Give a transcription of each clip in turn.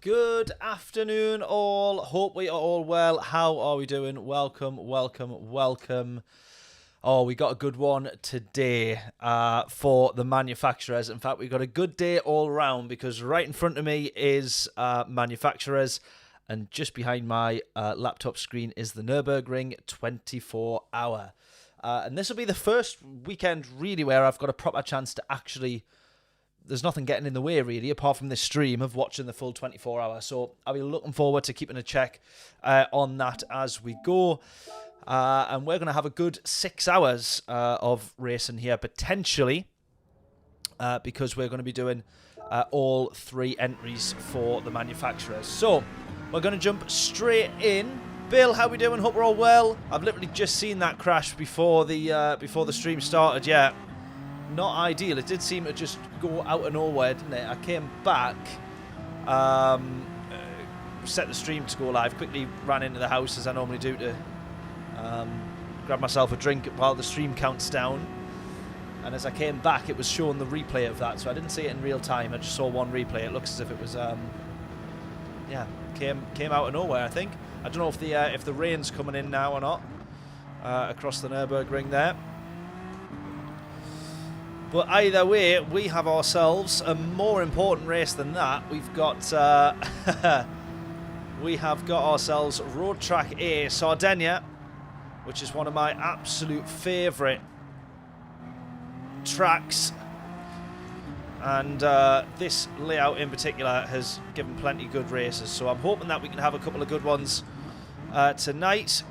Good afternoon all. Hope we are all well. How are we doing? Welcome, welcome, welcome. Oh, we got a good one today for the manufacturers. In fact, we got a good day all round because right in front of me is manufacturers and just behind my laptop screen is the Nürburgring 24-hour. And this will be the first weekend really where I've got a proper chance to actually... There's nothing getting in the way, really, apart from this stream of watching the full 24-hour. So I'll be looking forward to keeping a check on that as we go. And we're going to have a good 6 hours of racing here, potentially, because we're going to be doing all three entries for the manufacturers. So we're going to jump straight in. Bill, how we doing? Hope we're all well. I've literally just seen that crash before the stream started. Yeah. Not ideal. It did seem to just go out of nowhere, didn't it? I came back, set the stream to go live, quickly ran into the house as I normally do to grab myself a drink while the stream counts down. And as I came back, it was showing the replay of that, so I didn't see it in real time. I just saw one replay. It looks as if it was, yeah, came out of nowhere. I think. I don't know if the rain's coming in now or not across the Nürburgring there. But either way, we have ourselves a more important race than that. We've got we have got ourselves Road Track A Sardinia, which is one of my absolute favourite tracks. And this layout in particular has given plenty good races. So I'm hoping that we can have a couple of good ones tonight.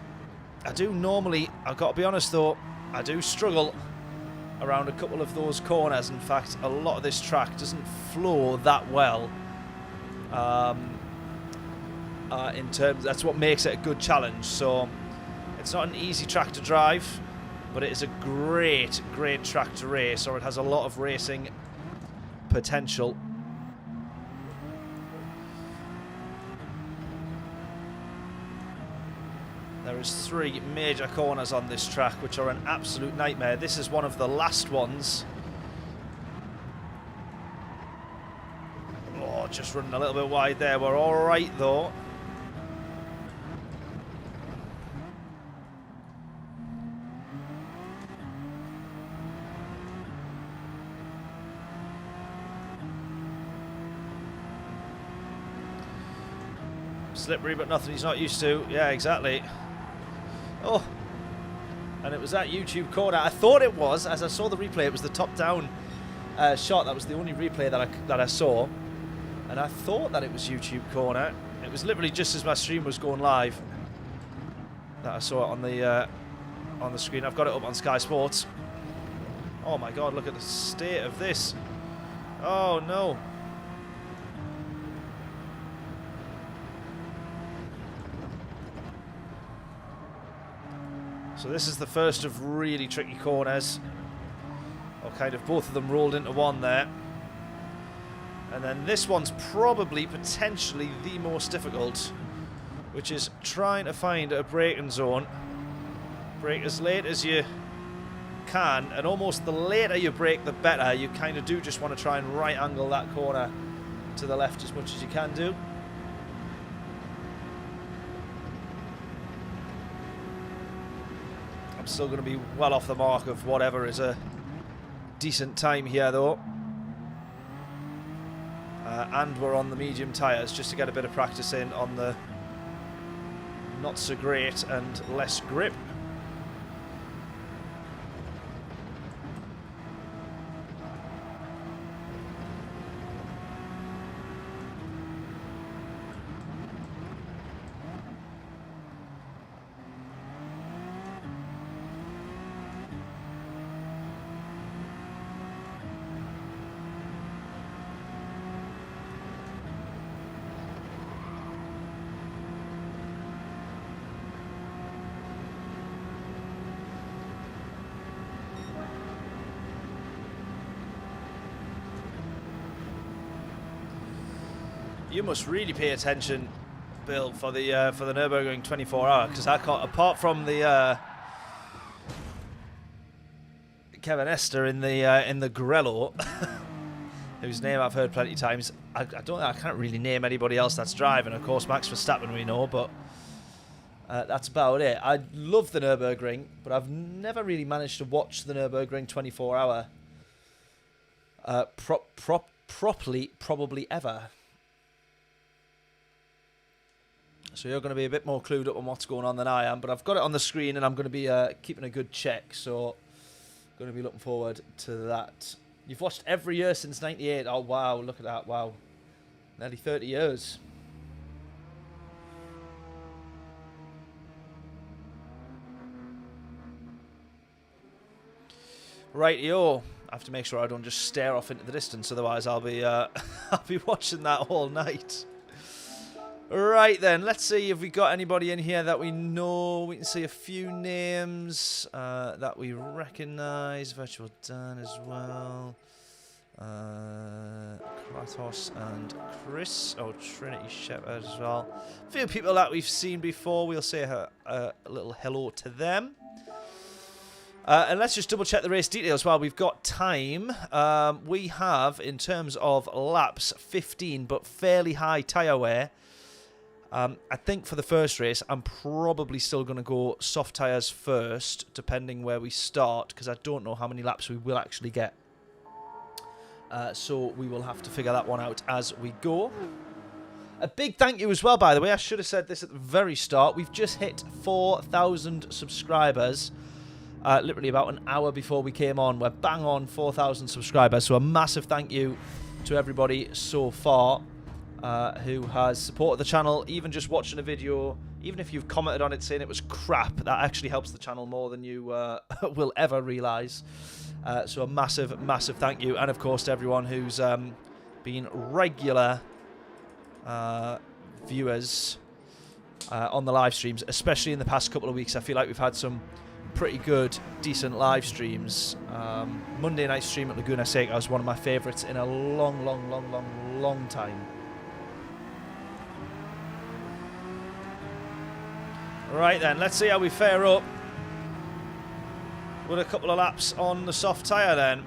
I do normally, I've got to be honest though, I do struggle around a couple of those corners. In fact, a lot of this track doesn't flow that well. In terms, that's what makes it a good challenge. So it's not an easy track to drive, but it is a great track to race, or it has a lot of racing potential. There is 3 major corners on this track, which are an absolute nightmare. This is one of the last ones. Oh, just running a little bit wide there. We're all right, though. Slippery, but nothing he's not used to. Yeah, exactly. Oh, and it was that YouTube corner. I thought it was, as I saw the replay, it was the top-down shot. That was the only replay that I saw, and I thought that it was YouTube corner. It was literally just as my stream was going live that I saw it on the screen. I've got it up on Sky Sports. Oh my God! Look at the state of this. Oh no. So this is the first of really tricky corners, or kind of both of them rolled into one there. And then this one's probably potentially the most difficult, which is trying to find a braking zone. Brake as late as you can, and almost the later you brake, the better. You kind of do just want to try and right angle that corner to the left as much as you can do. Still going to be well off the mark of whatever is a decent time here though, and we're on the medium tyres just to get a bit of practice in on the not so great and less grip. You must really pay attention, Bill, for the Nürburgring 24-hour, because I can't, apart from the Kevin Esther in the Grello, whose name I've heard plenty of times. I can't really name anybody else that's driving. Of course, Max Verstappen we know, but that's about it. I love the Nürburgring, but I've never really managed to watch the Nürburgring 24-hour properly, probably ever. So you're going to be a bit more clued up on what's going on than I am, but I've got it on the screen and I'm going to be keeping a good check, so I'm going to be looking forward to that. You've watched every year since '98. Oh, wow, look at that. Wow. Nearly 30 years. Rightio. I have to make sure I don't just stare off into the distance, otherwise I'll be I'll be watching that all night. Right then, let's see if we got anybody in here that we know. We can see a few names that we recognise. Virtual Dan as well. Kratos and Chris. Oh, Trinity Shepherd as well. A few people that we've seen before. We'll say a little hello to them. And let's just double check the race details while we've got time. We have, in terms of laps, 15, but fairly high tyre wear. I think for the first race, I'm probably still going to go soft tyres first, depending where we start, because I don't know how many laps we will actually get. So we will have to figure that one out as we go. A big thank you as well, by the way. I should have said this at the very start. We've just hit 4,000 subscribers. Literally about an hour before we came on. We're bang on 4,000 subscribers. So a massive thank you to everybody so far who has supported the channel. Even just watching a video, even if you've commented on it saying it was crap, that actually helps the channel more than you will ever realise. So a massive, massive thank you. And of course to everyone who's been regular viewers on the live streams, especially in the past couple of weeks. I feel like we've had some pretty good, decent live streams. Monday night stream at Laguna Seca was one of my favourites in a long time. Right then, let's see how we fare up with a couple of laps on the soft tyre then.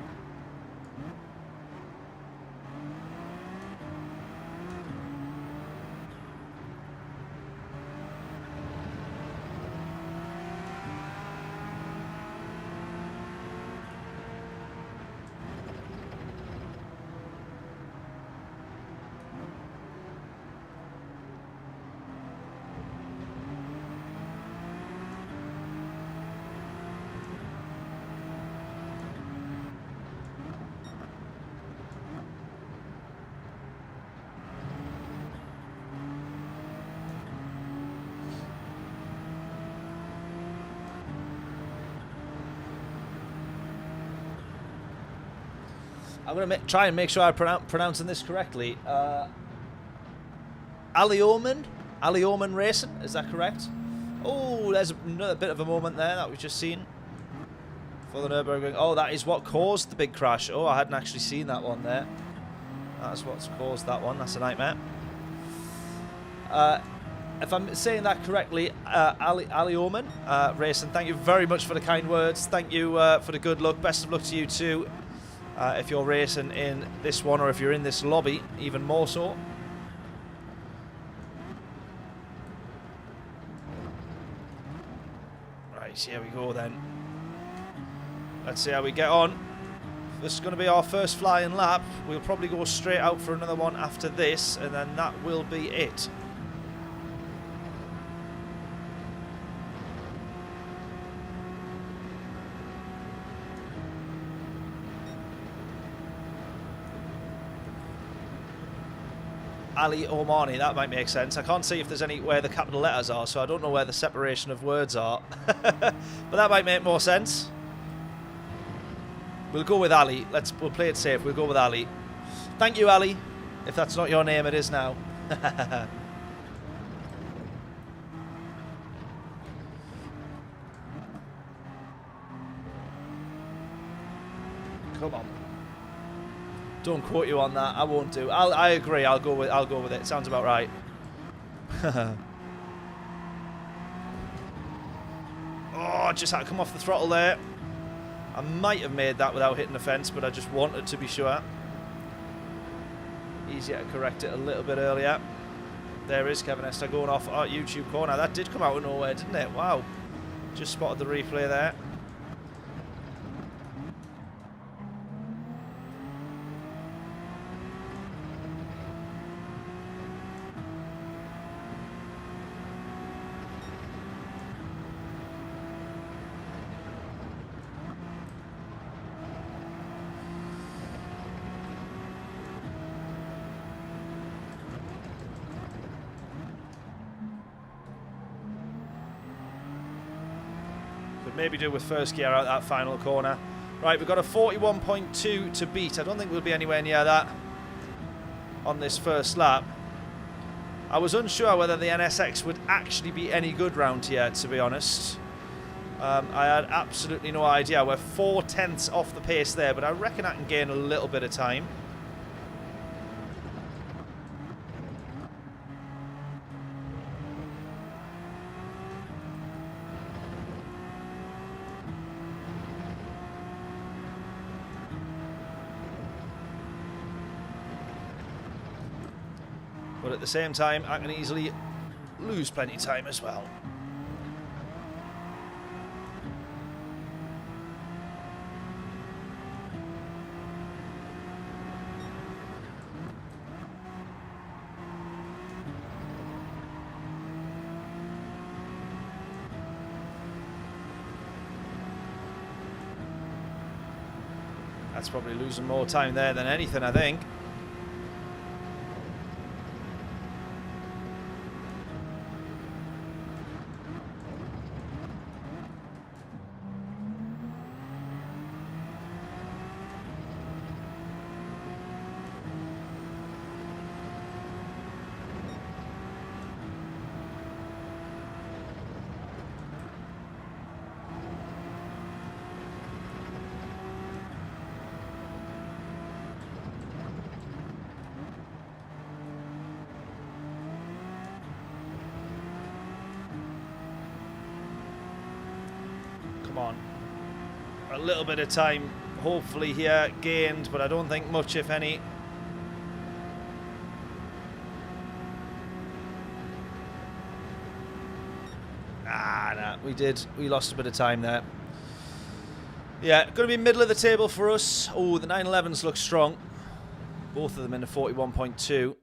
I'm going to try and make sure I'm pronouncing this correctly. Alioman Racing, is that correct? Oh, there's another bit of a moment there that we've just seen for the Nürburgring. Oh, that is what caused the big crash. Oh, I hadn't actually seen that one there. That's what's caused that one. That's a nightmare. If I'm saying that correctly, Alioman Racing, thank you very much for the kind words. Thank you for the good luck. Best of luck to you too. If you're racing in this one, or if you're in this lobby, even more so. Right, here we go then. Let's see how we get on. This is going to be our first flying lap. We'll probably go straight out for another one after this, and then that will be it. Ali Omani, that might make sense. I can't see if there's any where the capital letters are, so I don't know where the separation of words are. But that might make more sense. We'll go with Ali. We'll play it safe. We'll go with Ali. Thank you, Ali. If that's not your name, it is now. Come on. Don't quote you on that. I won't do. I agree. I'll go with it. Sounds about right. Oh, just had to come off the throttle there. I might have made that without hitting the fence, but I just wanted to be sure. Easier to correct it a little bit earlier. There is Kevin Esther going off our YouTube corner. That did come out of nowhere, didn't it? Wow. Just spotted the replay there. Maybe do with first gear out that final corner. Right, we've got a 41.2 to beat. I don't think we'll be anywhere near that on this first lap. I was unsure whether the NSX would actually be any good round here, to be honest. I had absolutely no idea. We're 4/10 off the pace there, but I reckon I can gain a little bit of time. But at the same time, I can easily lose plenty of time as well. That's probably losing more time there than anything, I think. Come on. A little bit of time, hopefully, here gained, but I don't think much, if any. Nah, we lost a bit of time there. Yeah, going to be middle of the table for us. Oh, the 911s look strong. Both of them in a 41.2.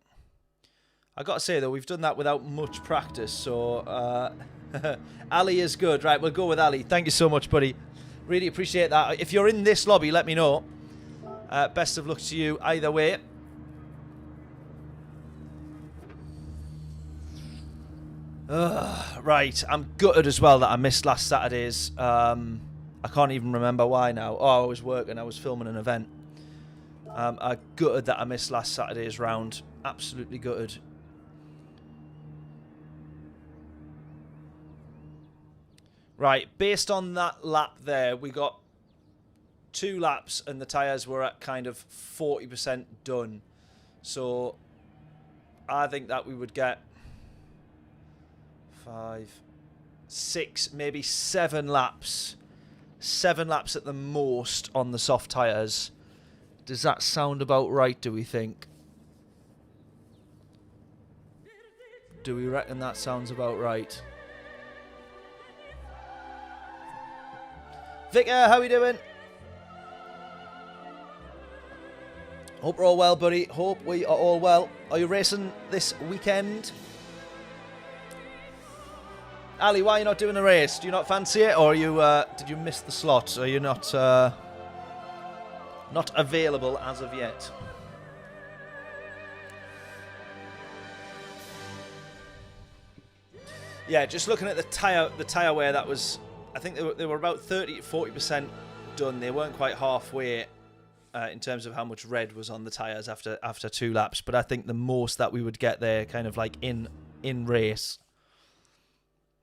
I got to say, though, we've done that without much practice, so Ali is good. Right, we'll go with Ali. Thank you so much, buddy. Really appreciate that. If you're in this lobby, let me know. Best of luck to you either way. Right, I'm gutted as well that I missed last Saturday's. I can't even remember why now. Oh, I was working. I was filming an event. I'm gutted that I missed last Saturday's round. Absolutely gutted. Right, based on that lap there, we got 2 laps and the tyres were at kind of 40% done. So I think that we would get 5, 6, maybe 7 laps. 7 laps at the most on the soft tyres. Does that sound about right, do we think? Do we reckon that sounds about right? Vicar, how we doing? Hope we're all well, buddy. Hope we are all well. Are you racing this weekend? Ali, why are you not doing a race? Do you not fancy it, or are you? Did you miss the slot? Are you not not available as of yet? Yeah, just looking at the tire wear, that was, I think they were about 30 to 40% done. They weren't quite halfway in terms of how much red was on the tires after 2 laps. But I think the most that we would get there, kind of like in race,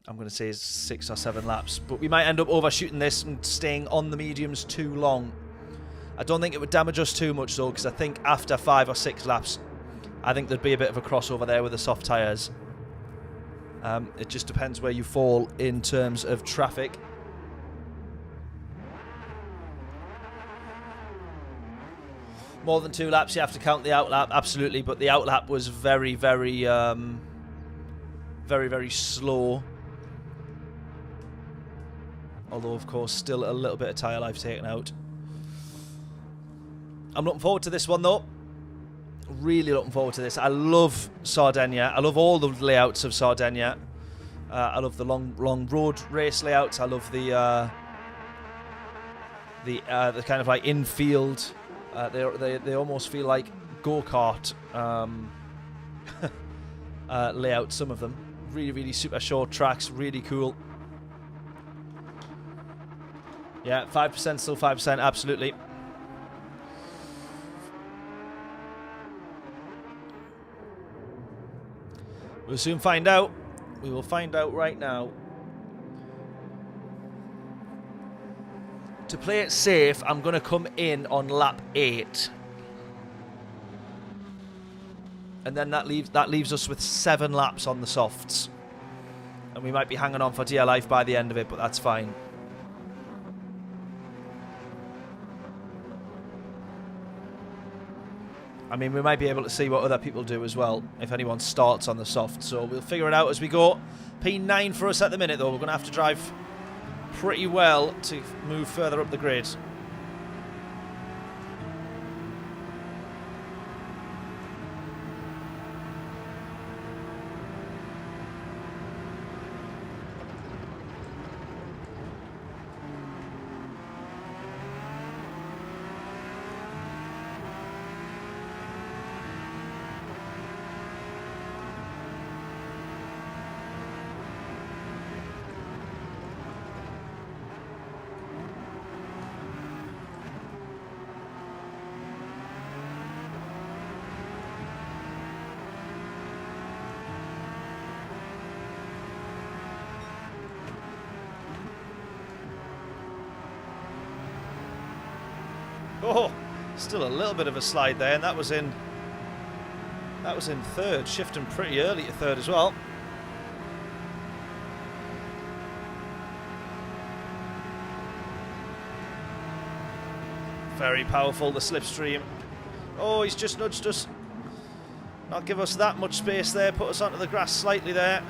I'm going to say is 6 or 7 laps. But we might end up overshooting this and staying on the mediums too long. I don't think it would damage us too much though, because I think after 5 or 6 laps, I think there'd be a bit of a crossover there with the soft tyres. It just depends where you fall in terms of traffic. More than 2 laps, you have to count the out lap, absolutely. But the out lap was very, very, very slow. Although, of course, still a little bit of tyre life taken out. I'm looking forward to this one, though. Really looking forward to this. I love Sardinia. I love all the layouts of Sardinia. I love the long road race layouts. I love the kind of like infield. They almost feel like go-kart layouts. Some of them really super short tracks. Really cool. Yeah, 5% still 5%. Absolutely. We'll soon find out. We will find out right now. To play it safe, I'm going to come in on lap 8. And then that leaves us with 7 laps on the softs. And we might be hanging on for dear life by the end of it, but that's fine. I mean, we might be able to see what other people do as well, if anyone starts on the soft. So we'll figure it out as we go. P9 for us at the minute, though. We're going to have to drive pretty well to move further up the grid. Oh, still a little bit of a slide there, and that was in third, shifting pretty early to third as well. Very powerful, the slipstream. Oh, he's just nudged us. Not give us that much space there, put us onto the grass slightly there.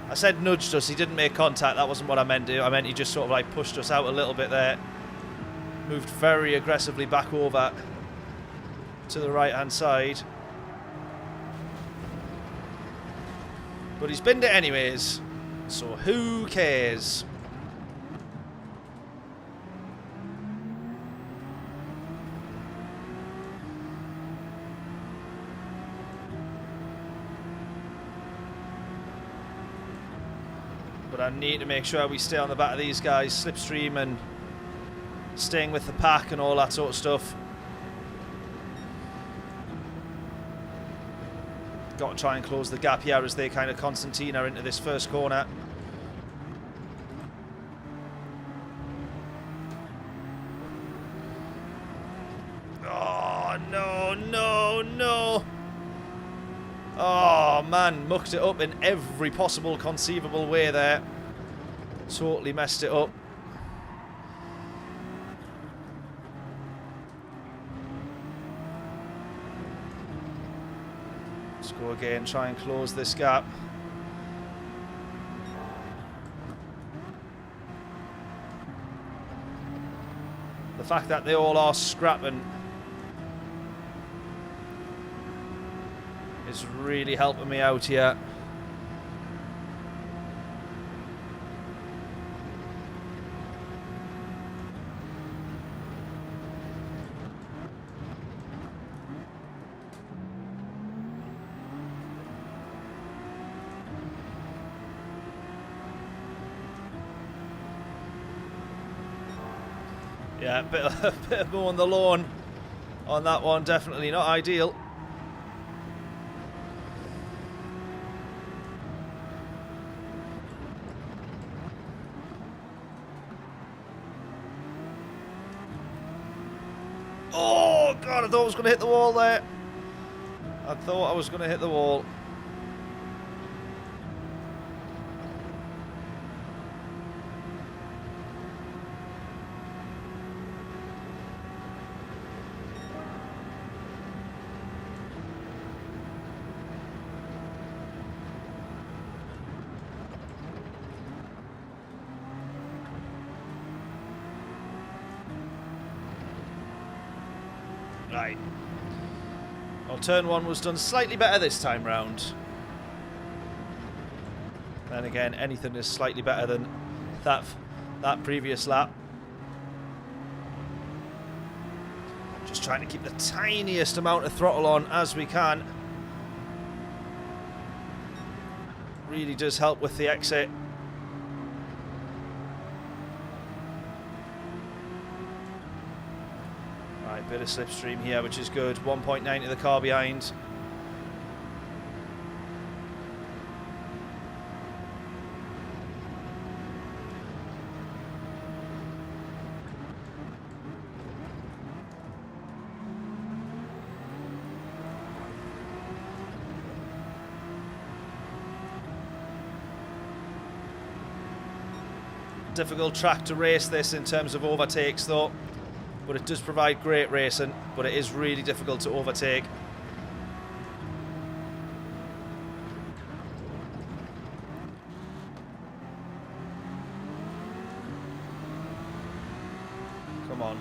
I said nudged us, he didn't make contact, that wasn't what I meant to do. I meant he just sort of like pushed us out a little bit there. Moved very aggressively back over to the right-hand side. But he's binned it anyways, so who cares? But I need to make sure we stay on the back of these guys, slipstream and staying with the pack and all that sort of stuff. Got to try and close the gap here as they kind of concertina into this first corner. Oh, no. Oh, man, mucked it up in every possible conceivable way there. Totally messed it up. Let's go again, try and close this gap. The fact that they all are scrapping is really helping me out here. Yeah, a bit of mowing the lawn on that one, definitely not ideal. Oh, God, I thought I was going to hit the wall there. I thought I was going to hit the wall. Right. Well, turn 1 was done slightly better this time round. Then again, anything is slightly better than that previous lap. Just trying to keep the tiniest amount of throttle on as we can. Really does help with the exit. Right, bit of slipstream here, which is good. 1.9 to the car behind. Difficult track to race this in terms of overtakes though, but it does provide great racing, but it is really difficult to overtake. Come on.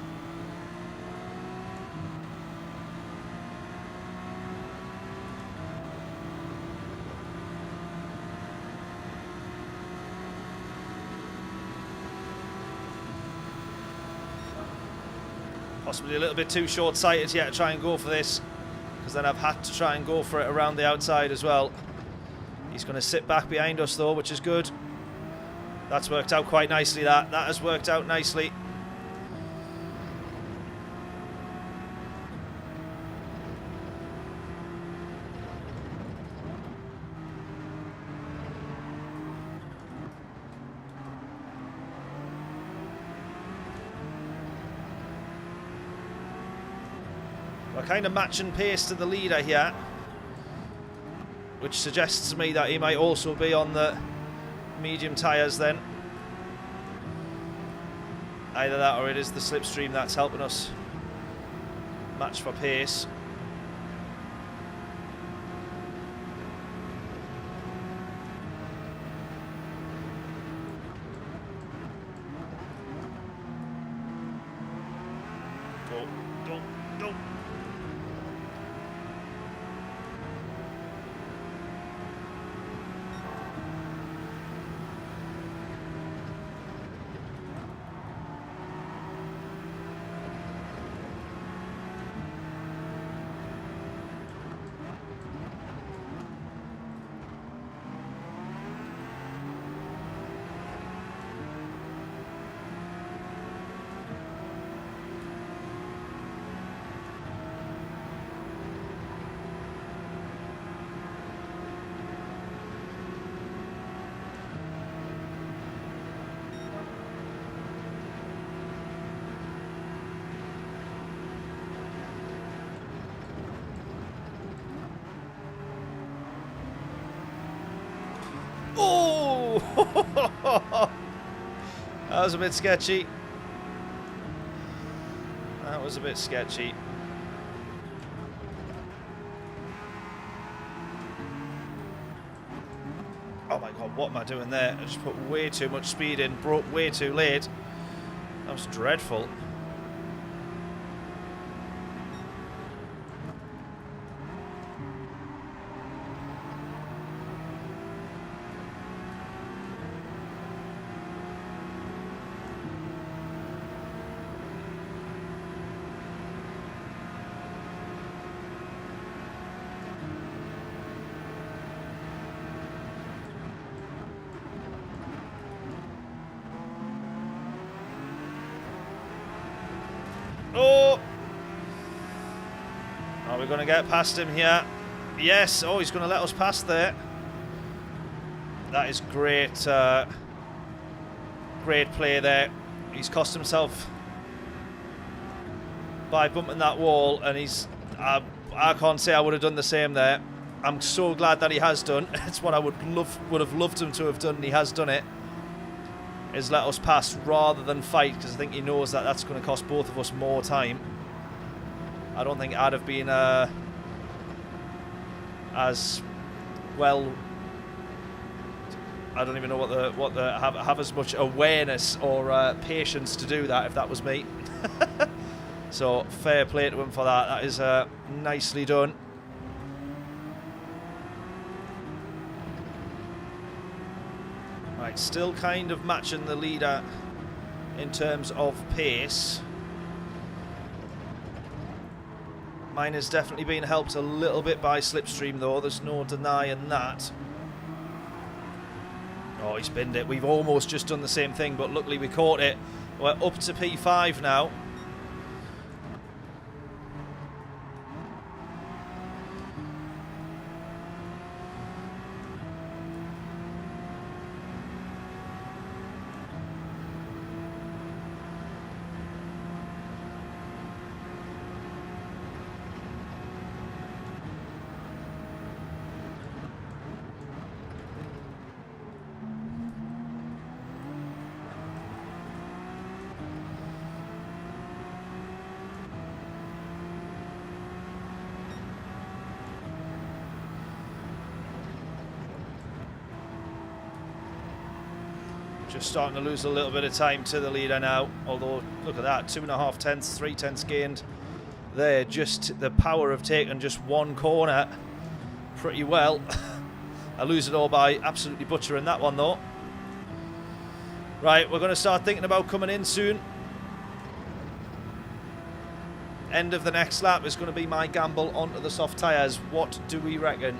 Possibly a little bit too short-sighted yet to try and go for this, because then I've had to try and go for it around the outside as well. He's going to sit back behind us though, which is good. That's worked out quite nicely, that has worked out nicely. We're kind of matching pace to the leader here, which suggests to me that he might also be on the medium tyres then. Either that or it is the slipstream that's helping us match for pace. Go, go, go. That was a bit sketchy. That was a bit sketchy. Oh my god, what am I doing there? I just put way too much speed in, broke way too late. That was dreadful. Oh! Are we going to get past him here? Yes. Oh, he's going to let us pass there. That is great. Great play there. He's cost himself by bumping that wall, and he's. I can't say I would have done the same there. I'm so glad that he has done. It's what I would have loved him to have done, and he has done it. Is let us pass rather than fight, because I think he knows that that's going to cost both of us more time. I don't think I'd have been as well. I don't even know what the have as much awareness or patience to do that if that was me. So fair play to him for that. That is nicely done. Right, still kind of matching the leader in terms of pace. Mine has definitely been helped a little bit by slipstream though, there's no denying that. Oh, he spinned it. We've almost just done the same thing, but luckily we caught it. We're up to P5 now. Just starting to lose a little bit of time to the leader now. Although, look at that, 2.5 tenths, 3 tenths gained there. Just the power of taking just one corner pretty well. I lose it all by absolutely butchering that one though. Right, we're going to start thinking about coming in soon. End of the next lap is going to be my gamble onto the soft tyres. What do we reckon?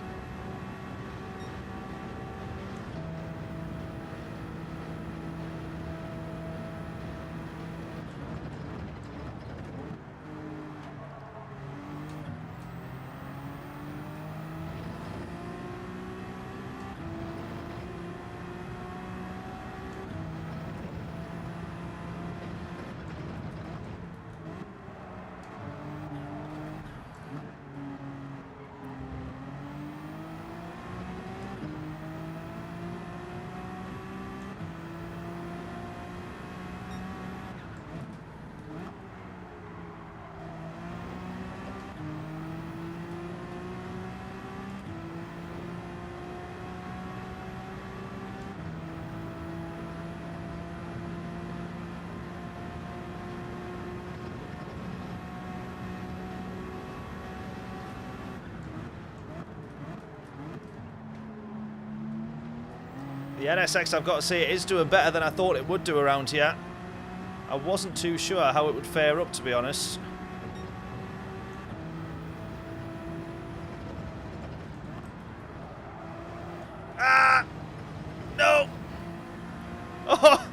The NSX, I've got to say, it is doing better than I thought it would do around here. I wasn't too sure how it would fare up, to be honest. Ah! No! Oh!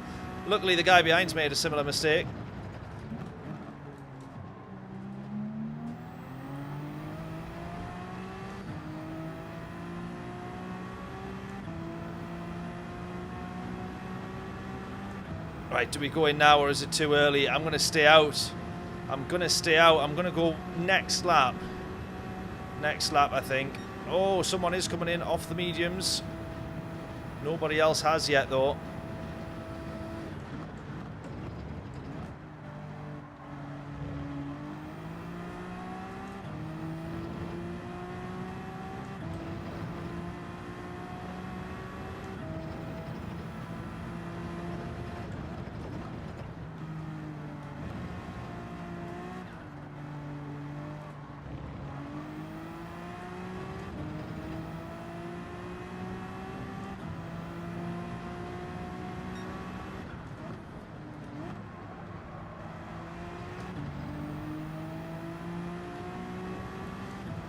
Luckily, the guy behind's made a similar mistake. Right, do we go in now or is it too early? I'm going to stay out. I'm going to stay out. I'm going to go next lap. Next lap, I think. Oh, someone is coming in off the mediums. Nobody else has yet, though.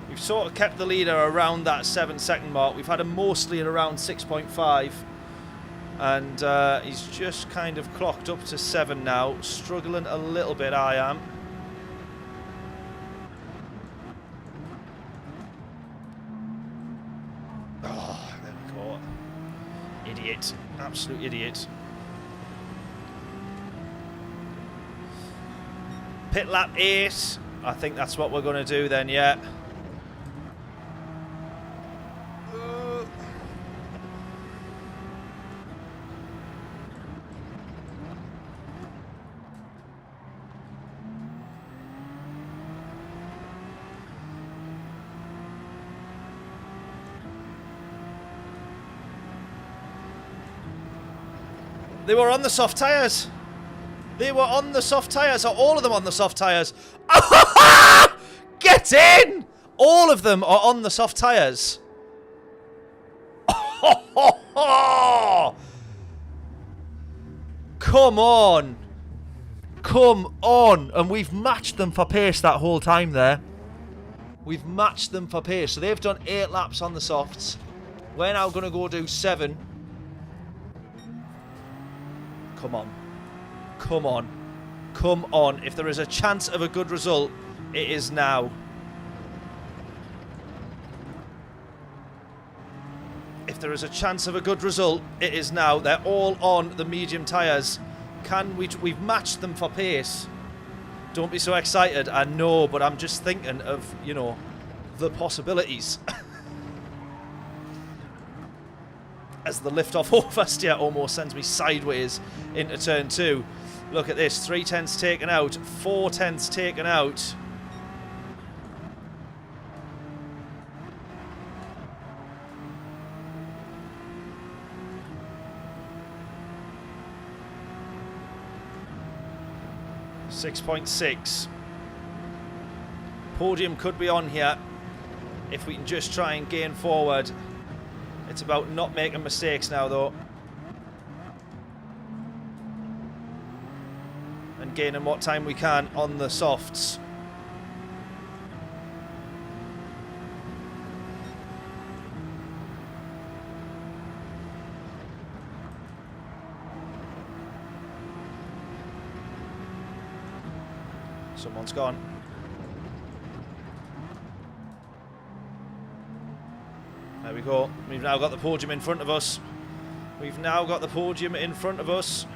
We've sort of kept the leader around that 7-second mark. We've had him mostly at around 6.5. And he's just kind of clocked up to 7 now. Struggling a little bit, I am. Oh, there we go. Idiot. Absolute idiot. Pit lap 8. I think that's what we're going to do then, yeah. They were on the soft tyres. They were on the soft tyres. Are all of them on the soft tyres? Get in! All of them are on the soft tyres. Come on. Come on. And we've matched them for pace that whole time there. We've matched them for pace. So they've done 8 laps on the softs. We're now going to go do 7. Come on. Come on. Come on. If there is a chance of a good result, it is now. If there is a chance of a good result, it is now. They're all on the medium tyres. We've matched them for pace. Don't be so excited. I know, but I'm just thinking of, you know, the possibilities. As the lift-off oversteer almost sends me sideways into turn 2. Look at this. 3 tenths taken out. 4 tenths taken out. .6. Podium could be on here if we can just try and gain forward. It's about not making mistakes now, though. And gaining what time we can on the softs. Someone's gone. There we go. We've now got the podium in front of us. We've now got the podium in front of us.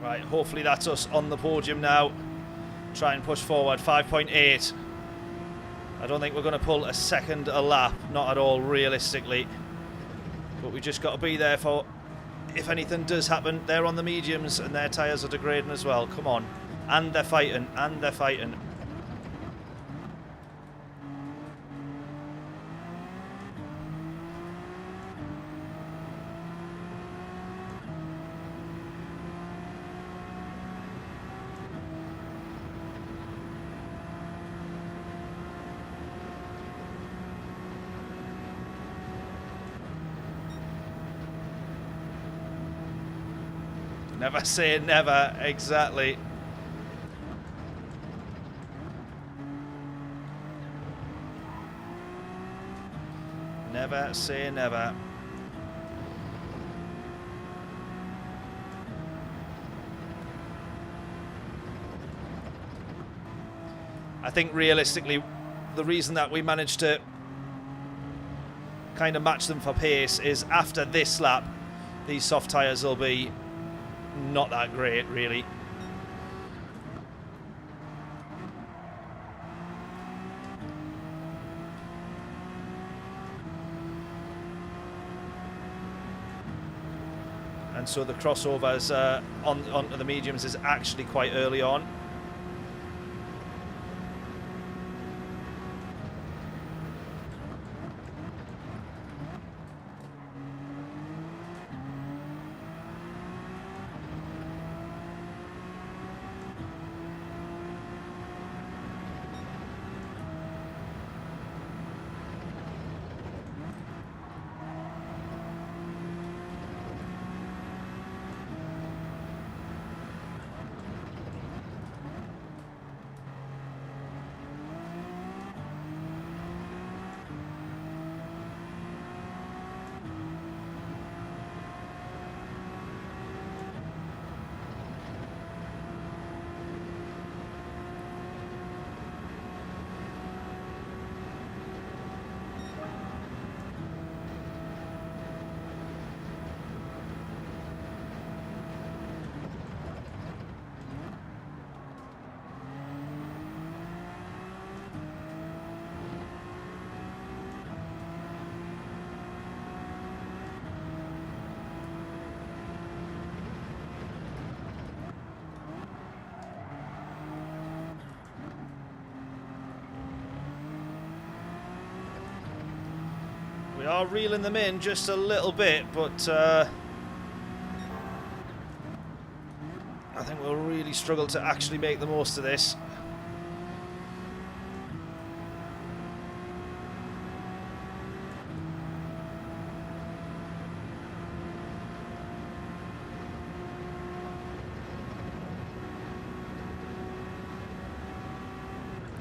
Right, hopefully that's us on the podium now. Try and push forward. 5.8. I don't think we're going to pull a second a lap. Not at all, realistically. But we just got to be there for if anything does happen. They're on the mediums and their tyres are degrading as well. Come on. And they're fighting. And they're fighting. Never say never, exactly. Never say never. I think realistically, the reason that we managed to kind of match them for pace is after this lap, these soft tyres will be not that great, really. And so the crossovers onto the mediums is actually quite early on. are reeling them in just a little bit, but I think we'll really struggle to actually make the most of this.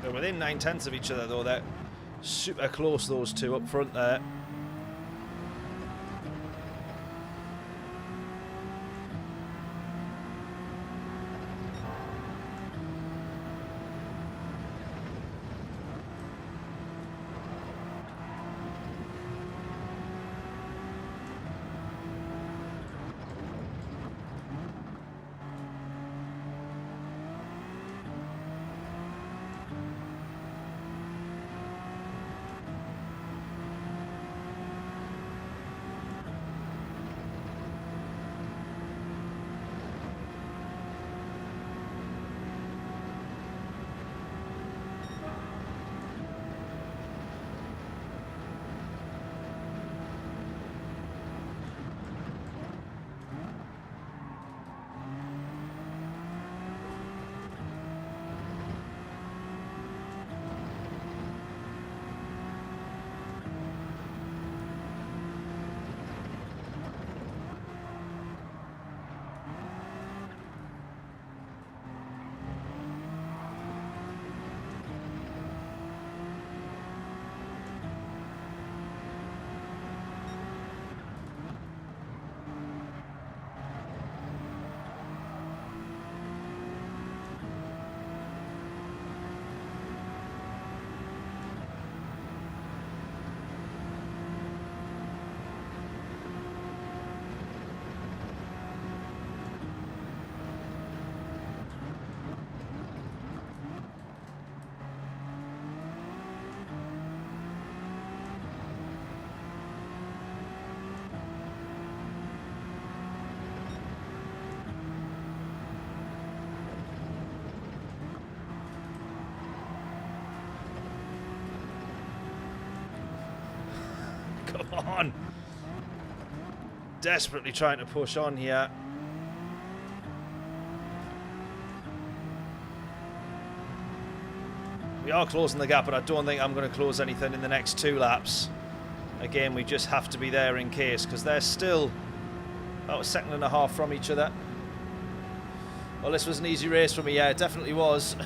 They're within 9/10 of each other, though. They're super close, those two up front there. Come on. Desperately trying to push on here. We are closing the gap, but I don't think I'm going to close anything in the next 2 laps. Again, we just have to be there in case, because they're still about a second and a half from each other. Well, this was an easy race for me. Yeah, it definitely was.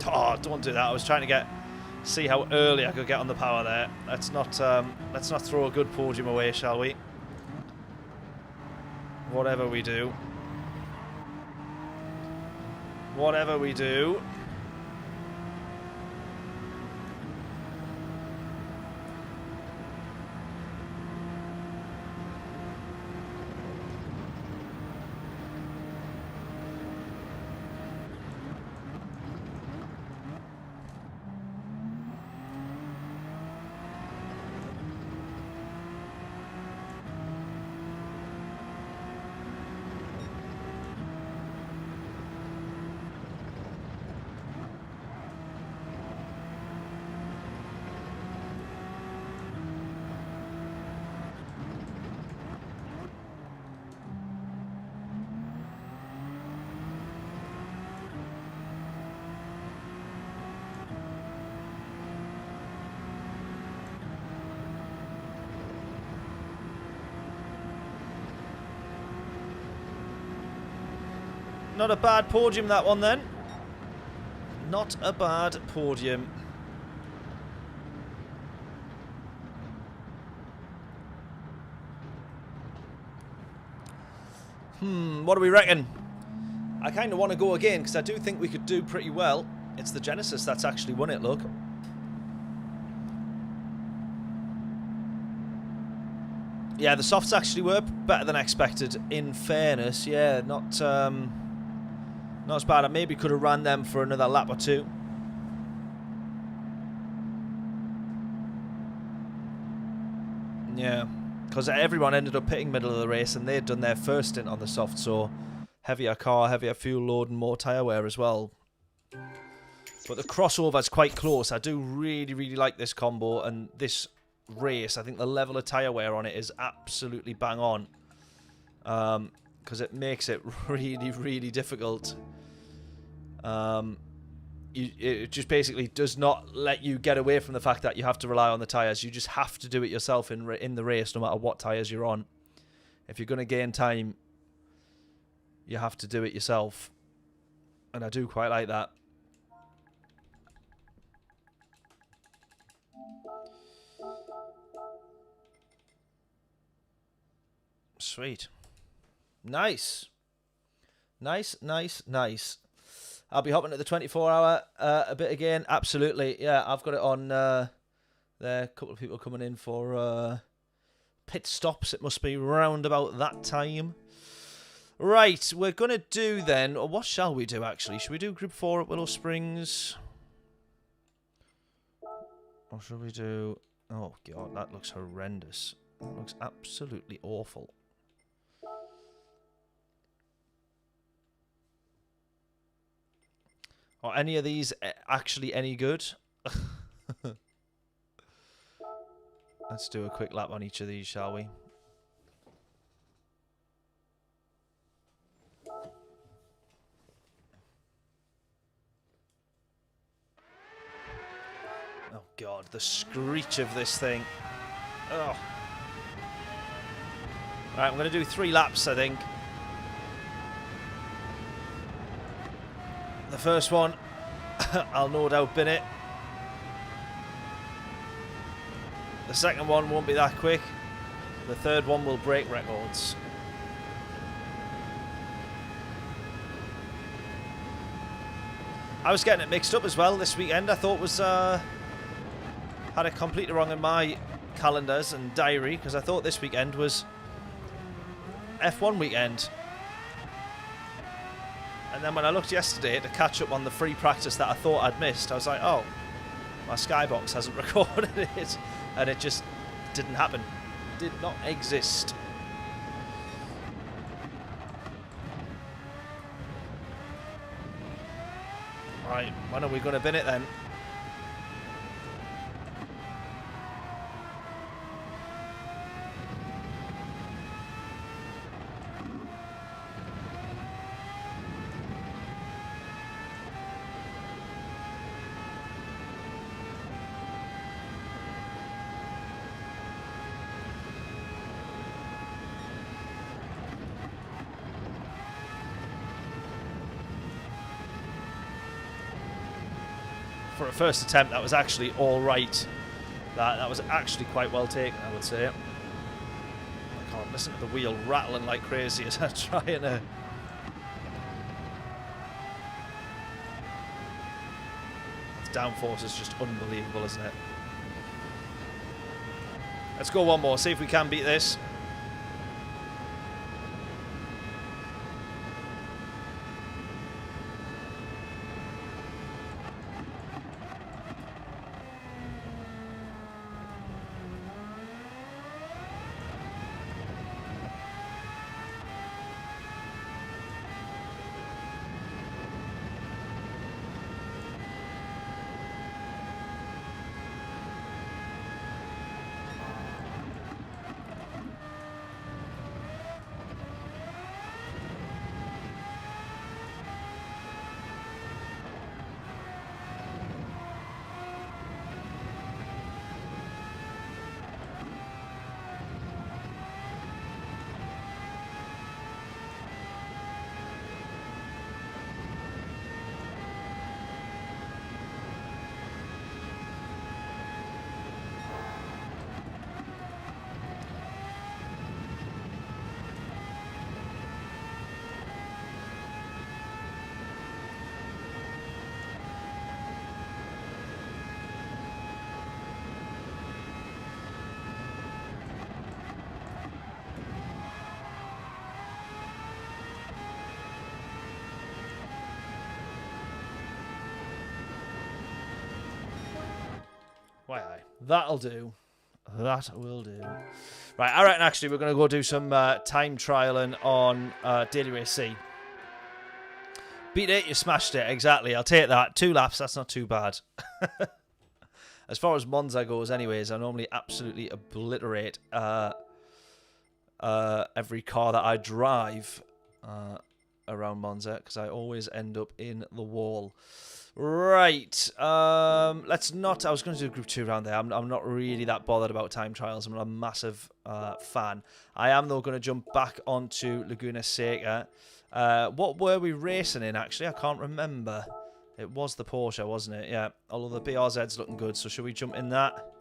Oh, don't do that. I was trying to see how early I could get on the power there. Let's not throw a good podium away, shall we? Whatever we do. Whatever we do. Not a bad podium, that one, then. Not a bad podium. What do we reckon? I kind of want to go again, because I do think we could do pretty well. It's the Genesis that's actually won it, look. Yeah, the softs actually were better than expected, in fairness. Yeah, not as bad. I maybe could have ran them for another lap or two. Yeah, because everyone ended up pitting middle of the race, and they'd done their first stint on the soft, so heavier car, heavier fuel load, and more tyre wear as well. But the crossover's quite close. I do really, really like this combo, and this race, I think the level of tyre wear on it is absolutely bang on. Because it makes it really, really difficult. It just basically does not let you get away from the fact that you have to rely on the tyres. You just have to do it yourself in the race, no matter what tyres you're on. If you're going to gain time, you have to do it yourself. And I do quite like that. Sweet. Nice. Nice, nice, nice. I'll be hopping at the 24-hour a bit again. Absolutely. Yeah, I've got it on there. A couple of people coming in for pit stops. It must be round about that time. Right, we're going to do then, or what shall we do actually? Should we do Group 4 at Willow Springs? Or should we do... Oh, God, that looks horrendous. That looks absolutely awful. Are any of these actually any good? Let's do a quick lap on each of these, shall we? Oh, God, the screech of this thing. Oh. Right, I'm going to do 3 laps, I think. The first one, I'll no doubt bin it. The second one won't be that quick. The third one will break records. I was getting it mixed up as well this weekend. I thought was had it completely wrong in my calendars and diary, because I thought this weekend was F1 weekend. And then when I looked yesterday to catch up on the free practice that I thought I'd missed, I was like, oh, my Skybox hasn't recorded it. And it just didn't happen. Did not exist. Right, when are we going to bin it then? for a first attempt, that was actually all right. That was actually quite well taken, I would say. I can't listen to the wheel rattling like crazy as I try and... downforce is just unbelievable, isn't it? Let's go one more, see if we can beat this. That'll do. That will do. Right, I reckon actually we're going to go do some time trialing on Daily Race C. Beat it, you smashed it. Exactly, I'll take that. 2 laps, that's not too bad. As far as Monza goes anyways, I normally absolutely obliterate every car that I drive around Monza, because I always end up in the wall. Right, let's not... I was going to do Group 2 around there. I'm not really that bothered about time trials. I'm not a massive fan. I am, though, going to jump back onto Laguna Seca. What were we racing in, actually? I can't remember. It was the Porsche, wasn't it? Yeah, although the BRZ's looking good, so should we jump in that?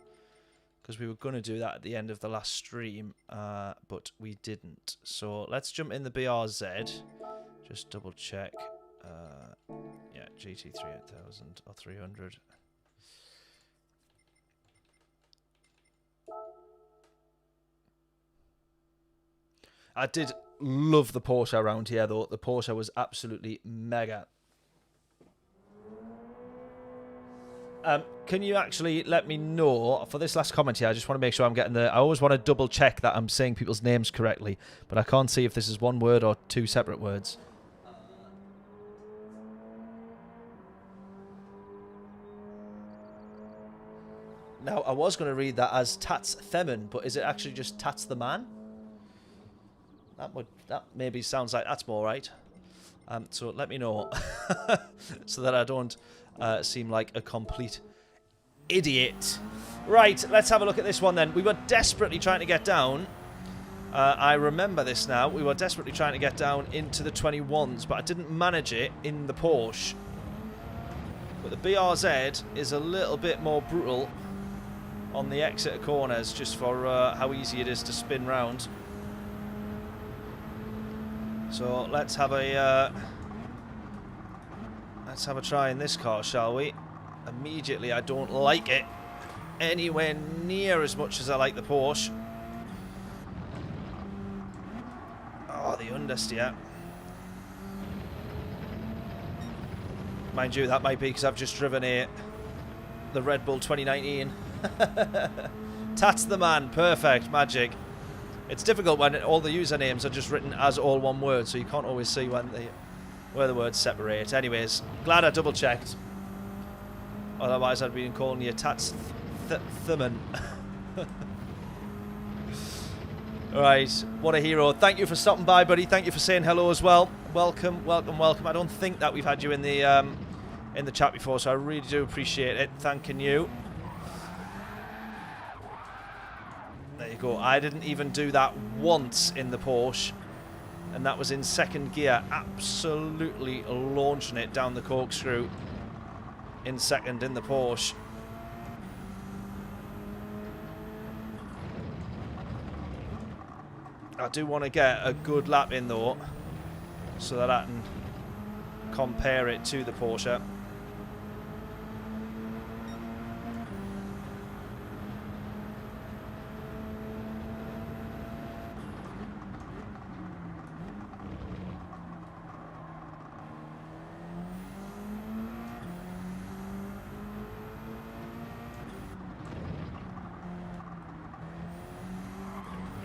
Because we were going to do that at the end of the last stream, but we didn't. So let's jump in the BRZ. Just double check. Yeah, GT 3000 or 300. I did love the Porsche around here, though. The Porsche was absolutely mega. Can you actually let me know, for this last comment here, I just want to make sure I'm getting the... I always want to double check that I'm saying people's names correctly, but I can't see if this is one word or 2 separate words. Now, I was going to read that as Tats Themin, but is it actually just Tats the Man? That maybe sounds like that's more right. So let me know so that I don't seem like a complete idiot. Right, let's have a look at this one then. We were desperately trying to get down. I remember this now. We were desperately trying to get down into the 21s, but I didn't manage it in the Porsche. But the BRZ is a little bit more brutal on the exit corners, just for how easy it is to spin round. So let's have a try in this car, shall we? Immediately, I don't like it anywhere near as much as I like the Porsche. Oh, the understeer. Mind you, that might be because I've just driven the Red Bull 2019. Tats the Man, perfect, magic. It's difficult when all the usernames are just written as all one word, so you can't always see where the words separate. Anyways, glad I double checked. Otherwise, I'd been calling you Tats Themin. Right, what a hero. Thank you for stopping by, buddy. Thank you for saying hello as well. Welcome, welcome, welcome. I don't think that we've had you in the chat before, so I really do appreciate it. Thanking you. There you go. I didn't even do that once in the Porsche, and that was in 2nd gear, absolutely launching it down the corkscrew. in second in the Porsche. I do want to get a good lap in though, so that I can compare it to the Porsche.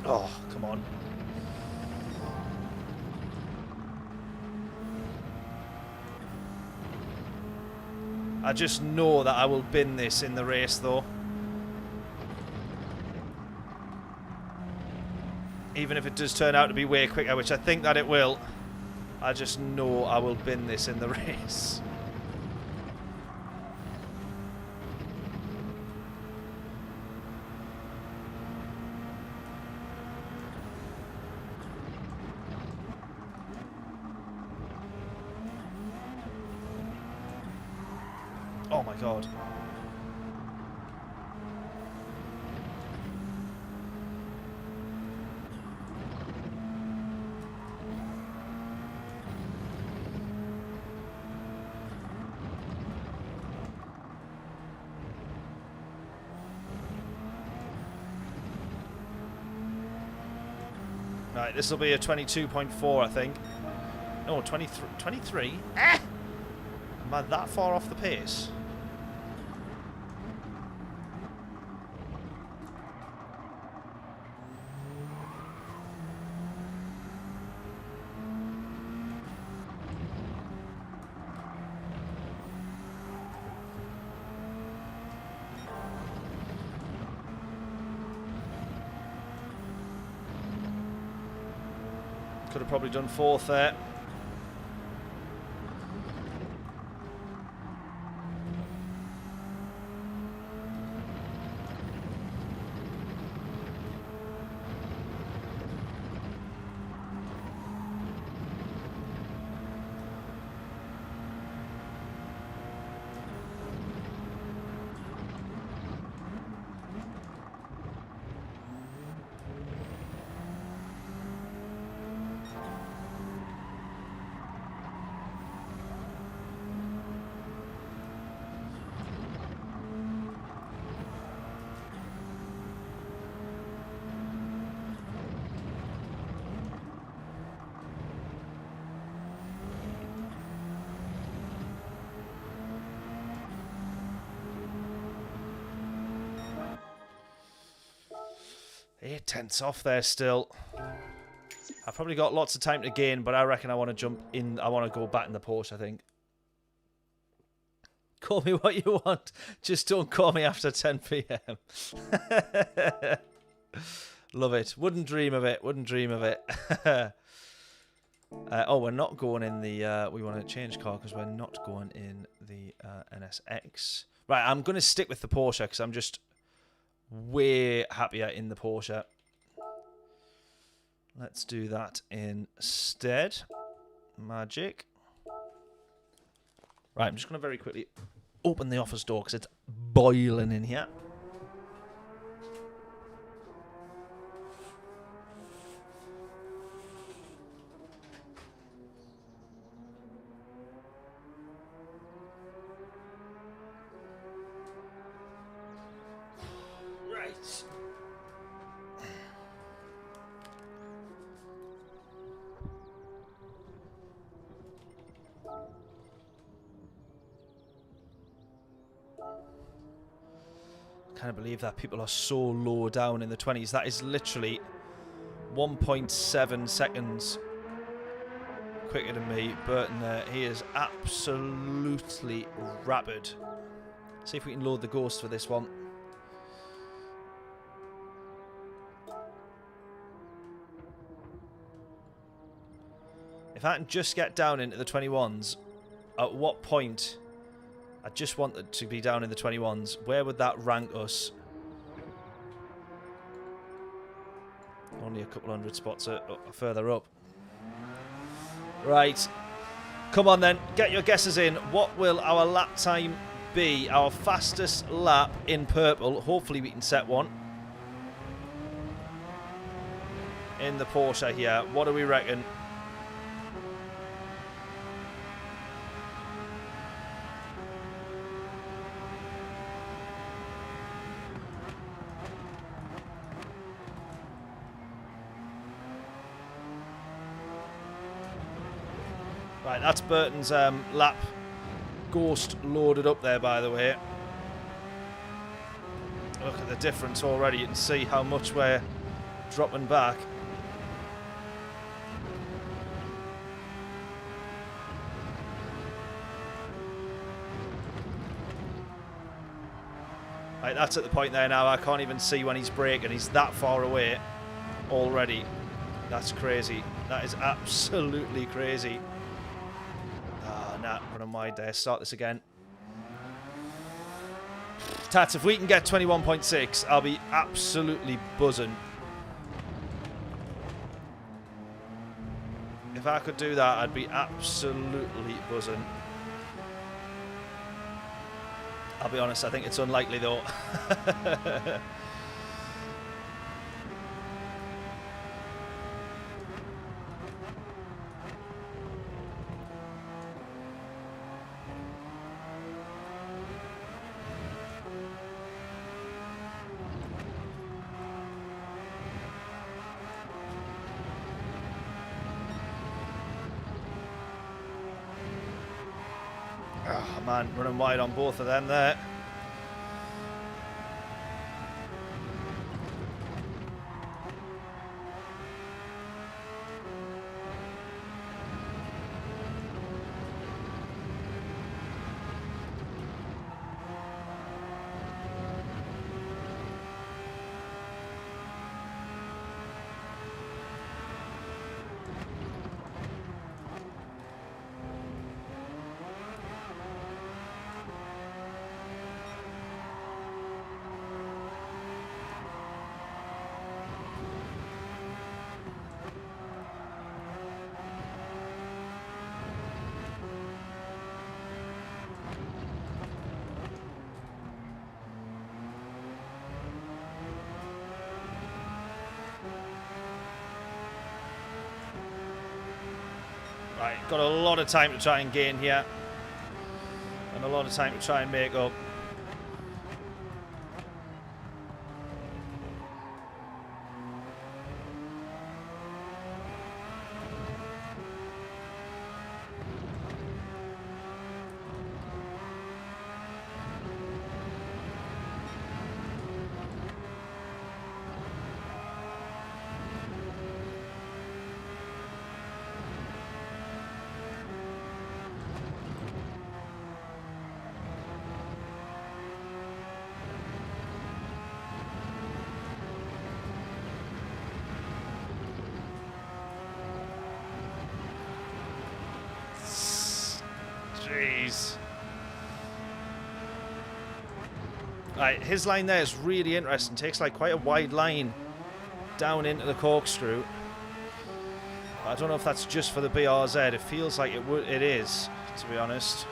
Oh, come on. I just know that I will bin this in the race, though. Even if it does turn out to be way quicker, which I think that it will. I just know I will bin this in the race. Oh my god. Right, this will be a 22.4, I think. No, 23. 23? Eh! Am I that far off the pace? Could have probably done fourth there. Eight tenths off there still. I've probably got lots of time to gain, but I reckon I want to jump in. I want to go back in the Porsche, I think. Call me what you want. Just don't call me after 10 p.m. Love it. Wouldn't dream of it. Wouldn't dream of it. Oh, we're not going in the... we want to change car because we're not going in the NSX. Right, I'm going to stick with the Porsche because I'm just way happier in the Porsche. Let's do that instead. Magic. Right, I'm just going to very quickly open the office door because it's boiling in here. Right. I can't believe that people are so low down in the 20s. That is literally 1.7 seconds quicker than me. Burton there, he is absolutely rapid. See if we can load the ghost for this one. If I can just get down into the 21s, at what point... I just want it to be down in the 21s. Where would that rank us? Only a couple hundred spots further up. Right. Come on then. Get your guesses in. What will our lap time be our fastest lap in purple. Hopefully we can set one in the Porsche here. What do we reckon? Right, that's Burton's lap Ghost loaded up there, by the way. Look at the difference already. You can see how much we're dropping back. Right, that's at the point there now. I can't even see when he's braking. He's that far away already. That's crazy. That is absolutely crazy. Nah, running wide there. Start this again. Tats, if we can get 21.6, I'll be absolutely buzzing. If I could do that, I'd be absolutely buzzing. I'll be honest, I think it's unlikely though. Oh man, running wide on both of them there. Right, got a lot of time to try and gain here. And a lot of time to try and make up. Jeez. Right, his line there is really interesting. Takes like quite a wide line down into the corkscrew. I don't know if that's just for the BRZ. It feels like it is, to be honest.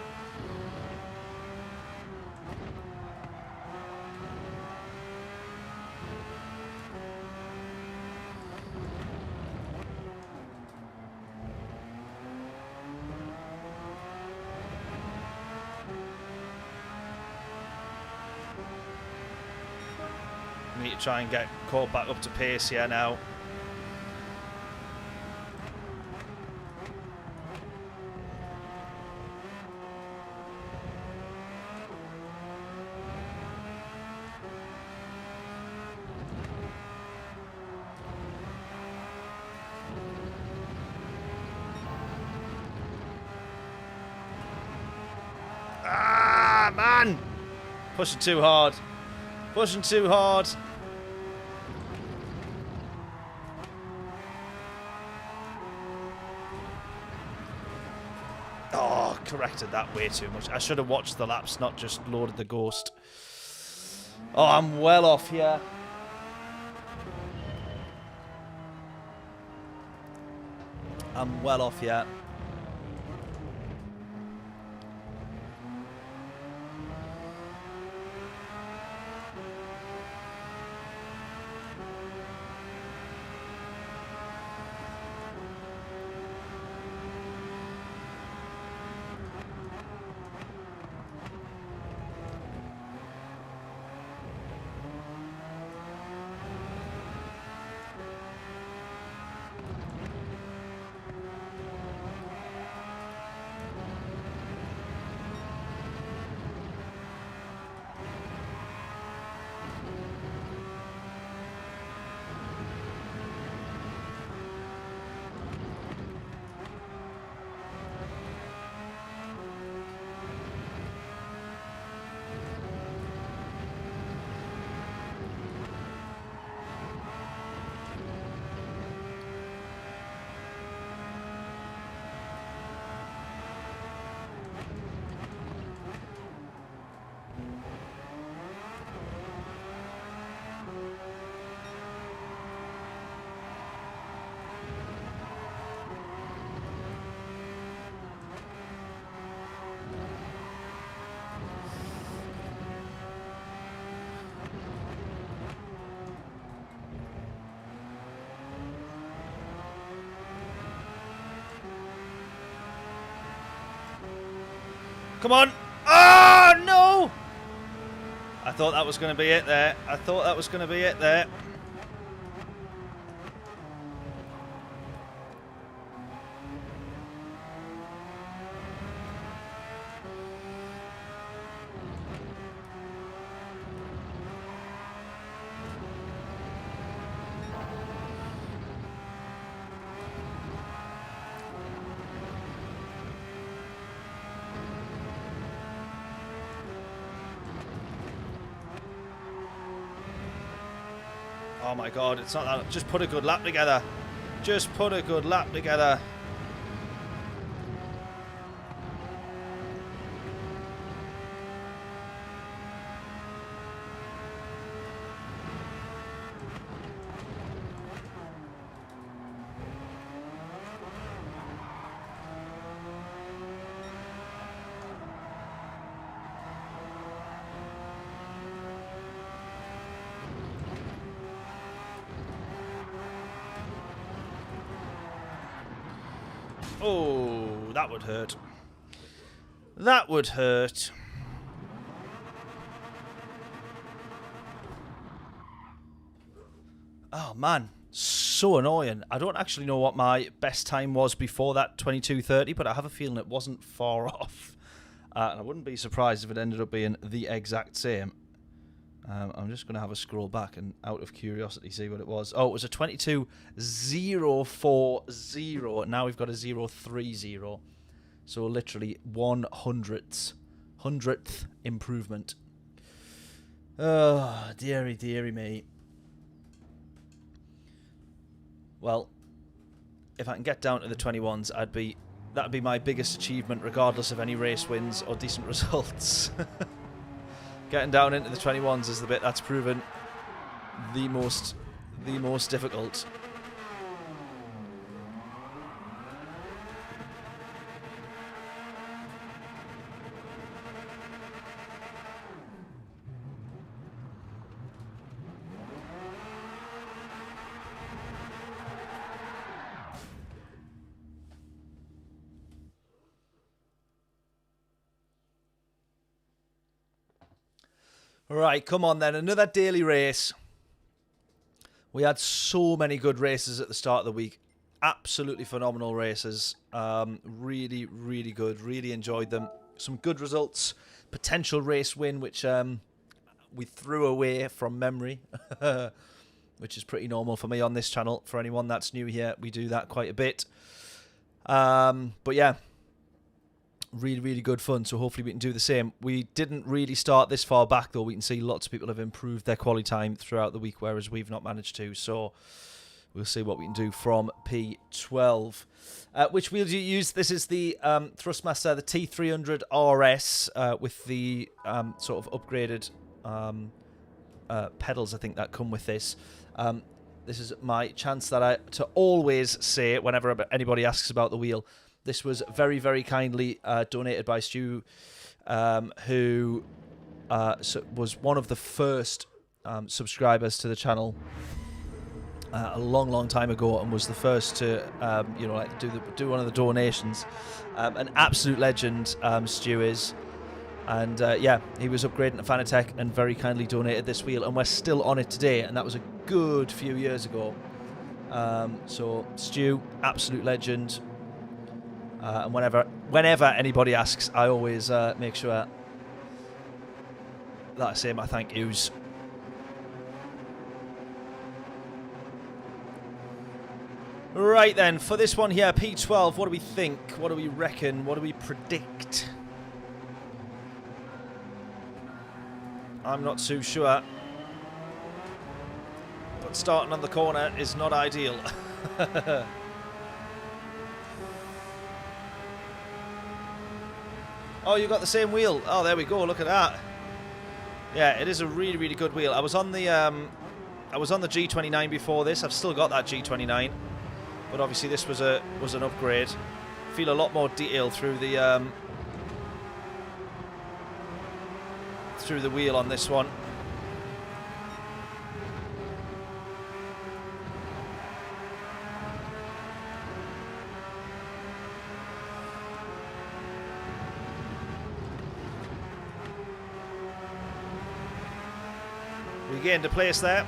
Need to try and get caught back up to pace here now. Ah, man! Pushing too hard. Pushing too hard. Oh, corrected that way too much. I should have watched the laps, not just loaded the Ghost. Oh, I'm well off here. I'm well off here. Come on. Oh, no! I thought that was going to be it there. I thought that was going to be it there. Oh my god, it's not that. Just put a good lap together. Just put a good lap together. Oh, that would hurt. That would hurt. Oh, man. So annoying. I don't actually know what my best time was before that 22:30, but I have a feeling it wasn't far off. And I wouldn't be surprised if it ended up being the exact same. I'm just going to have a scroll back and, out of curiosity, see what it was. Oh, it was a 22:040. Now we've got a 030. So literally 100th improvement. Oh, dearie, dearie me. Well, if I can get down to the 21s, that'd be my biggest achievement, regardless of any race wins or decent results. Getting down into the 21s is the bit that's proven the most difficult. Right, come on then. Another daily race. We had so many good races at the start of the week. Absolutely phenomenal races. Really, really good. Really enjoyed them. Some good results. Potential race win, which we threw away from memory, which is pretty normal for me on this channel. For anyone that's new here, we do that quite a bit. But yeah. Really, really good fun, so hopefully we can do the same. We didn't really start this far back, though. We can see lots of people have improved their quality time throughout the week, whereas we've not managed to. So we'll see what we can do from P12, which we'll use. This is the Thrustmaster, the T300 RS, with the sort of upgraded pedals, I think, that come with this. This is my chance to always say it whenever anybody asks about the wheel. This was very, very kindly donated by Stu, who was one of the first subscribers to the channel a long, long time ago, and was the first to, you know, like do one of the donations. An absolute legend, Stu is, and yeah, he was upgrading to Fanatec and very kindly donated this wheel, and we're still on it today, and that was a good few years ago. So Stu, absolute legend. And whenever anybody asks, I always make sure that I say my thank yous. Right then, for this one here, P12, what do we think? What do we reckon? What do we predict? I'm not too sure. But starting on the corner is not ideal. Oh, you got the same wheel. Oh, there we go. Look at that. Yeah, it is a really, really good wheel. I was on the G29 before this. I've still got that G29, but obviously this was an upgrade. Feel a lot more detail through the wheel on this one. We gained a place there.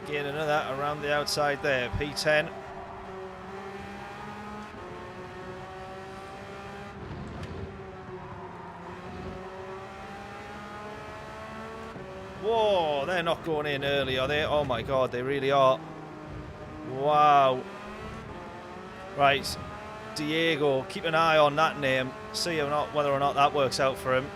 Again, another around the outside there, P10. Whoa, they're not going in early, are they? Oh my god, they really are. Wow. Right, Diego, keep an eye on that name. See whether or not that works out for him.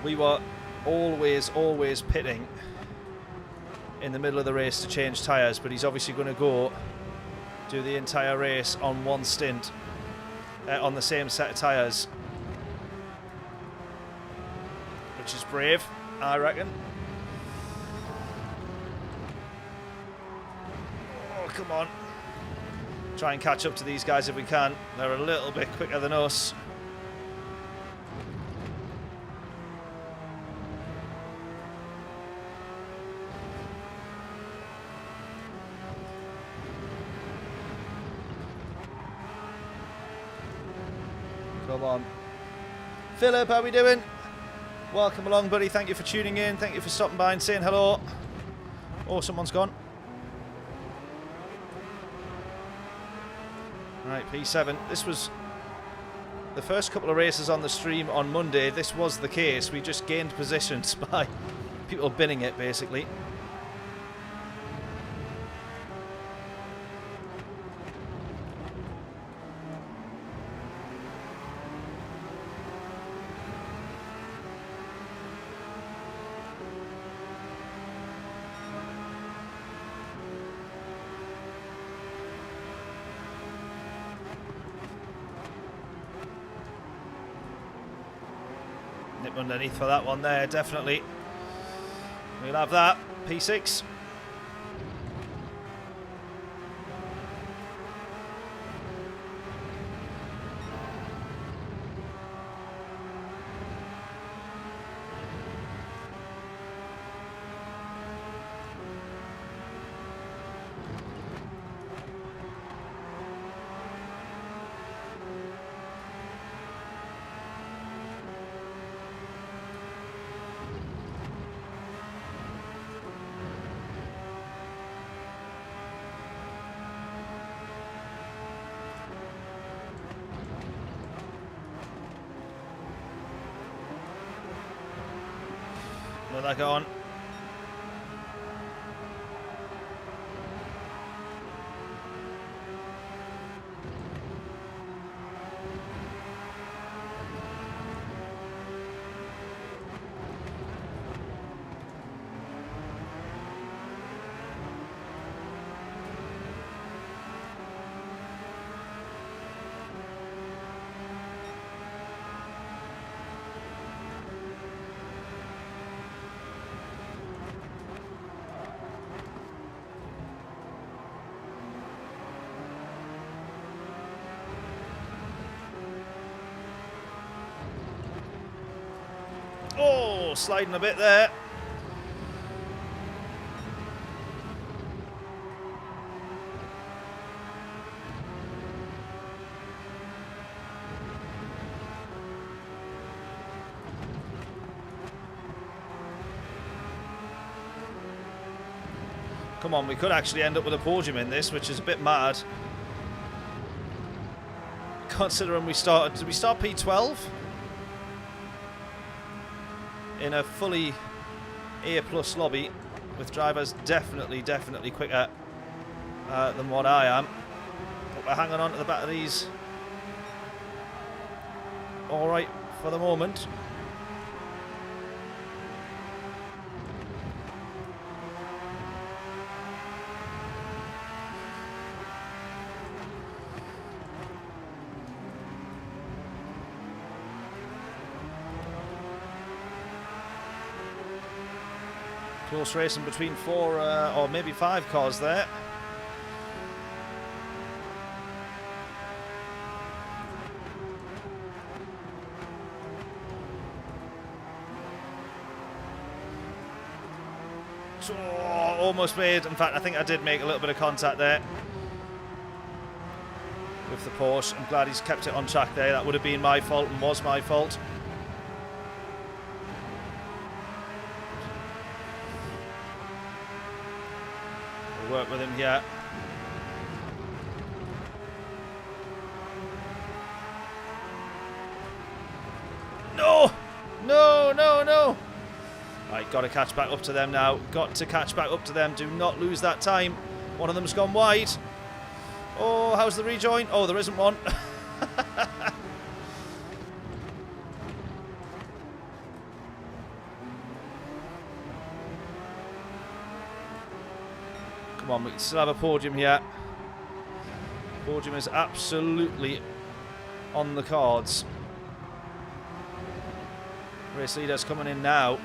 We were always pitting in the middle of the race to change tyres, but he's obviously going to go do the entire race on one stint on the same set of tyres, which is brave, I reckon. Oh, come on. Try and catch up to these guys if we can. They're a little bit quicker than us. Come on. Philip, how we doing? Welcome along, buddy. Thank you for tuning in. Thank you for stopping by and saying hello. Oh, someone's gone. Right, P7. This was the first couple of races on the stream on Monday. This was the case. We just gained positions by people binning it, basically. Nip underneath for that one there, definitely. We'll have that. P6. Another gone. Oh, sliding a bit there. Come on, we could actually end up with a podium in this, which is a bit mad. Considering we started, did we start P12? In a fully A+ lobby, with drivers definitely quicker than what I am. But we're hanging on to the back of these all right for the moment. Close racing between 4 or maybe 5 cars there. Oh, almost made. In fact, I think I did make a little bit of contact there with the Porsche. I'm glad he's kept it on track there. That would have been my fault and was my fault. We'll work with him here. No! No, no, no! Right, got to catch back up to them now. Got to catch back up to them. Do not lose that time. One of them's gone wide. Oh, how's the rejoin? Oh, there isn't one. Come on, we can still have a podium here. Podium is absolutely on the cards. Race leader's coming in now.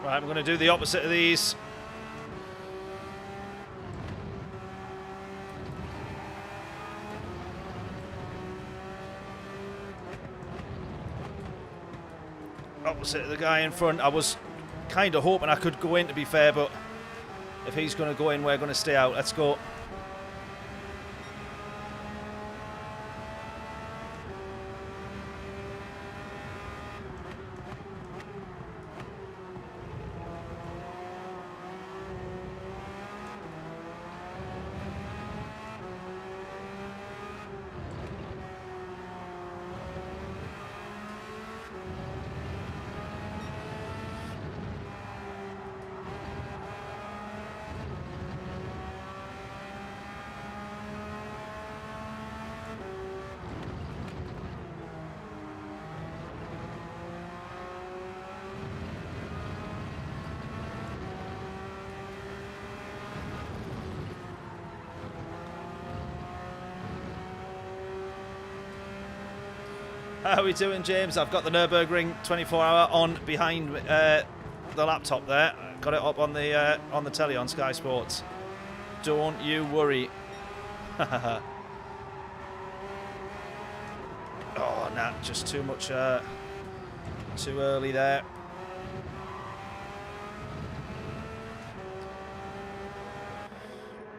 Right, I'm going to do the opposite of these. Opposite of the guy in front. I was kind of hoping I could go in, to be fair, but if he's going to go in, we're going to stay out. Let's go. How are we doing, James? I've got the Nürburgring 24-hour on behind the laptop there. Got it up on the telly on Sky Sports. Don't you worry. Oh, nah, just too much, too early there.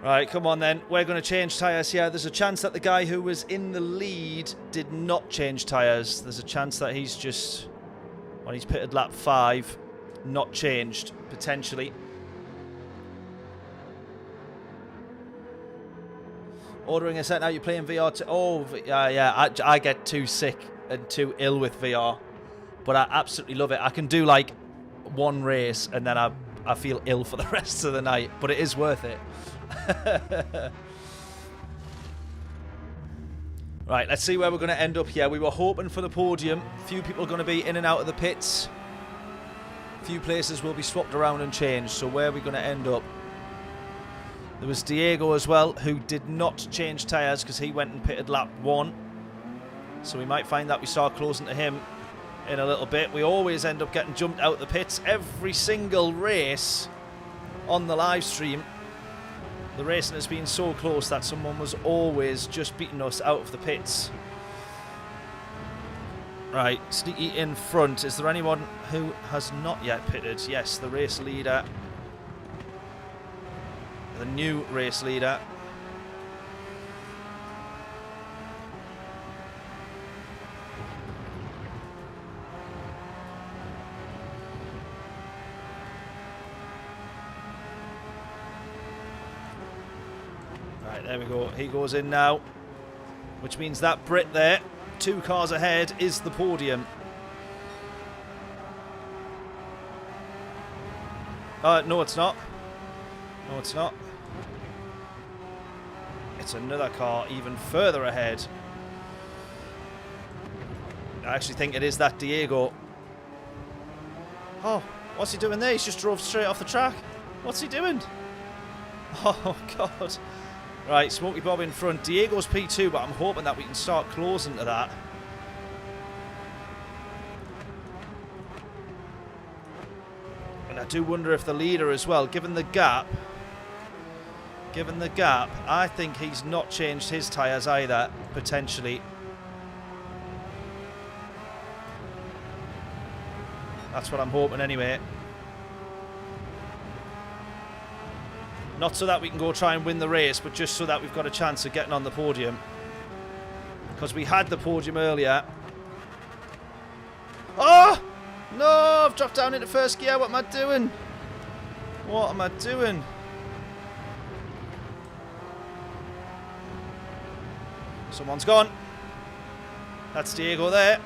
Right, come on then. We're going to change tyres here. There's a chance that the guy who was in the lead did not change tyres. There's a chance that he's just, when he's pitted lap 5, not changed, potentially. Ordering a set now, you're playing VR. Oh, yeah, I get too sick and too ill with VR. But I absolutely love it. I can do like one race and then I feel ill for the rest of the night. But it is worth it. Right, let's see where we're going to end up here. We were hoping for the podium. Few people are going to be in and out of the pits. Few places will be swapped around and changed. So where are we going to end up? There was Diego as well, who did not change tyres because he went and pitted lap 1. So we might find that we start closing to him in a little bit. We always end up getting jumped out the pits every single race on the live stream. The racing has been so close that someone was always just beating us out of the pits. Right, Sneaky in front. Is there anyone who has not yet pitted? Yes, the race leader the new race leader. Right, there we go. He goes in now, which means that Brit there, 2 cars ahead, is the podium. No, it's not. No, it's not. It's another car even further ahead. I actually think it is that Diego. Oh, what's he doing there? He's just drove straight off the track. What's he doing? Oh, God. Right, Smokey Bob in front. Diego's P2, but I'm hoping that we can start closing to that. And I do wonder if the leader as well, given the gap, I think he's not changed his tyres either, potentially. That's what I'm hoping anyway. Not so that we can go try and win the race, but just so that we've got a chance of getting on the podium. Because we had the podium earlier. Oh! No! I've dropped down into first gear. What am I doing? What am I doing? Someone's gone. That's Diego there.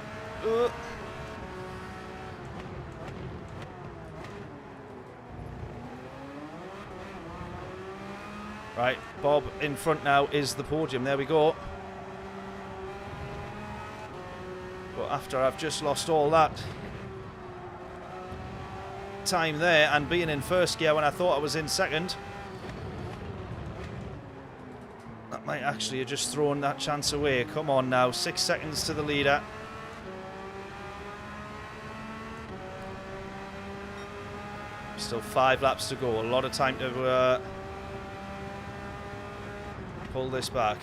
Right, Bob in front now is the podium. There we go. But after I've just lost all that time there and being in first gear when I thought I was in second, that might actually have just thrown that chance away. Come on now, 6 seconds to the leader. Still 5 laps to go. A lot of time to pull this back.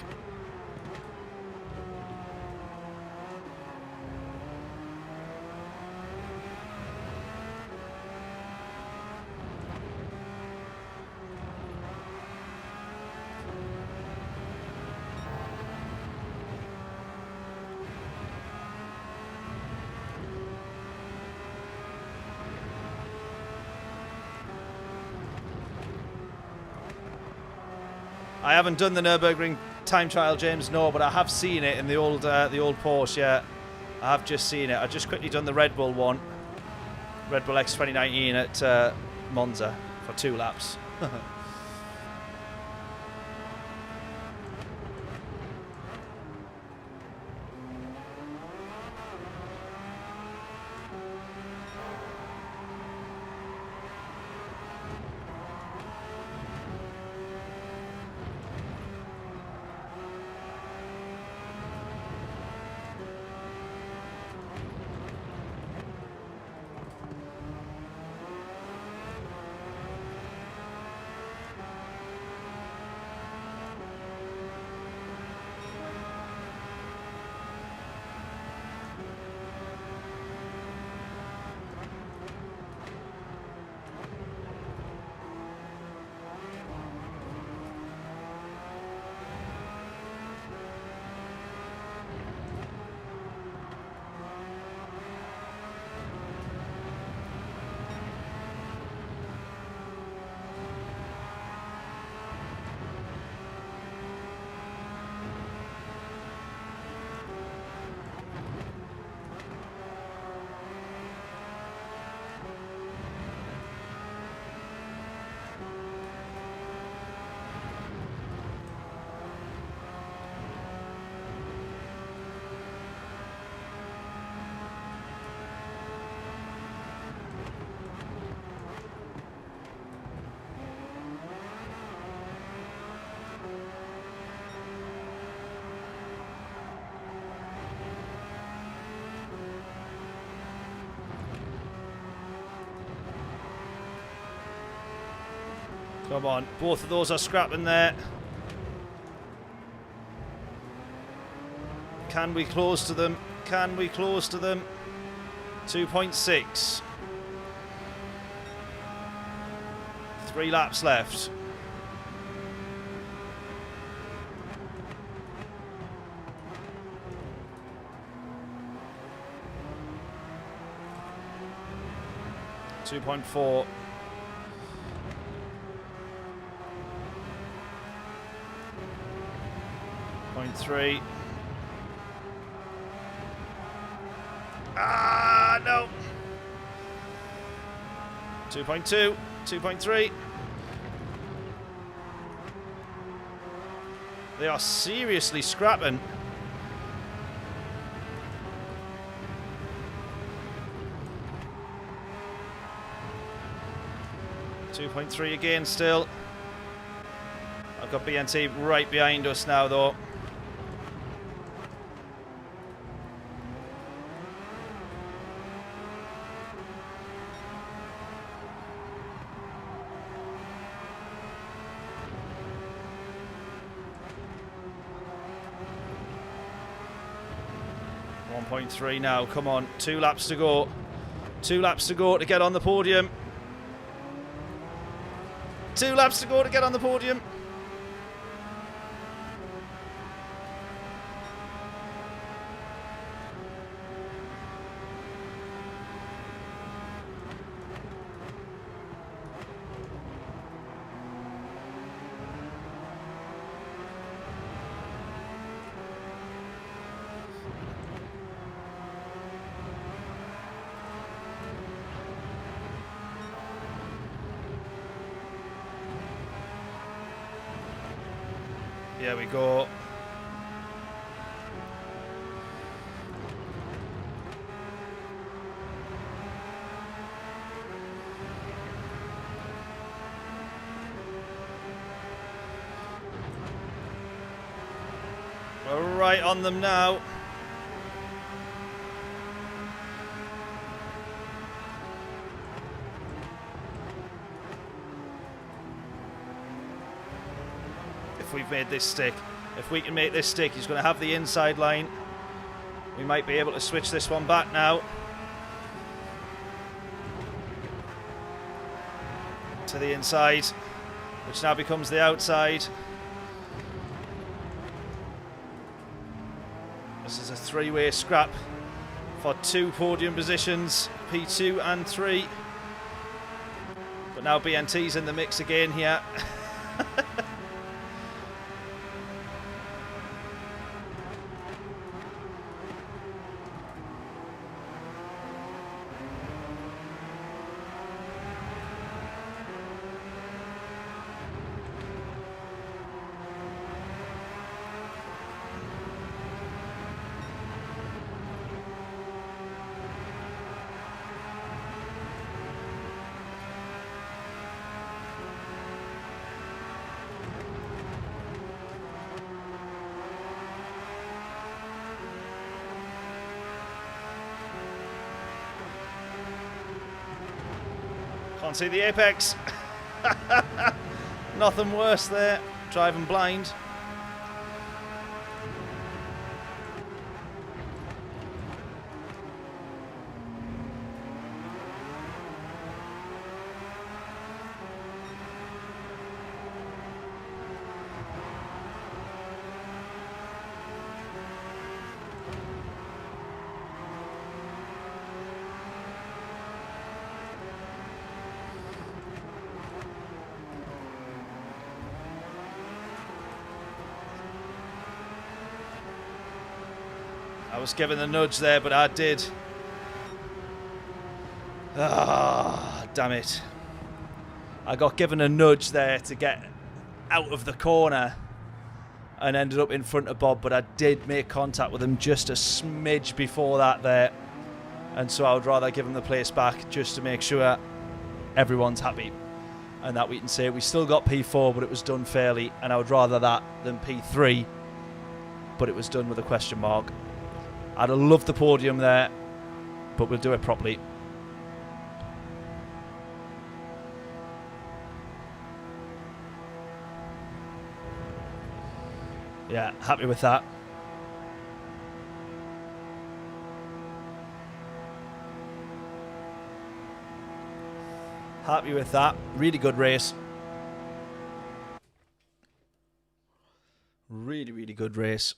I haven't done the Nürburgring time trial, James, no, but I have seen it in the old Porsche, yeah. I have just seen it. I've just quickly done the Red Bull one. Red Bull X 2019 at Monza for 2 laps. Come on, both of those are scrapping there. Can we close to them? Can we close to them? 2.6. 3 laps left. 2.4. Point 3. Ah, no. 2.2. 2.3. They are seriously scrapping. .3 again still. I've got BNT right behind us now though. .3 now, come on, 2 laps to go. 2 laps to go to get on the podium. 2 laps to go to get on the podium. Here we go. We're right on them now. We've made this stick. If we can make this stick, he's going to have the inside line. We might be able to switch this one back now to the inside, which now becomes the outside. This is a 3-way scrap for 2 podium positions, P2 and 3. But now BNT's in the mix again here. Can't see the apex. Nothing worse there. Driving blind. I was given the nudge there, but I did. Ah, damn it. I got given a nudge there to get out of the corner and ended up in front of Bob, but I did make contact with him just a smidge before that there. And so I would rather give him the place back just to make sure everyone's happy and that we can say we still got P4, but it was done fairly, and I would rather that than P3, but it was done with a question mark. I'd have loved the podium there, but we'll do it properly. Yeah, happy with that. Happy with that. Really good race. Really, really good race.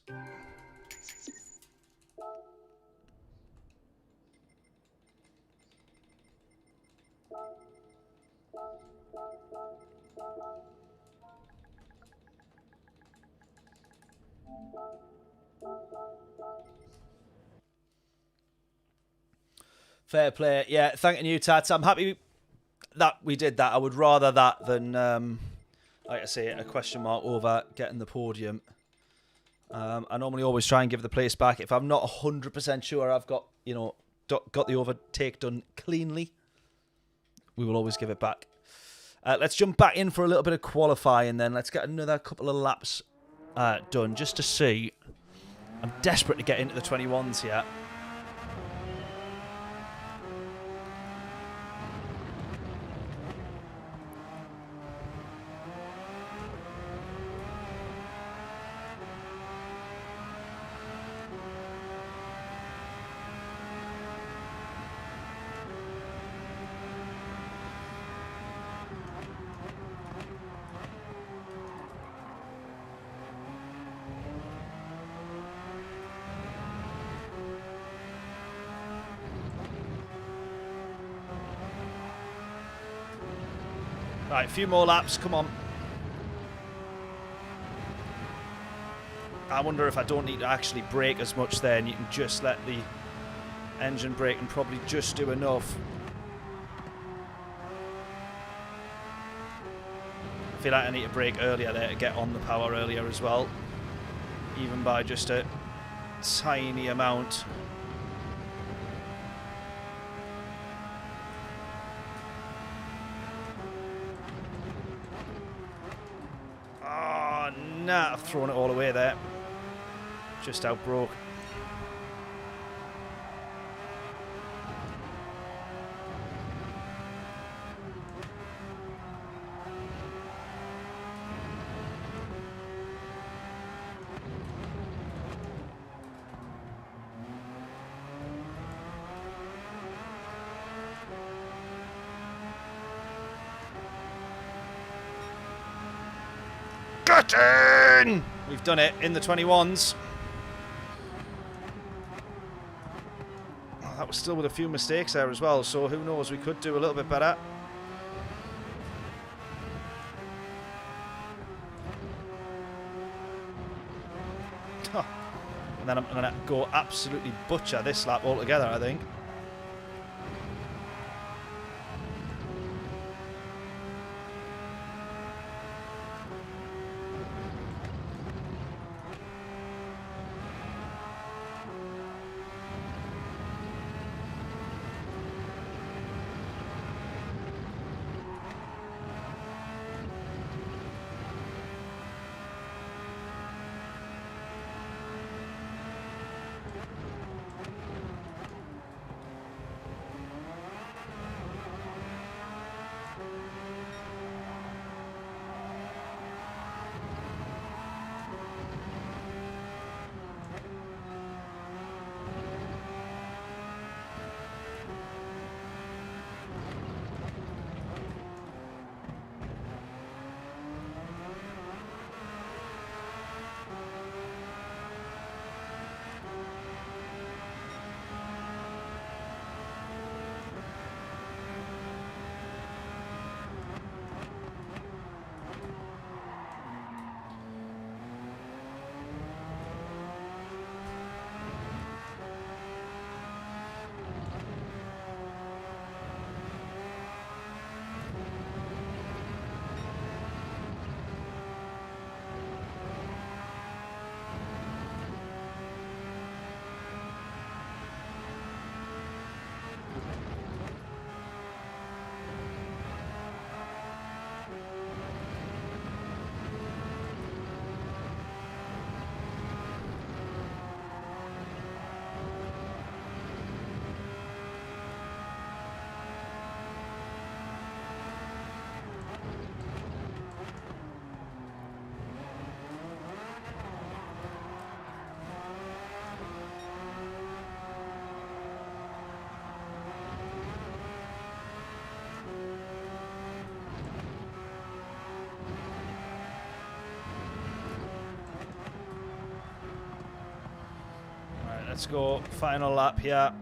Fair play. Yeah, thanking you, Tats. I'm happy that we did that. I would rather that than, like I say, a question mark over getting the podium. I normally always try and give the place back. If I'm not 100% sure I've got, you know, got the overtake done cleanly, we will always give it back. Let's jump back in for a little bit of qualifying then. Let's get another couple of laps done just to see. I'm desperate to get into the 21s here. Right, a few more laps, come on. I wonder if I don't need to actually brake as much there, and you can just let the engine brake and probably just do enough. I feel like I need to brake earlier there to get on the power earlier as well, even by just a tiny amount. Nah, I've thrown it all away there. Just out broke. Get in! We've done it in the 21s. Oh, that was still with a few mistakes there as well, so who knows, we could do a little bit better. And then I'm going to go absolutely butcher this lap altogether, I think. Let's go, final lap here.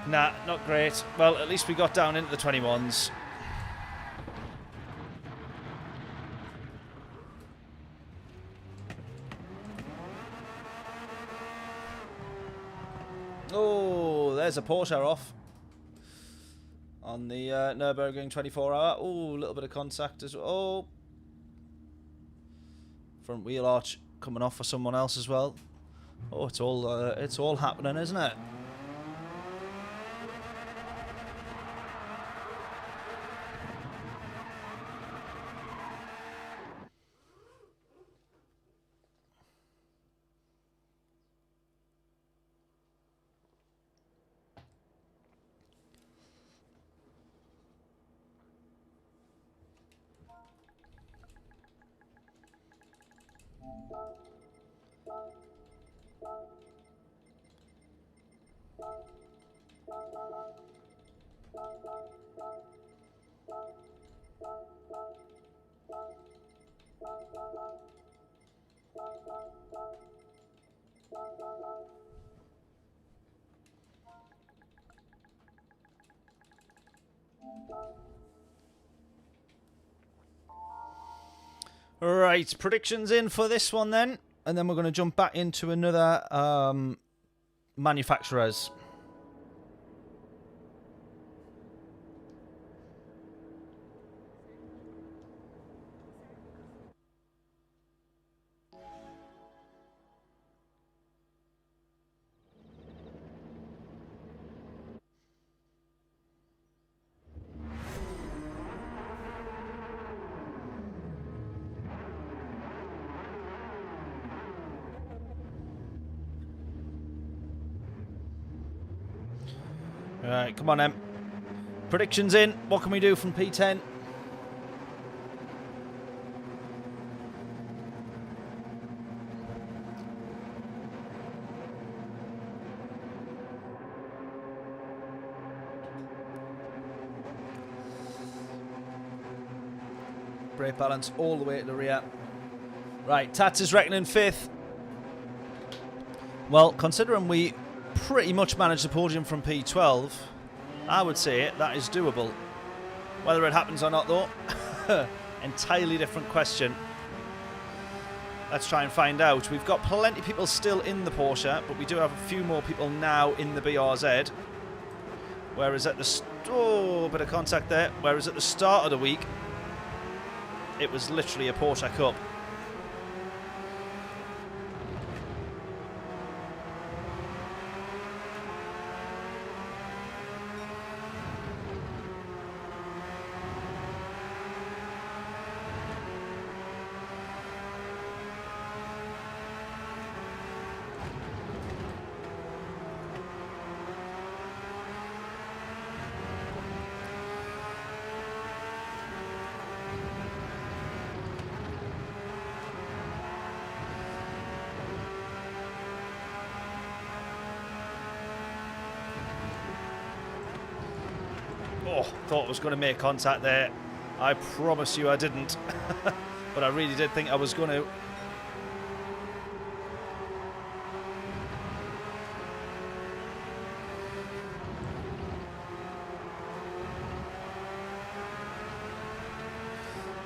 Nah, not great. Well, at least we got down into the 21s. Oh, there's a Porsche off on the Nürburgring 24-hour. Oh, a little bit of contact as well. Oh, front wheel arch coming off for someone else as well. Oh, it's all happening, isn't it? Right, predictions in for this one then, and then we're going to jump back into another manufacturers. Alright, come on then. Predictions in. What can we do from P10? Brake balance all the way to the rear. Right, Tats is reckoning 5th. Well, considering we pretty much managed the podium from P12, I would say that is doable. Whether it happens or not, though, entirely different question. Let's try and find out. We've got plenty of people still in the Porsche, but we do have a few more people now in the BRZ. Whereas at the... Oh, bit of contact there. Whereas at the start of the week, it was literally a Porsche Cup. Oh, thought I was going to make contact there. I promise you I didn't. But I really did think I was going to.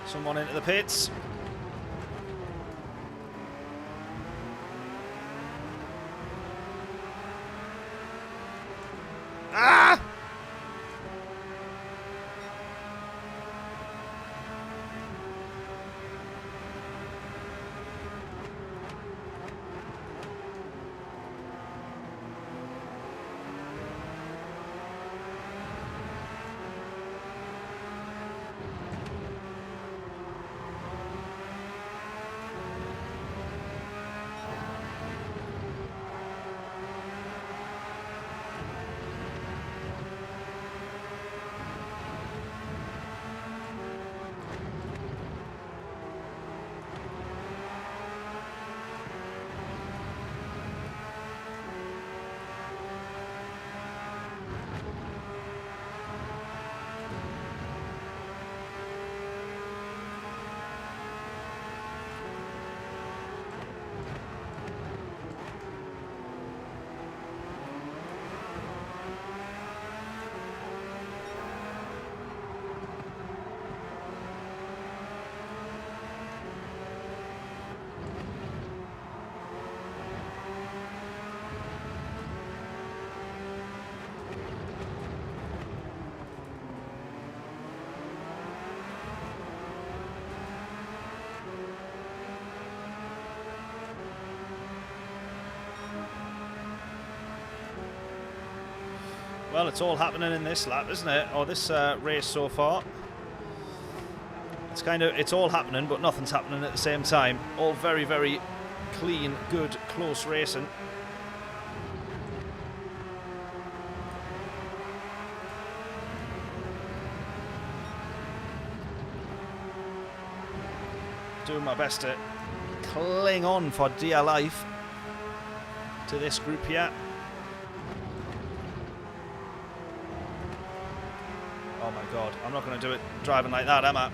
Someone into the pits. Ah! Well, it's all happening in this lap, isn't it? Or this race so far. It's all happening, but nothing's happening at the same time. All very, very clean, good, close racing. Doing my best to cling on for dear life to this group here. Oh my god, I'm not going to do it driving like that, am I?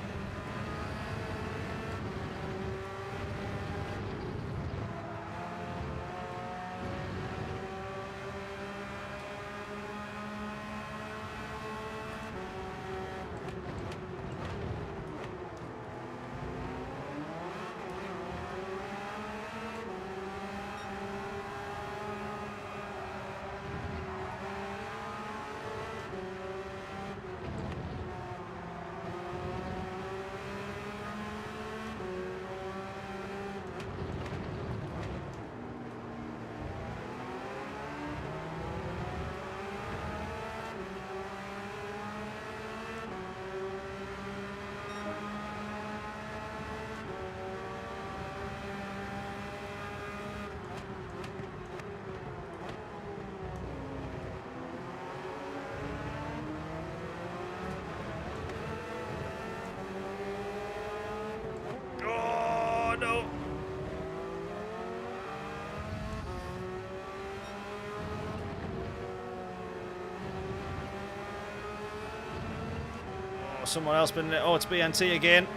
Someone else been... Oh, it's BNT again.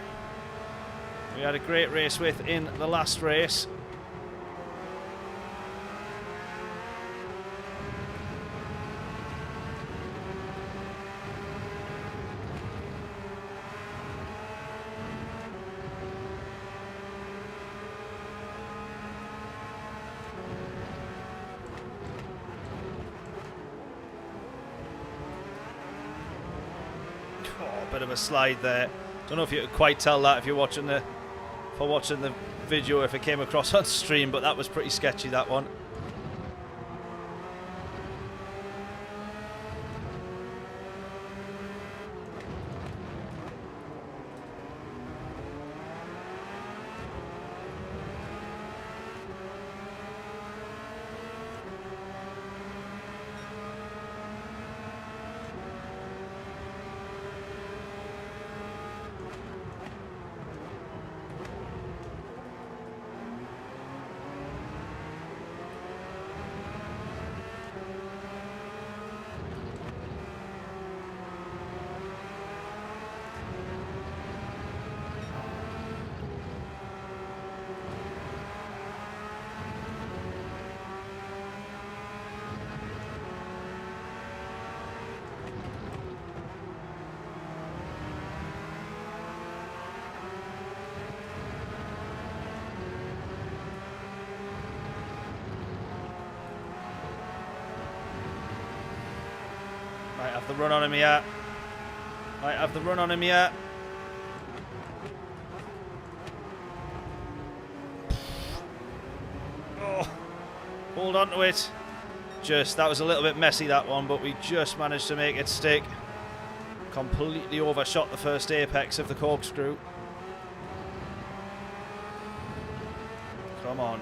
We had a great race with in the last race. Bit of a slide there. Don't know if you could quite tell that if you're watching the video, if it came across on stream, but that was pretty sketchy, that one. Might have the run on him here. Might have the run on him here. Oh, hold on to it. That was a little bit messy, that one, but we just managed to make it stick. Completely overshot the first apex of the corkscrew. Come on.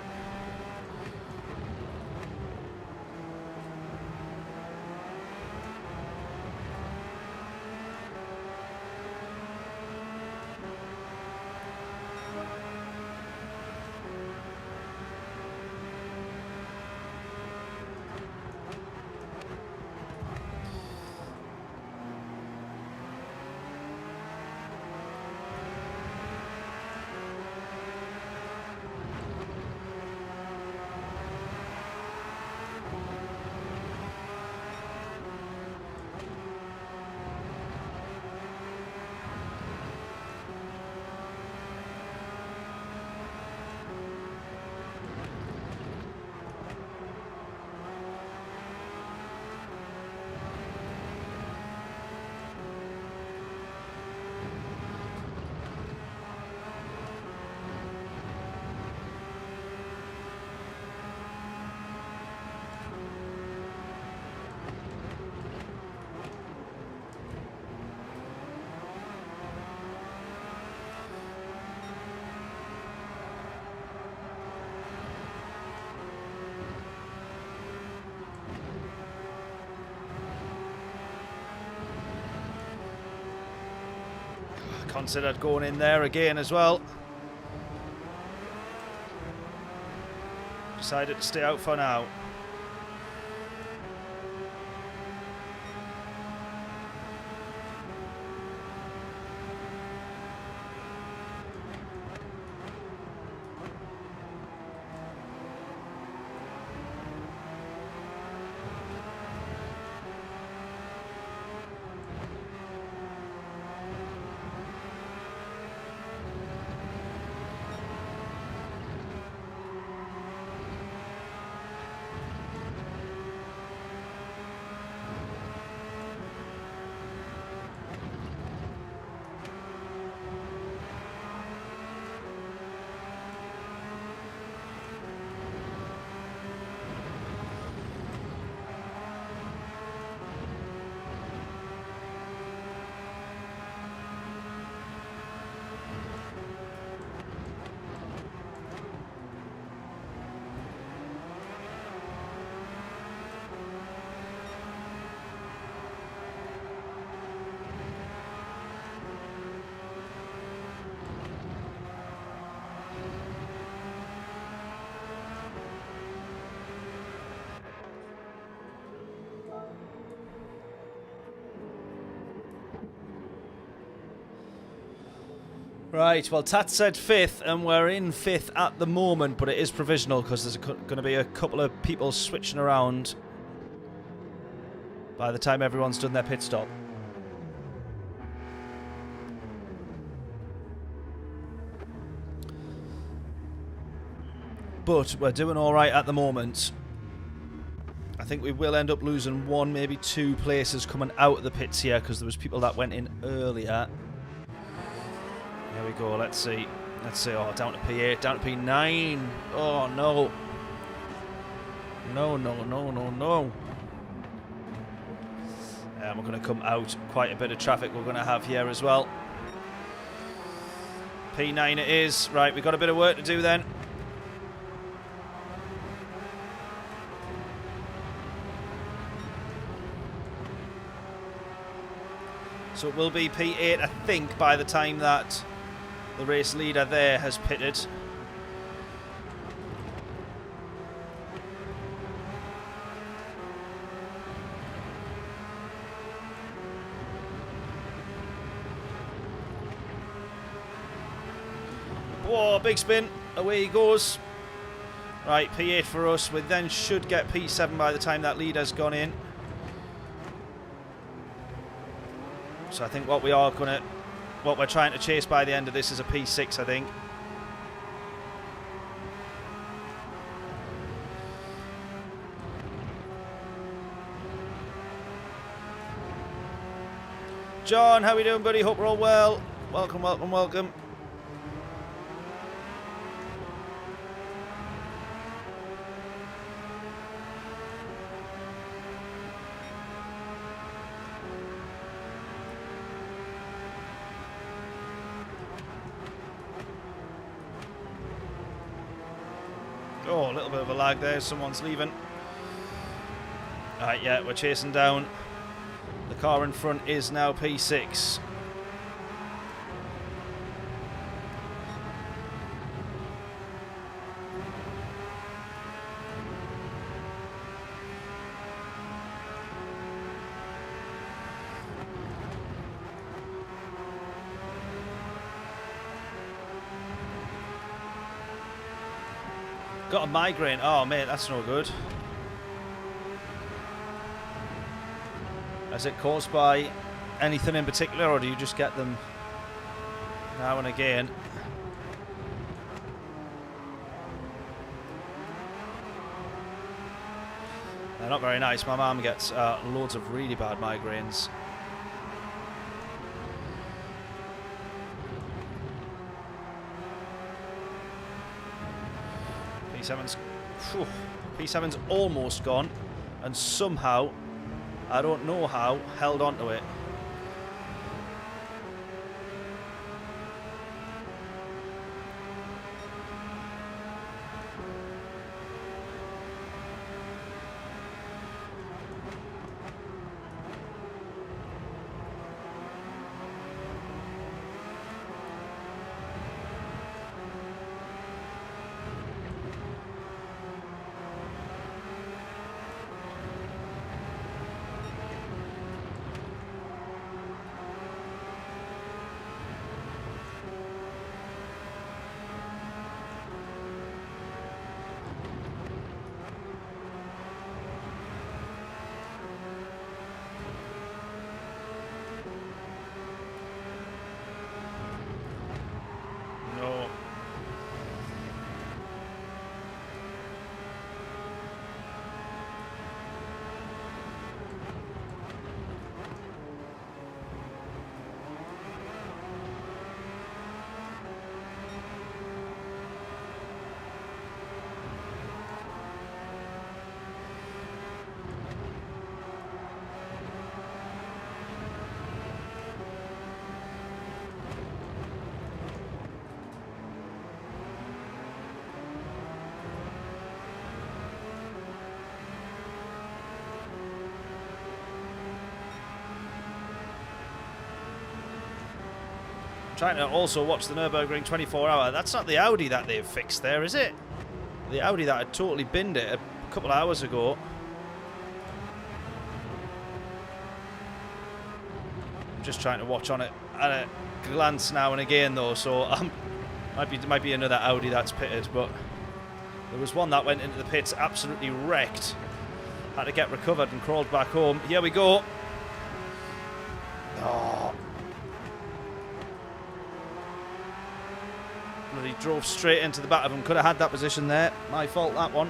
considered going in there again as well. Decided to stay out for now. Right, well, Tat said 5th, and we're in 5th at the moment, but it is provisional because there's going to be a couple of people switching around by the time everyone's done their pit stop. But we're doing all right at the moment. I think we will end up losing 1, maybe 2 places coming out of the pits here because there was people that went in earlier. Here we go, let's see. Let's see, oh, down to P8, down to P9. Oh, no. No, no, no, no, no. And we're going to come out. Quite a bit of traffic we're going to have here as well. P9 it is. Right, we've got a bit of work to do then. So it will be P8, I think, by the time that the race leader there has pitted. Whoa, big spin. Away he goes. Right, P8 for us. We then should get P7 by the time that leader's gone in. So I think what we're trying to chase by the end of this is a P6, I think. John, how we doing, buddy? Hope we're all well. Welcome, welcome, welcome. Oh, a little bit of a lag there. Someone's leaving. Alright, yeah, we're chasing down. The car in front is now P6. Got a migraine. Oh, mate, that's no good. Is it caused by anything in particular, or do you just get them now and again? They're not very nice. My mum gets loads of really bad migraines. P7's almost gone, and somehow, I don't know how, held on to it. Trying to also watch the Nürburgring 24-hour. That's not the Audi that they've fixed there, is it? The Audi that had totally binned it a couple of hours ago. I'm just trying to watch on it at a glance now and again, though, so might be another Audi that's pitted, but there was one that went into the pits absolutely wrecked. Had to get recovered and crawled back home. Here we go. Oh. Bloody drove straight into the back of him. Could have had that position there. My fault, that one.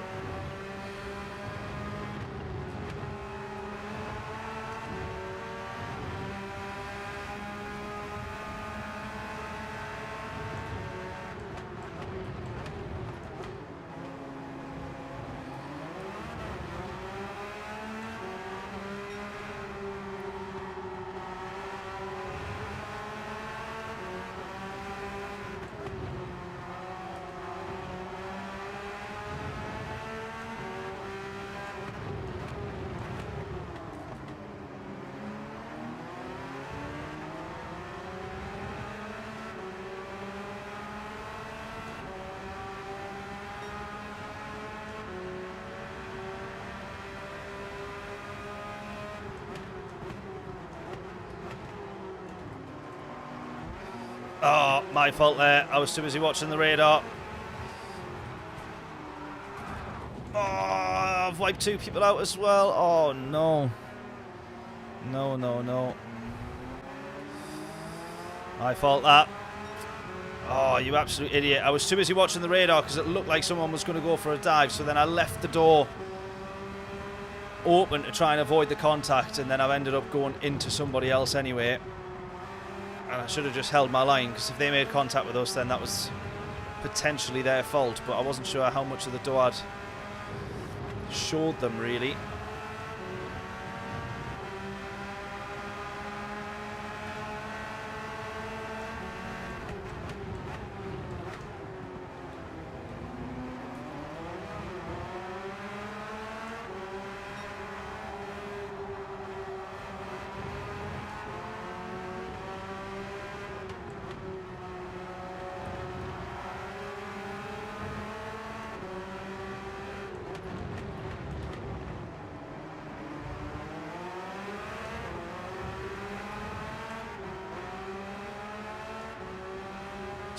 Oh, my fault there. I was too busy watching the radar. Oh, I've wiped 2 people out as well. Oh, no. No, no, no. My fault, that. Oh, you absolute idiot. I was too busy watching the radar because it looked like someone was going to go for a dive. So then I left the door open to try and avoid the contact. And then I've ended up going into somebody else anyway. And I should have just held my line, because if they made contact with us, then that was potentially their fault. But I wasn't sure how much of the door I'd showed them, really.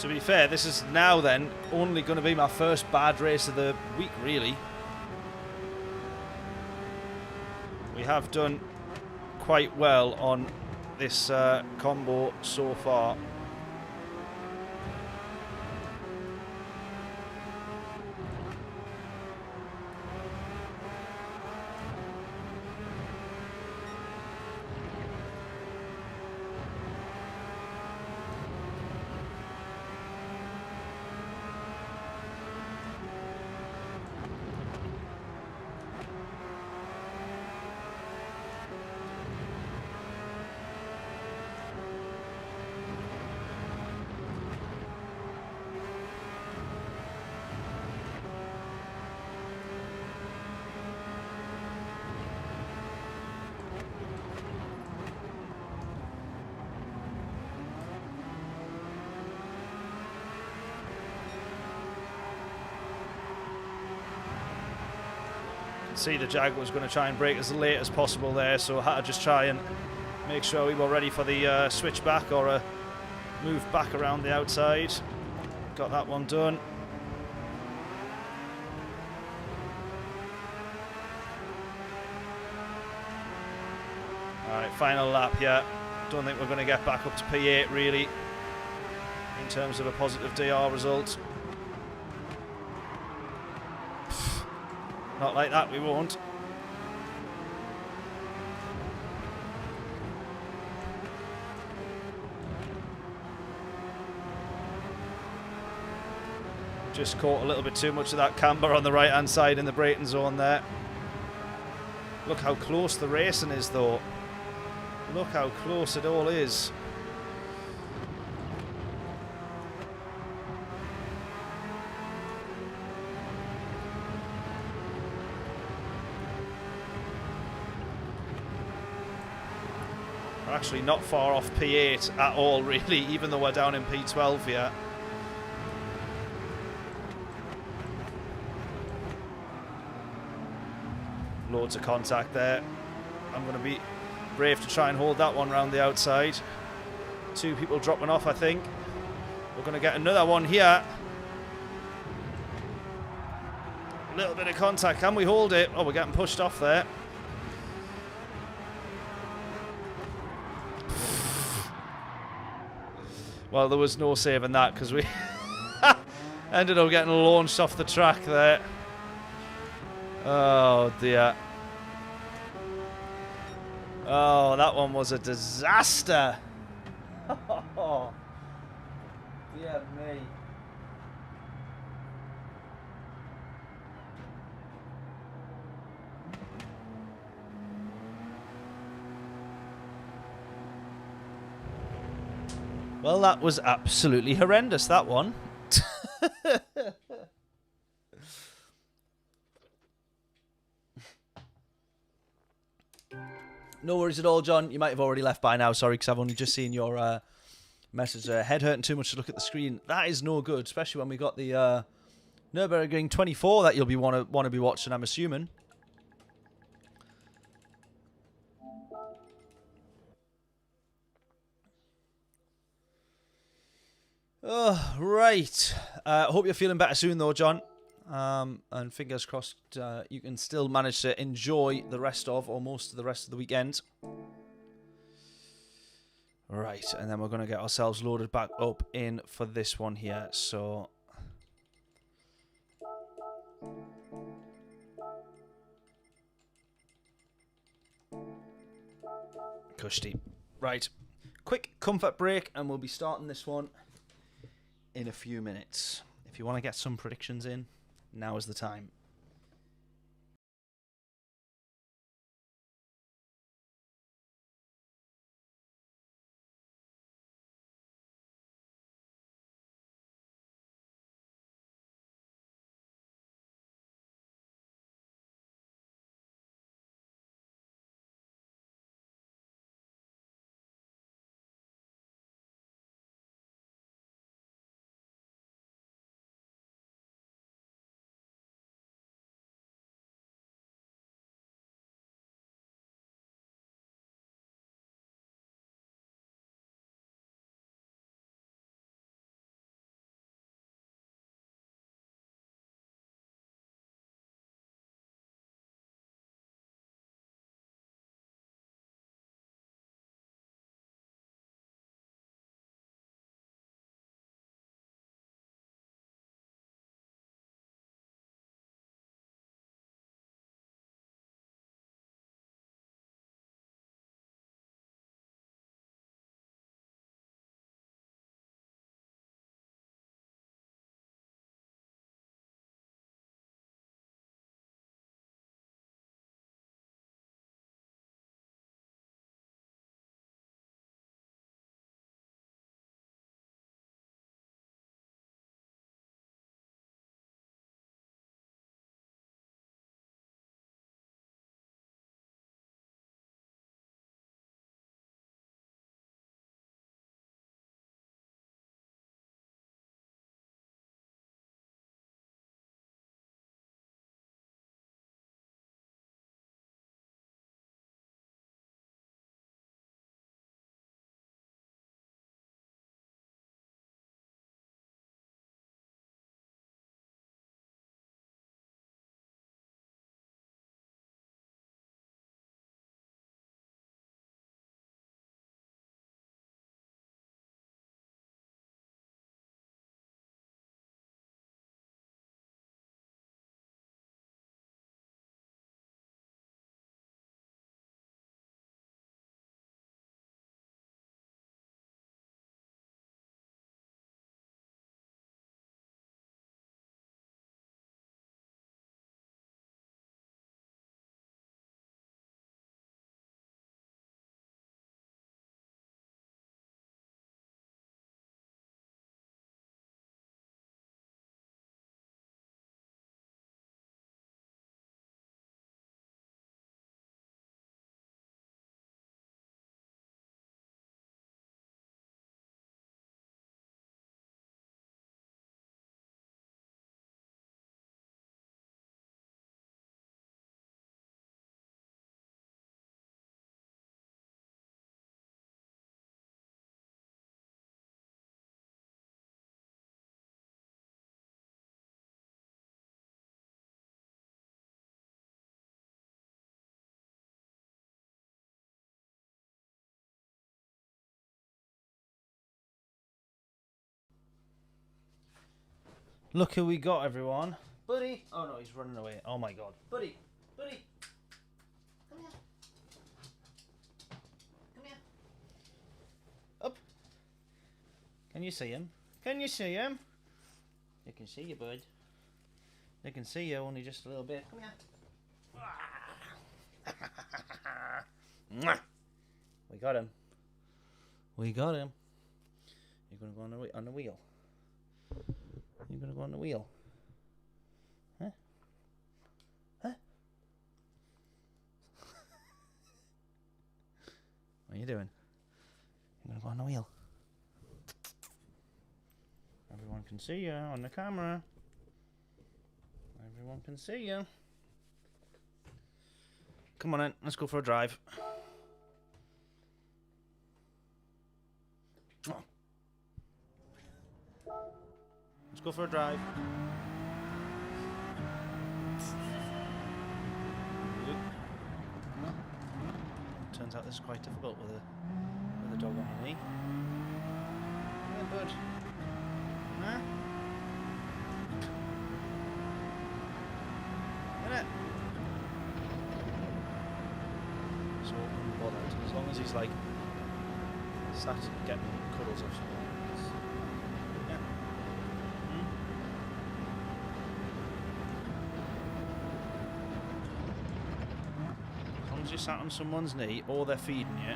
To be fair, this is now then only going to be my first bad race of the week, really. We have done quite well on this combo so far. See, the Jag was going to try and brake as late as possible there, so I had to just try and make sure we were ready for the switch back or a move back around the outside. Got that one done. Alright, final lap here. Don't think we're going to get back up to P8 really in terms of a positive DR result. Not like that, we won't. Just caught a little bit too much of that camber on the right hand side in the braking zone there. Look how close the racing is though. Look how close it all is. We're actually not far off P8 at all, really, even though we're down in P12 here. Loads of contact there. I'm going to be brave to try and hold that one round the outside. 2 people dropping off, I think. We're going to get another one here. A little bit of contact. Can we hold it? Oh, we're getting pushed off there. Well, there was no saving that because we ended up getting launched off the track there. Oh, dear. Oh, that one was a disaster. Oh, dear me. Well, that was absolutely horrendous, that one. No worries at all, John. You might have already left by now. Sorry, because I've only just seen your message. Head hurting too much to look at the screen. That is no good, especially when we got the Nürburgring 24 that you'll be want to be watching, I'm assuming. Oh, right. Hope you're feeling better soon, though, John. And fingers crossed you can still manage to enjoy the rest of, or most of the rest of the weekend. Right, and then we're going to get ourselves loaded back up in for this one here. So, cushy. Right, quick comfort break, and we'll be starting this one in a few minutes. If you want to get some predictions in, now is the time. Look who we got, everyone. Buddy. Oh, no, he's running away. Oh, my God. Buddy. Buddy. Come here. Come here. Up. Can you see him? Can you see him? They can see you, bud. They can see you, only just a little bit. Come here. We got him. We got him. You're going to go on the wheel. You're going to go on the wheel. Huh? Huh? What are you doing? You're going to go on the wheel. Everyone can see you on the camera. Everyone can see you. Come on in, let's go for a drive. Let's go for a drive. Turns out this is quite difficult with a dog on your knee. Come here, bud. Huh? Get it? So unbothered. As long as he's like sat getting cuddles or something. Yeah. As long as you're sat on someone's knee or they're feeding you,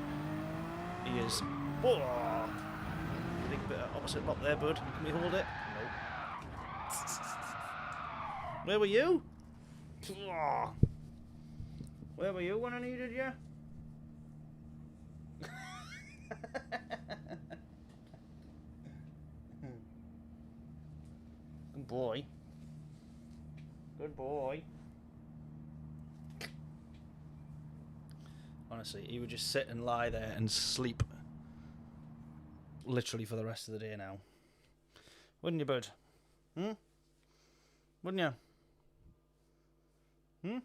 he is. Oh, big bit of opposite lock there, bud. Can we hold it? Nope. Where were you? Where were you when I needed you? Good boy. Good boy. Honestly, he would just sit and lie there and sleep literally for the rest of the day now. Wouldn't you, bud? Hmm? Wouldn't you? Hmm?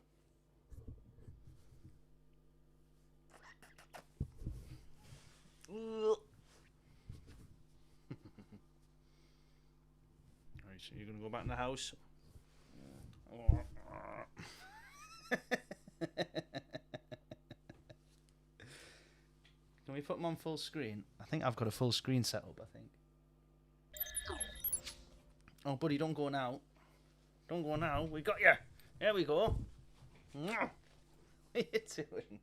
Right, so you're gonna go back in the house. Can we put them on full screen? I think I've got a full screen set up, I think. Oh, buddy, don't go now. Don't go now. We got you. There we go. What are you doing?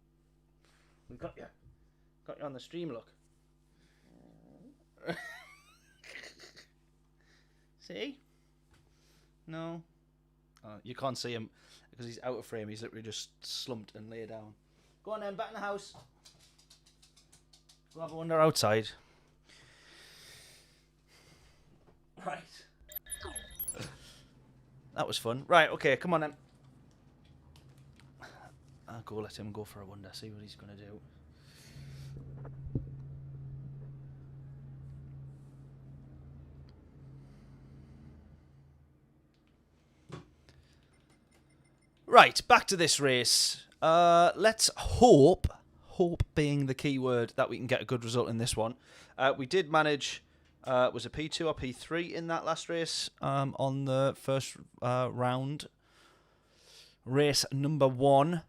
We got you. Got you on the stream, look. See? No. Oh, you can't see him because he's out of frame. He's literally just slumped and lay down. Go on then, back in the house. We'll have a wander outside. Right. That was fun. Right, okay, come on then. I'll go let him go for a wander, see what he's going to do. Right, back to this race. Let's hope being the key word, that we can get a good result in this one. We did manage, was a P2 or P3 in that last race on the first round. Race number 1.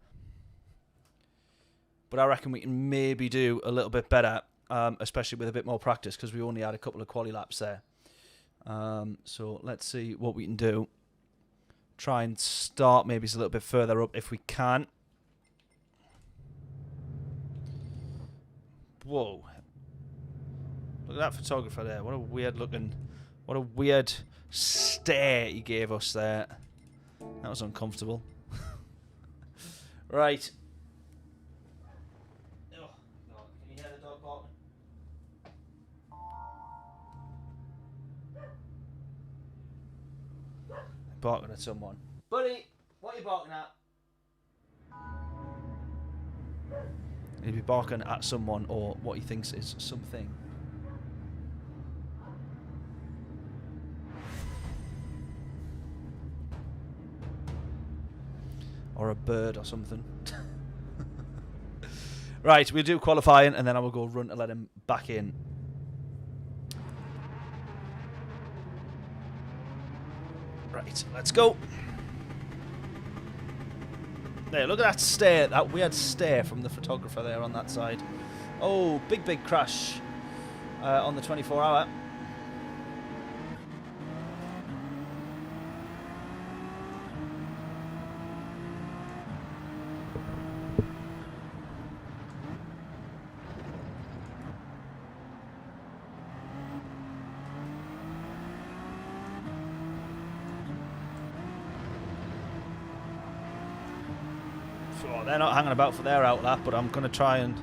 But I reckon we can maybe do a little bit better, especially with a bit more practice, because we only had a couple of quali laps there. So let's see what we can do. Try and start maybe a little bit further up if we can. Whoa. Look at that photographer there. What a weird looking, what a weird stare he gave us there. That was uncomfortable. Right. Oh, God. Can you hear the dog barking? Barking at someone. Buddy, what are you barking at? He'd be barking at someone or what he thinks is something. Or a bird or something. Right, we'll do qualifying and then I will go run to let him back in. Right, let's go. There, look at that stare, that weird stare from the photographer there on that side. Oh, big crash on the 24-hour. Oh, they're not hanging about for their outlap, but I'm going to try and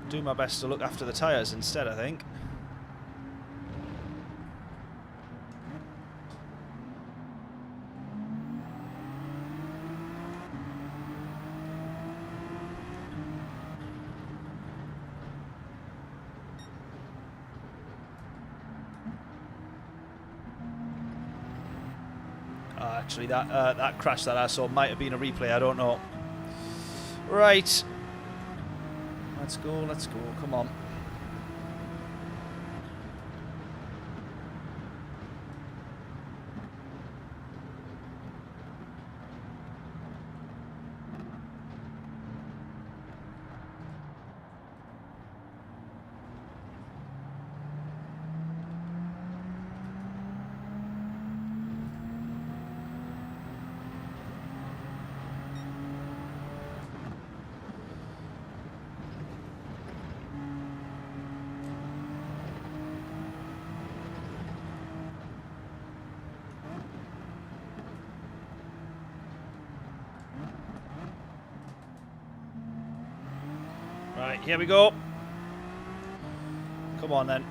do my best to look after the tyres instead, I think. Actually, that crash that I saw might have been a replay, I don't know. Right. Let's go, come on. Right, here we go. Come on then.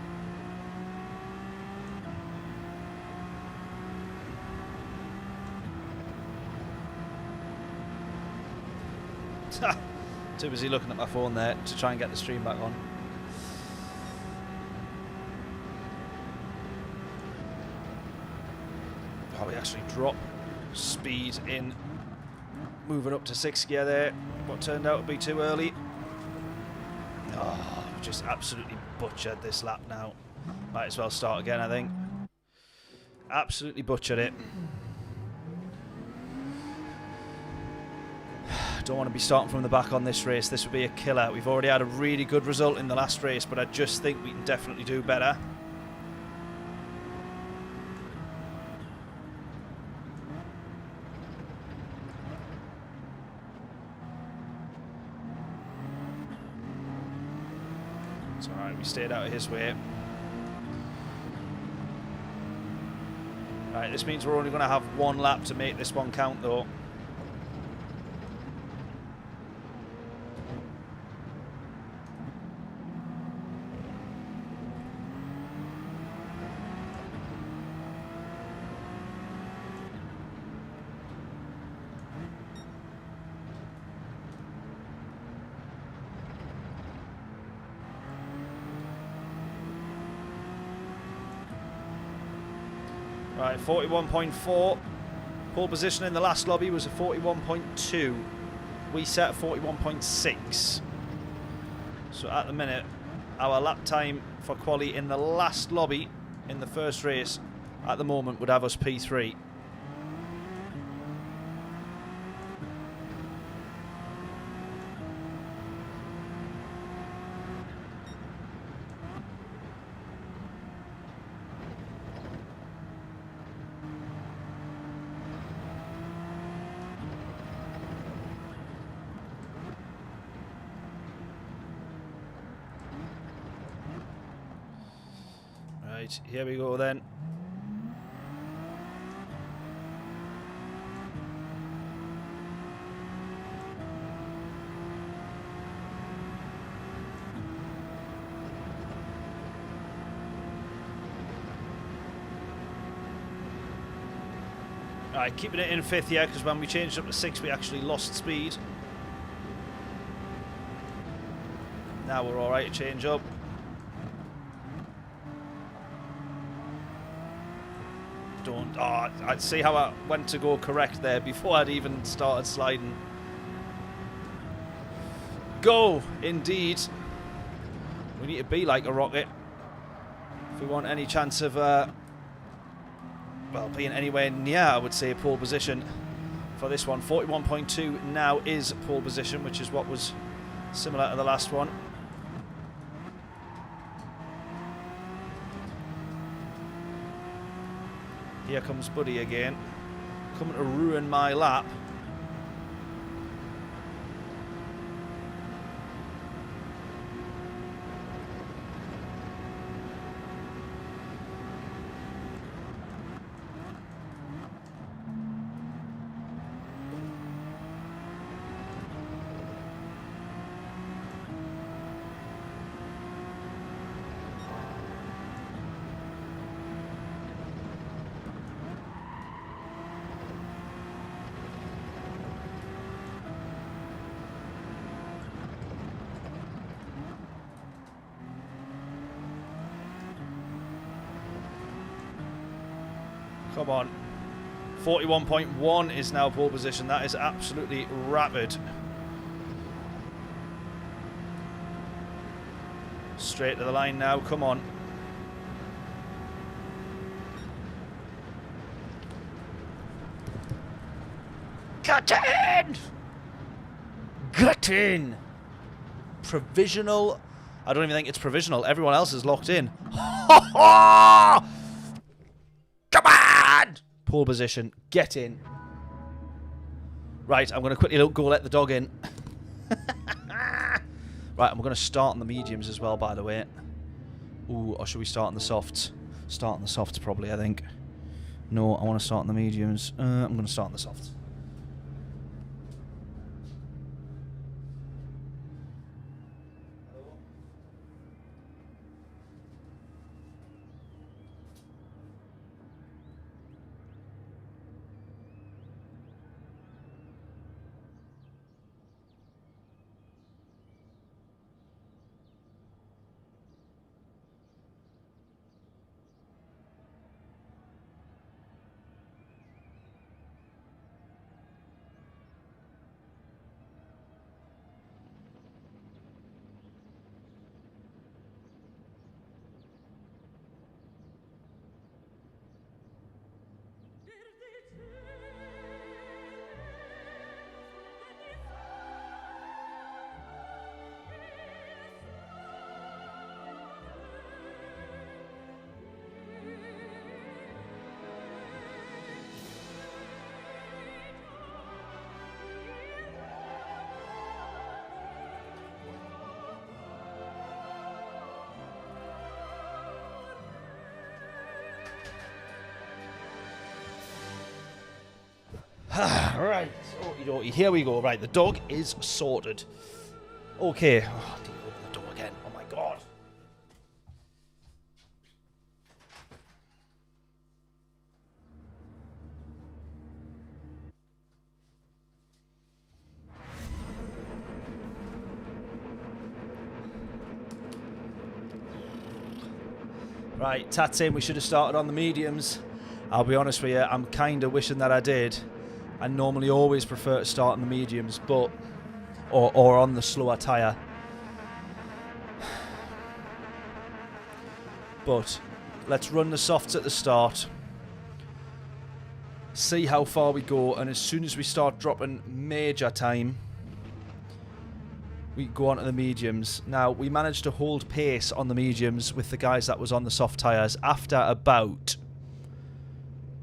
Too busy looking at my phone there to try and get the stream back on. Oh, we actually dropped speed in moving up to 6th gear there. What turned out to be too early. Oh, just absolutely butchered this lap now. Might as well start again, I think. Absolutely butchered it. Don't want to be starting from the back on this race. This would be a killer. We've already had a really good result in the last race, but I just think we can definitely do better. It's alright, we stayed out of his way. Right, this means we're only going to have one lap to make this one count though. Right, 41.4. Pole position in the last lobby was a 41.2. We set a 41.6. So at the minute, our lap time for quali in the last lobby in the first race at the moment would have us P3. Right, here we go then. Right, keeping it in 5th here because when we changed up to 6 we actually lost speed. Now we're alright to change up. Don't. Oh, I'd see how I went to go correct there before I'd even started sliding. Go, indeed. We need to be like a rocket if we want any chance of well, being anywhere near, I would say, pole position for this one. 41.2 now is pole position, which is what was similar to the last one. Here comes Buddy again, coming to ruin my lap. Come on. 41.1 is now pole position. That is absolutely rapid. Straight to the line now. Come on. Get in! Get in! Provisional. I don't even think it's provisional. Everyone else is locked in. Ha ha! Come on! Pole position. Get in. Right, I'm going to quickly go let the dog in. Right, I'm going to start on the mediums as well, by the way. Ooh, or should we start on the softs? Start on the softs, probably, I think. No, I want to start on the mediums. I'm going to start on the softs. Right, okie dokie, here we go. Right, the dog is sorted. Okay. Oh, I didn't open the door again. Oh my god. Right, Tat's saying we should have started on the mediums. I'll be honest with you, I'm kind of wishing that I did. I normally always prefer to start on the mediums, but or on the slower tyre. But let's run the softs at the start. See how far we go, and as soon as we start dropping major time, we go on to the mediums. Now, we managed to hold pace on the mediums with the guys that was on the soft tyres after about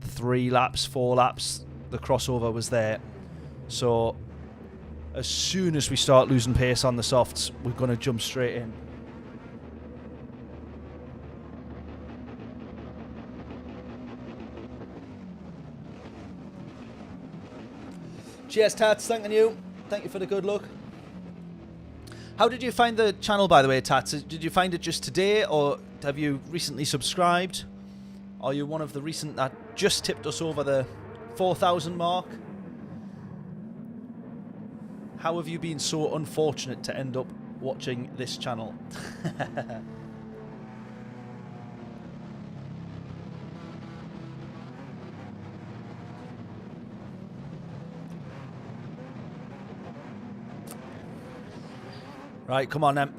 3 laps, 4 laps. The crossover was there. So as soon as we start losing pace on the softs, we're going to jump straight in. Cheers, Tats. Thanking you. Thank you for the good luck. How did you find the channel, by the way, Tats? Did you find it just today, or have you recently subscribed? Are you one of the recent that just tipped us over the 4,000 mark? How have you been so unfortunate to end up watching this channel? Right, come on then.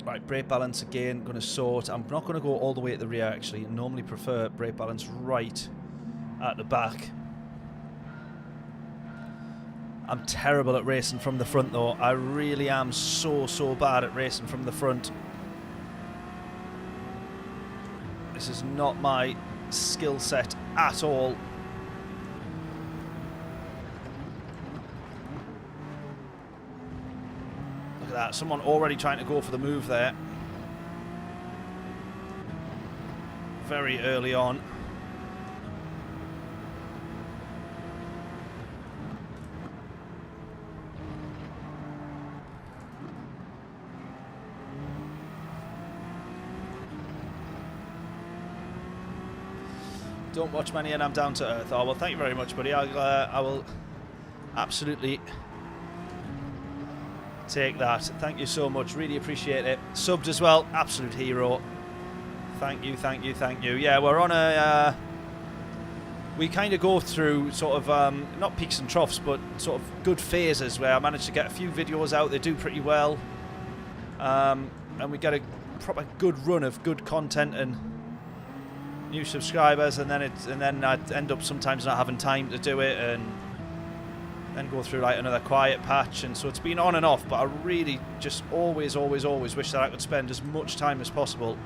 Right, brake balance again, going to sort. I'm not going to go all the way at the rear, actually. I normally prefer brake balance right at the back. I'm terrible at racing from the front though. I really am so bad at racing from the front. This is not my skill set at all. Look at that, someone already trying to go for the move there. Very early on. Don't watch many and I'm down to earth. Oh, well, thank you very much, buddy. I will absolutely take that. Thank you so much. Really appreciate it. Subbed as well. Absolute hero. Thank you, thank you, thank you. Yeah, we're on a... we kind of go through sort of, not peaks and troughs, but sort of good phases where I manage to get a few videos out. They do pretty well. And we get a proper good run of good content and new subscribers, and then I end up sometimes not having time to do it, and then go through like another quiet patch, and so it's been on and off. But I really just always wish that I could spend as much time as possible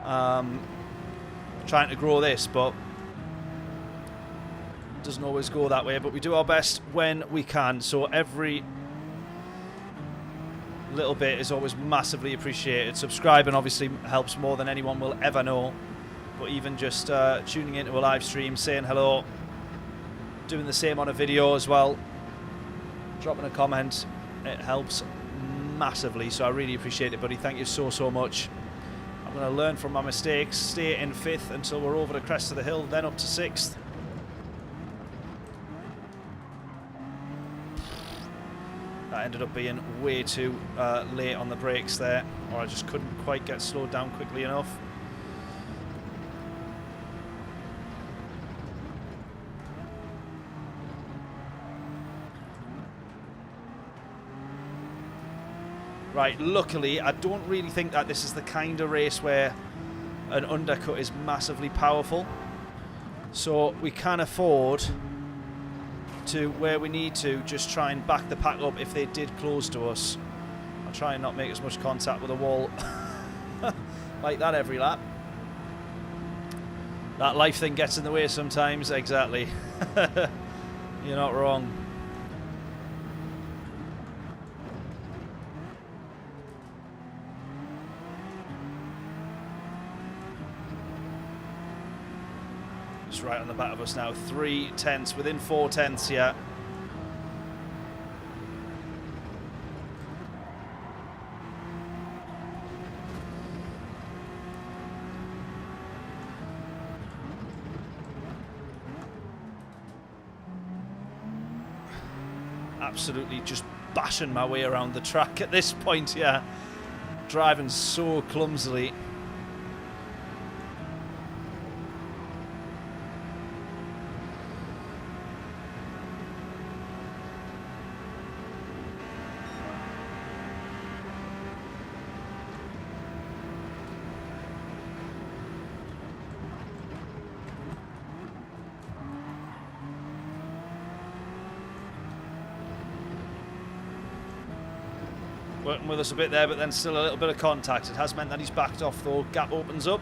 trying to grow this, but it doesn't always go that way. But we do our best when we can, so every little bit is always massively appreciated. Subscribing obviously helps more than anyone will ever know. But even just tuning into a live stream, saying hello, doing the same on a video as well, dropping a comment, it helps massively. So I really appreciate it, buddy. Thank you so much. I'm going to learn from my mistakes, stay in 5th until we're over the crest of the hill, then up to 6th. That ended up being way too late on the brakes there, or I just couldn't quite get slowed down quickly enough. Right, luckily, I don't really think that this is the kind of race where an undercut is massively powerful. So we can afford to, where we need to, just try and back the pack up if they did close to us. I'll try and not make as much contact with the wall like that every lap. That life thing gets in the way sometimes, exactly. You're not wrong. Right on the back of us now, 3 tenths, within 4 tenths, yeah. Absolutely just bashing my way around the track at this point, yeah. Driving so clumsily. Working with us a bit there, but then still a little bit of contact. It has meant that he's backed off though. Gap opens up.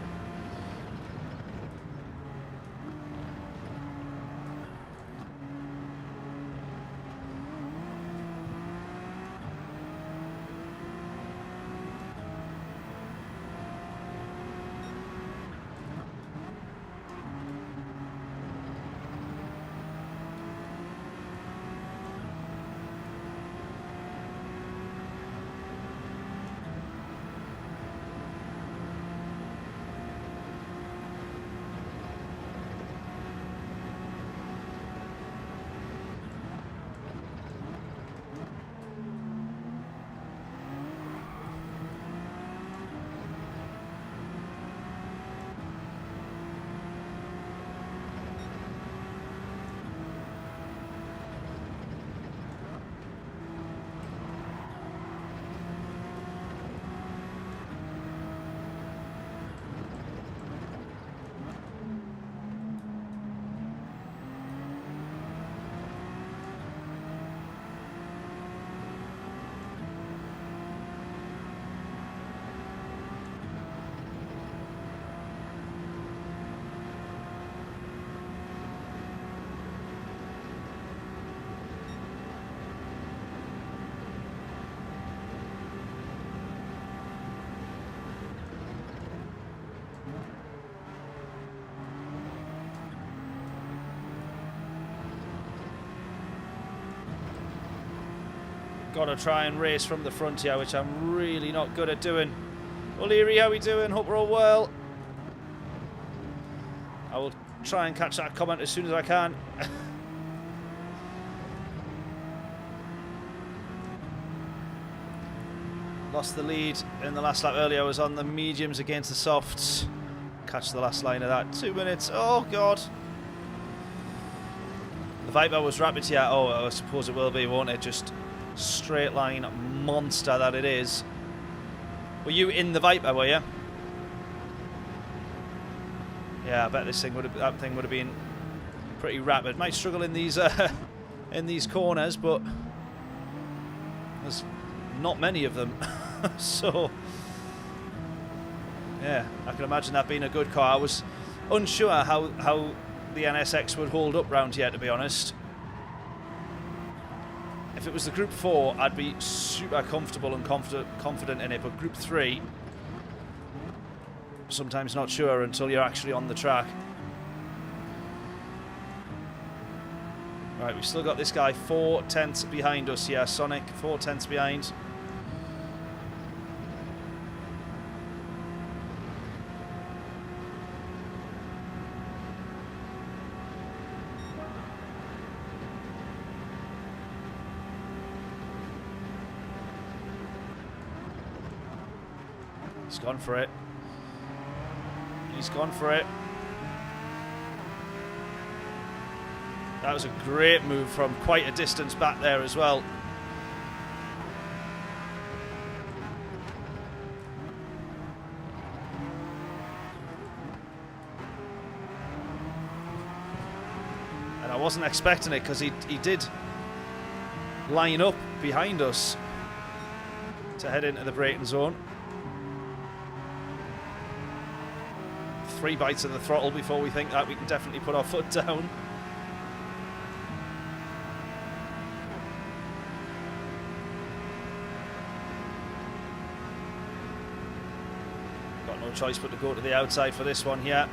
got to try and race from the front here, which I'm really not good at doing. O'Leary, how we doing? Hope we're all well. I will try and catch that comment as soon as I can. Lost the lead in the last lap earlier. I was on the mediums against the softs. Catch the last line of that. 2 minutes. Oh, God. The Viper was rapid here. Oh, I suppose it will be, won't it? Just straight line monster that it is. Were you in the Viper, were you? Yeah, I bet this thing that thing would have been pretty rapid. Might struggle in these corners, but there's not many of them. So yeah, I can imagine that being a good car. I was unsure how the NSX would hold up round here, to be honest. If it was the Group 4, I'd be super comfortable and confident in it, but Group 3, sometimes not sure until you're actually on the track. Right, we've still got this guy 4 tenths behind us here, Sonic, 4 tenths behind. He's gone for it. He's gone for it. That was a great move from quite a distance back there as well. And I wasn't expecting it because he did line up behind us to head into the braking zone. 3 bites of the throttle before we think that we can definitely put our foot down. Got no choice but to go to the outside for this one here.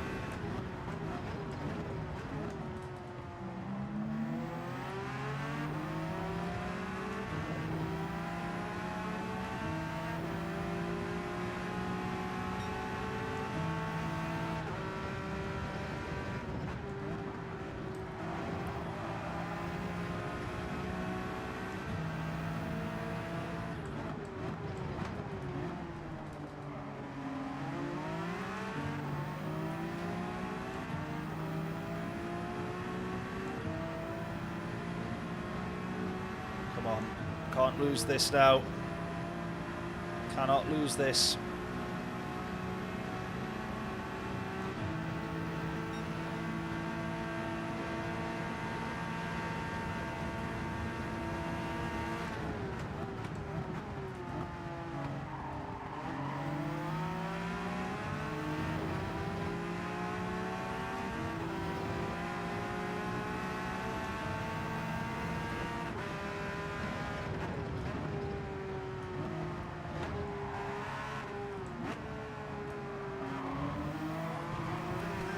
Can't lose this now. Cannot lose this.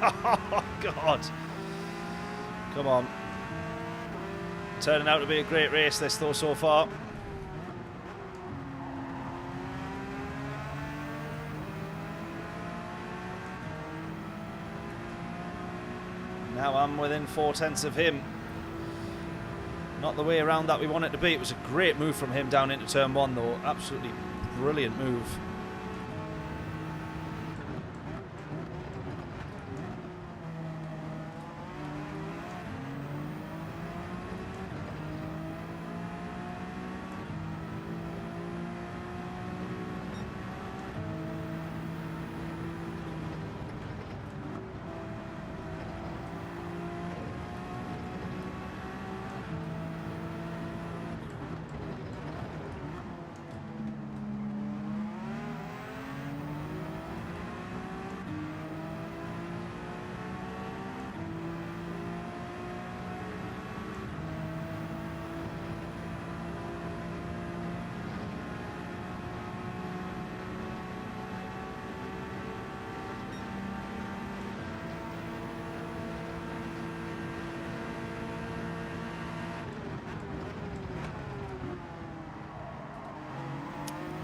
Oh, God. Come on. Turning out to be a great race, this, though, so far. Now I'm within 4 tenths of him. Not the way around that we want it to be. It was a great move from him down into turn 1, though. Absolutely brilliant move.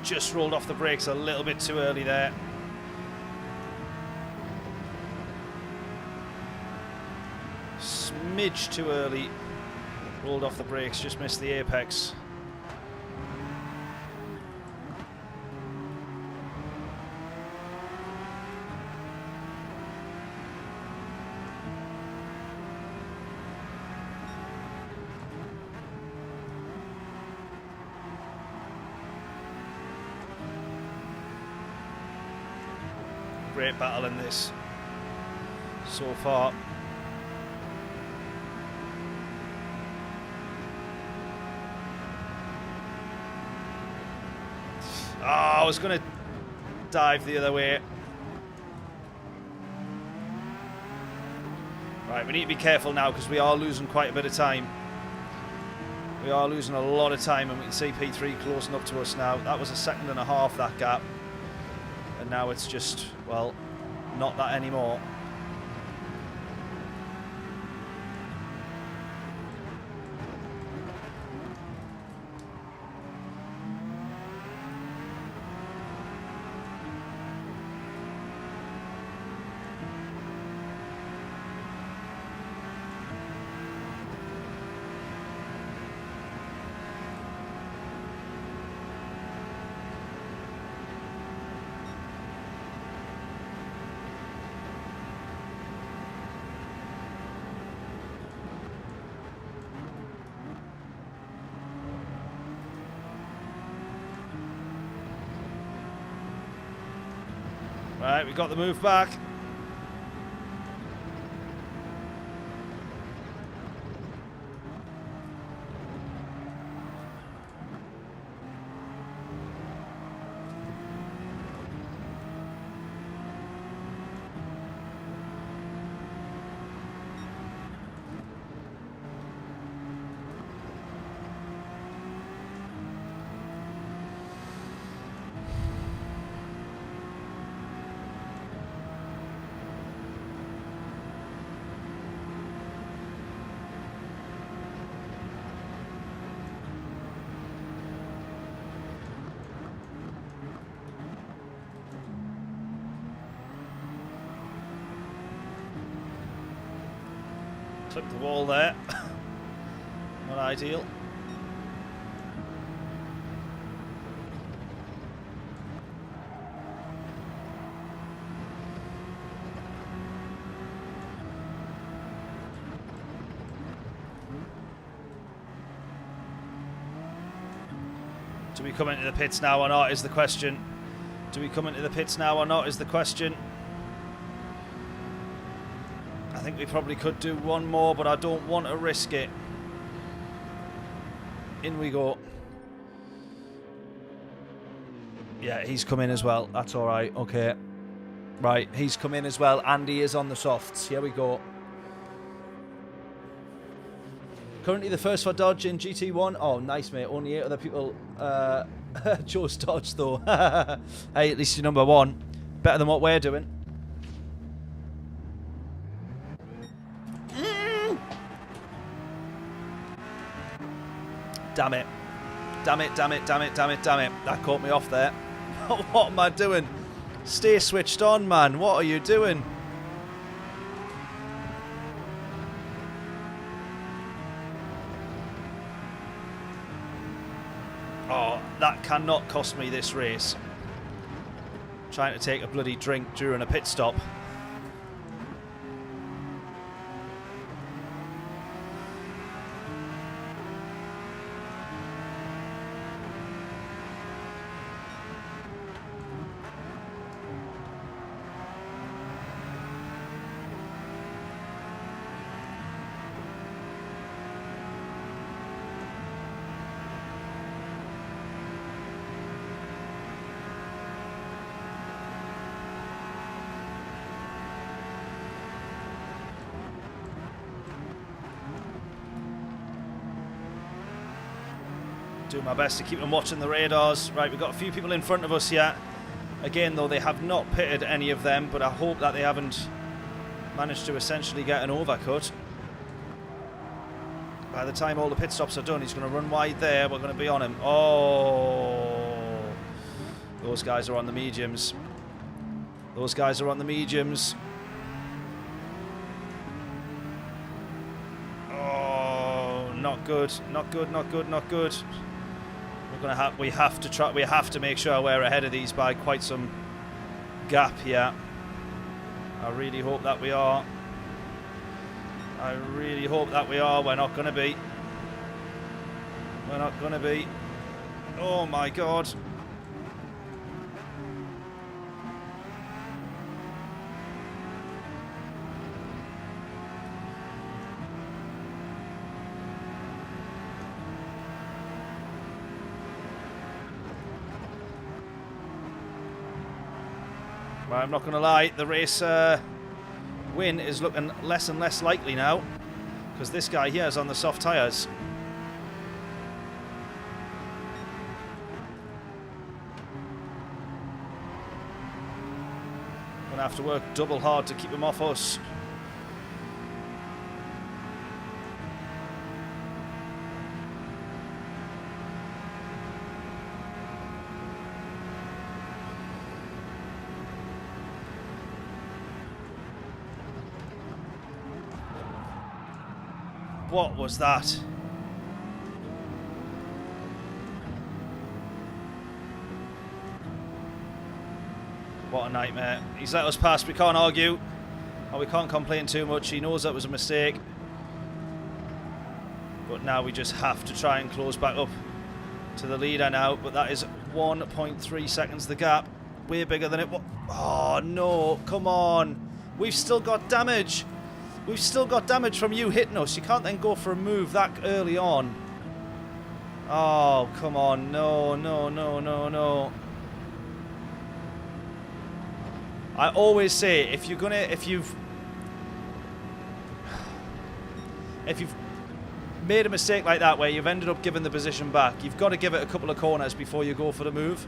just rolled off the brakes a little bit too early there. Smidge too early. Rolled off the brakes, just missed the apex. Great battle in this so far. Oh, I was going to dive the other way. Right, we need to be careful now because we are losing quite a bit of time. We are losing a lot of time, and we can see P3 closing up to us now. That was a second and a half, that gap. And now it's just, well, not that anymore. Right, we got the move back. Clip the wall there. Not ideal. Do we come into the pits now or not is the question. Do we come into the pits now or not is the question. I think we probably could do one more, but I don't want to risk it. In we go. Yeah, he's come in as well. That's all right. Okay. Right, he's come in as well. And he is on the softs. Here we go. Currently the first for Dodge in GT1. Oh, nice, mate. Only 8 other people chose Dodge, though. Hey, at least you're number 1. Better than what we're doing. Damn it. Damn it, damn it, damn it, damn it, damn it. That caught me off there. What am I doing? Stay switched on, man. What are you doing? Oh, that cannot cost me this race. Trying to take a bloody drink during a pit stop. Do my best to keep them watching the radars. Right, we've got a few people in front of us here. Again, though, they have not pitted any of them, but I hope that they haven't managed to essentially get an overcut. By the time all the pit stops are done, he's going to run wide there. We're going to be on him. Oh. Those guys are on the mediums. Those guys are on the mediums. Oh, not good. Not good, not good, not good. We have to make sure we're ahead of these by quite some gap here. I really hope that we are. I really hope that we are. We're not going to be. We're not going to be. Oh my God. Well, I'm not going to lie, the race win is looking less and less likely now, because this guy here is on the soft tyres. Gonna have to work double hard to keep him off us. What was that? What a nightmare. He's let us pass. We can't argue. Or we can't complain too much. He knows that was a mistake. But now we just have to try and close back up to the leader now. But that is 1.3 seconds the gap. Way bigger than it was. Oh, no. Come on. We've still got damage. We've still got damage from you hitting us. You can't then go for a move that early on. Oh, come on. No, no, no, no, no. I always say, if you've made a mistake like that where you've ended up giving the position back, you've got to give it a couple of corners before you go for the move.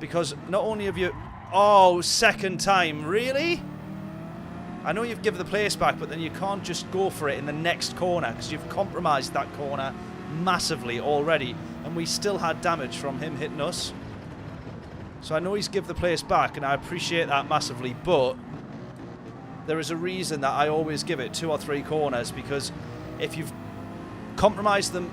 Because not only have you... Oh, second time. Really? I know you've given the place back, but then you can't just go for it in the next corner because you've compromised that corner massively already. And we still had damage from him hitting us. So I know he's given the place back, and I appreciate that massively, but there is a reason that I always give it 2 or 3 corners, because if you've compromised them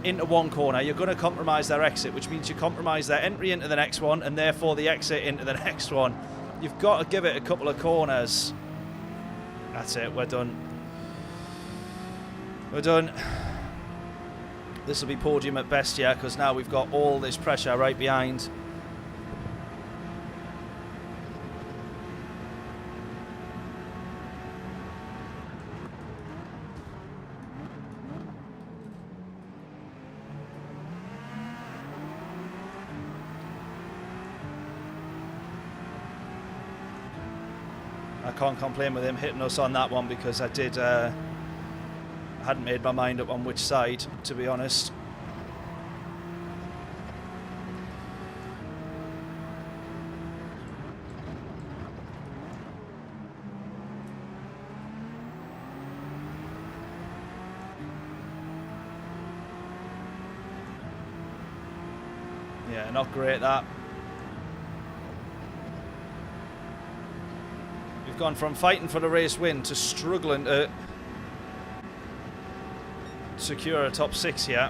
into one corner, you're going to compromise their exit, which means you compromise their entry into the next one, and therefore the exit into the next one. You've got to give it a couple of corners. That's it, we're done. We're done. This will be podium at best, yeah, because now we've got all this pressure right behind. I can't complain with him hitting us on that one, because I hadn't made my mind up on which side, to be honest. Yeah, not great that. We've gone from fighting for the race win to struggling to secure a top 6 here.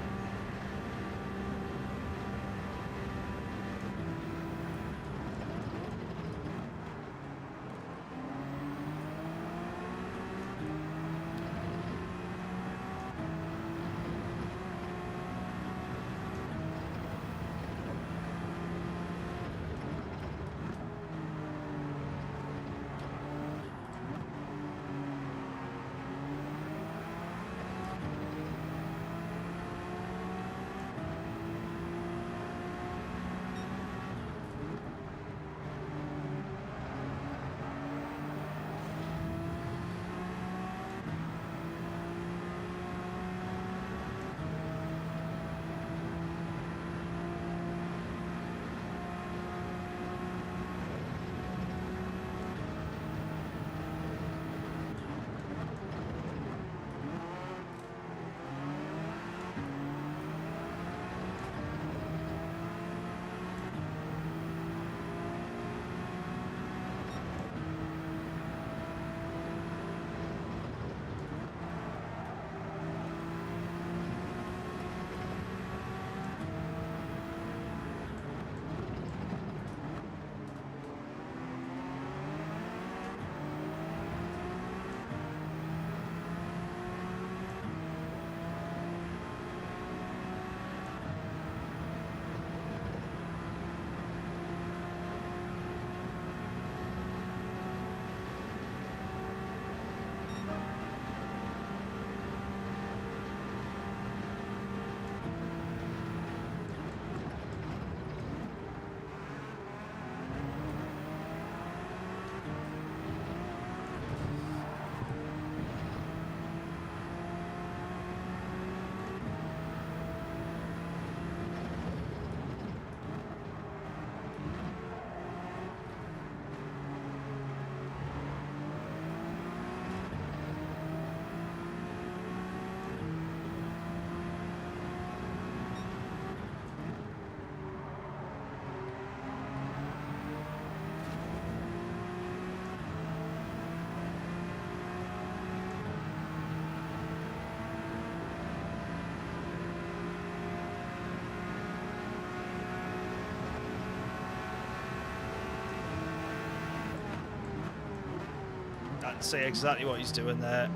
see exactly what he's doing there.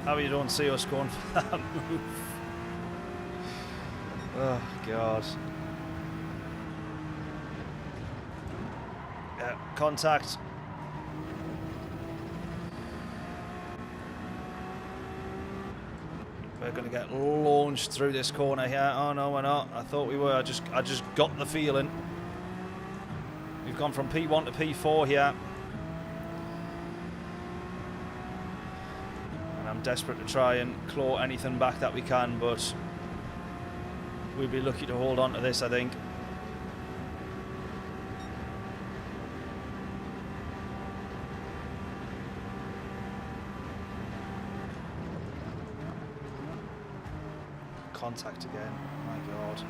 How you don't see us going for that move? Oh God. Yeah, contact. We're going to get launched through this corner here. Oh no, we're not. I thought we were. I just got the feeling. We've gone from P1 to P4 here. And I'm desperate to try and claw anything back that we can, but we'd be lucky to hold on to this, I think. Contact again. My God.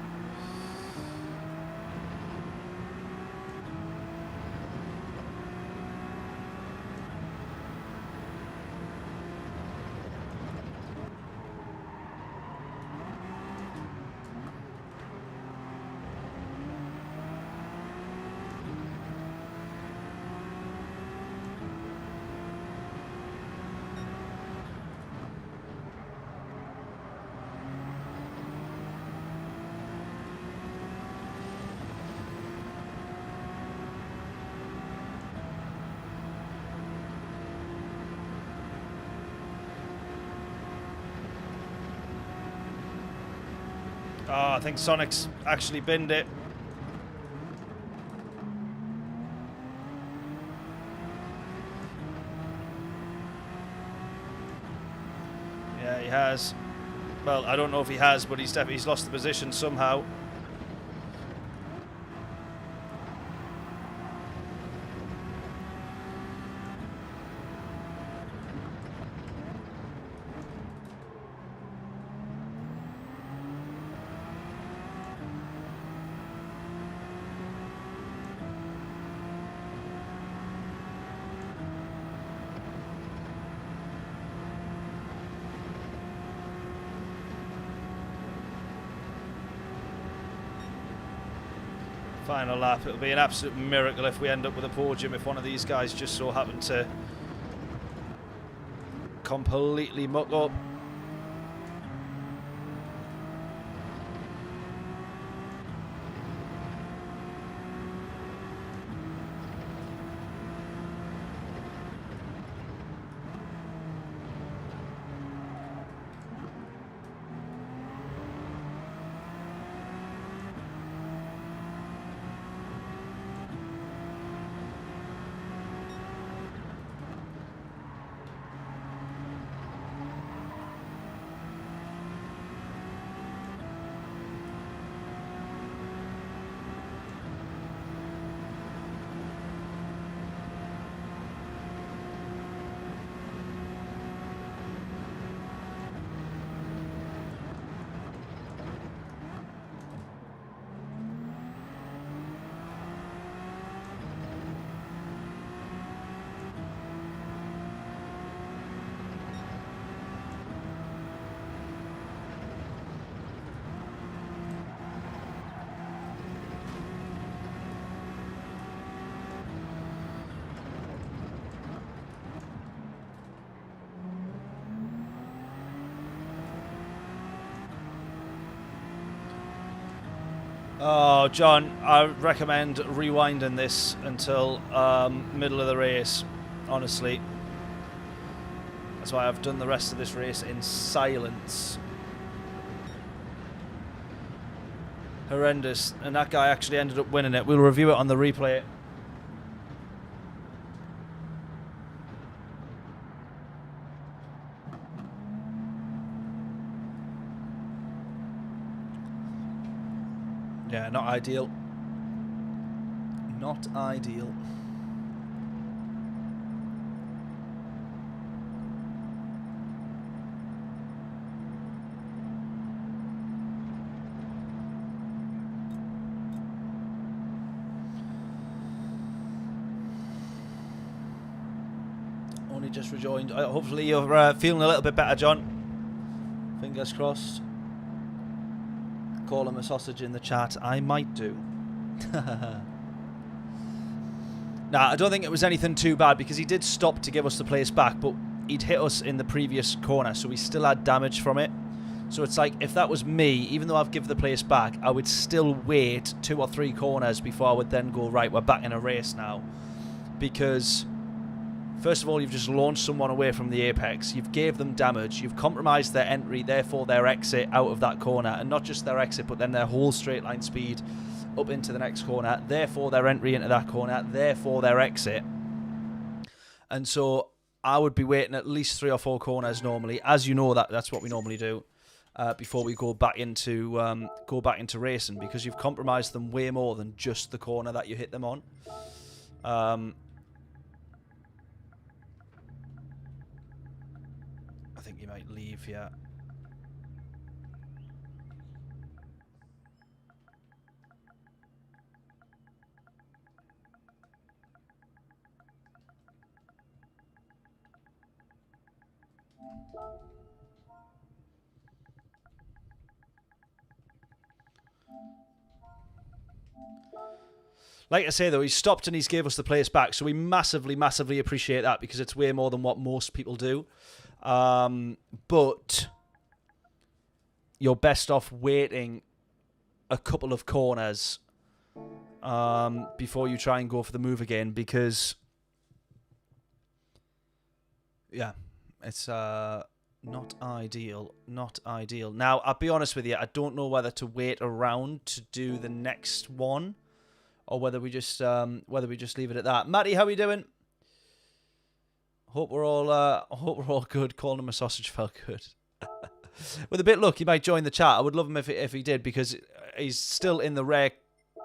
Oh, I think Sonic's actually binned it. Yeah, he has. Well, I don't know if he has, but he's lost the position somehow. Final lap. It'll be an absolute miracle if we end up with a podium if one of these guys just so happen to completely muck up. Oh, John, I recommend rewinding this until middle of the race, honestly. That's why I've done the rest of this race in silence. Horrendous. And that guy actually ended up winning it. We'll review it on the replay. Yeah, not ideal. Not ideal. Only just rejoined. Hopefully you're feeling a little bit better, John. Fingers crossed. Call him a sausage in the chat. I might do. Nah, I don't think it was anything too bad because he did stop to give us the place back, but he'd hit us in the previous corner, so we still had damage from it. So it's like, if that was me, even though I've given the place back, I would still wait 2 or 3 corners before I would then go, right, we're back in a race now. Because, first of all, you've just launched someone away from the apex. You've gave them damage. You've compromised their entry, therefore their exit out of that corner. And not just their exit, but then their whole straight line speed up into the next corner. Therefore their entry into that corner. Therefore their exit. And so I would be waiting at least 3 or 4 corners normally. As you know, that's what we normally do. Before we go back into racing, because you've compromised them way more than just the corner that you hit them on. I think you might leave, yeah. Like I say, though, he stopped and he's gave us the place back. So we massively, massively appreciate that because it's way more than what most people do. But you're best off waiting a couple of corners before you try and go for the move again because, yeah, it's not ideal. Not ideal. Now, I'll be honest with you. I don't know whether to wait around to do the next one, or whether we just leave it at that. Matty, how are you doing? Hope we're all good. Calling him a sausage felt good. With a bit of luck, he might join the chat. I would love him if he did, because he's still in the rare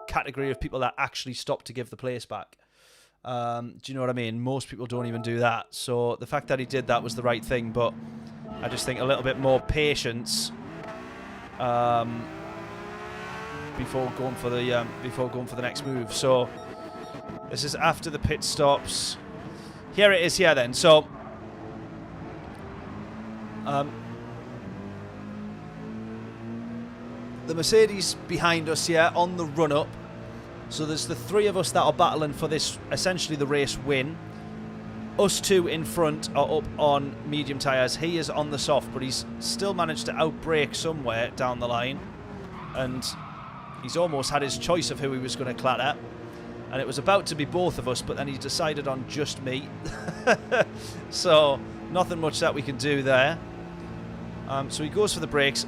category of people that actually stop to give the place back. Do you know what I mean? Most people don't even do that. So the fact that he did that was the right thing. But I just think a little bit more patience. Before going for the next move. So this is after the pit stops. Here it is here then. So the Mercedes behind us here on the run up. So there's the 3 of us that are battling for this, essentially the race win. Us 2 in front are up on medium tyres. He is on the soft, but he's still managed to outbrake somewhere down the line. And he's almost had his choice of who he was going to clatter. And it was about to be both of us, but then he decided on just me. So, nothing much that we can do there. So he goes for the brakes.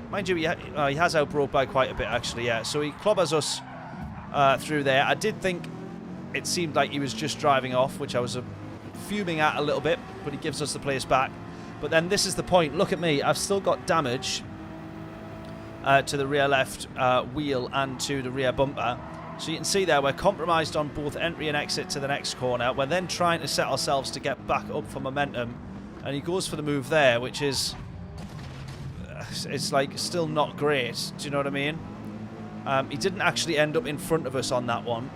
Mind you, he has outbroke by quite a bit, actually, yeah. So he clobbers us through there. I did think it seemed like he was just driving off, which I was fuming at a little bit, but he gives us the place back. But then this is the point. Look at me. I've still got damage to the rear left wheel and to the rear bumper. So you can see there we're compromised on both entry and exit to the next corner. We're then trying to set ourselves to get back up for momentum, and he goes for the move there, which is it's like still not great. Do you know what I mean? He didn't actually end up in front of us on that one,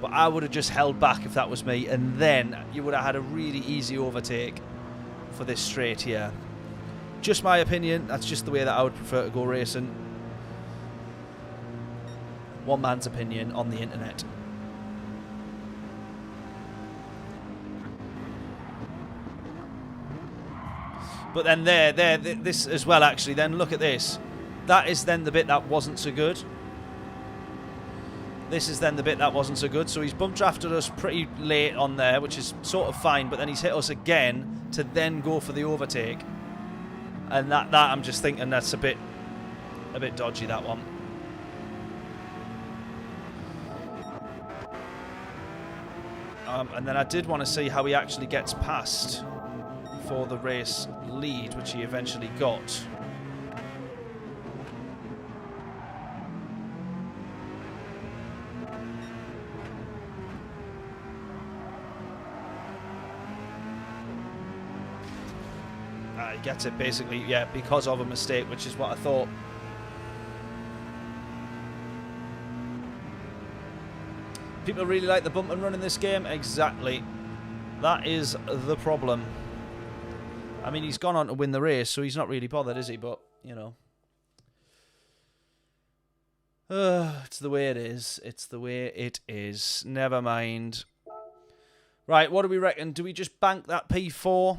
but I would have just held back if that was me, and then you would have had a really easy overtake for this straight here. Just my opinion. That's just the way that I would prefer to go racing. One man's opinion on the internet. But then this as well, actually. Then look at this. That is then the bit that wasn't so good. This is then the bit that wasn't so good. So he's bump drafted us pretty late on there, which is sort of fine. But then he's hit us again to then go for the overtake. And that I'm just thinking that's a bit dodgy, that one. And then I did want to see how he actually gets past for the race lead, which he eventually got. He gets it basically, yeah, because of a mistake, which is what I thought. People really like the bump and run in this game. Exactly. That is the problem. I mean, he's gone on to win the race, so he's not really bothered, is he? But, you know. It's the way it is. It's the way it is. Never mind. Right, what do we reckon? Do we just bank that P4?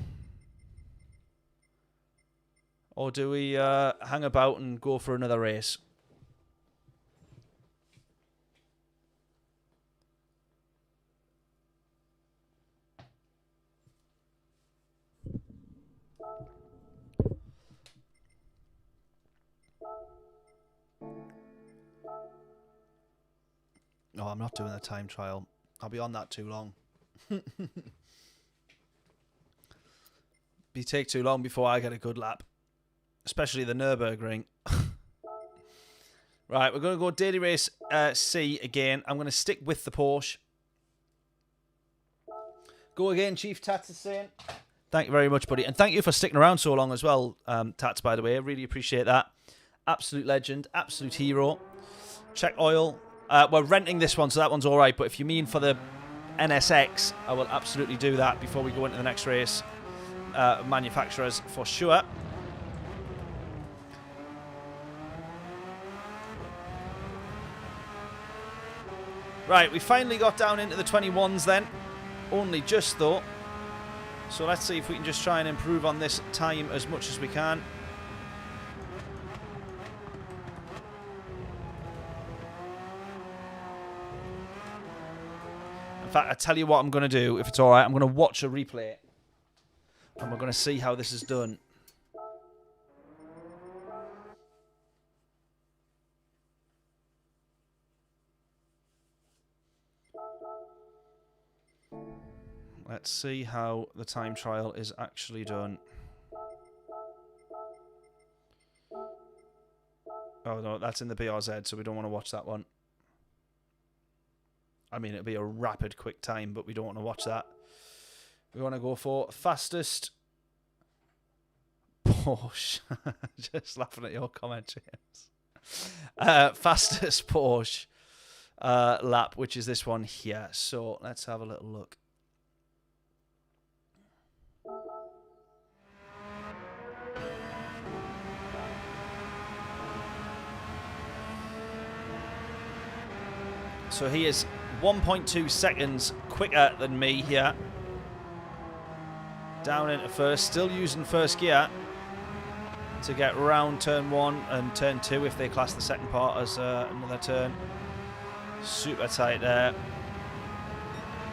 Or do we hang about and go for another race? No, I'm not doing the time trial. I'll be on that too long. Take too long before I get a good lap. Especially the Nürburgring. Right, we're going to go daily race C again. I'm going to stick with the Porsche. Go again, Chief Tats is saying. Thank you very much, buddy. And thank you for sticking around so long as well, Tats, by the way. I really appreciate that. Absolute legend. Absolute hero. Check oil. We're renting this one, so that one's all right. But if you mean for the NSX, I will absolutely do that before we go into the next race. Manufacturers, for sure. Right, we finally got down into the 21s then. Only just, though. So let's see if we can just try and improve on this time as much as we can. In fact, I tell you what I'm going to do, if it's alright. I'm going to watch a replay. And we're going to see how this is done. Let's see how the time trial is actually done. Oh no, that's in the BRZ, so we don't want to watch that one. I mean, it'll be a rapid, quick time, but we don't want to watch that. We want to go for fastest Porsche. Just laughing at your comment, James. Fastest Porsche lap, which is this one here. So let's have a little look. So he is 1.2 seconds quicker than me here. Down into first, still using first gear to get round turn 1 and turn 2 if they class the second part as another turn. Super tight there.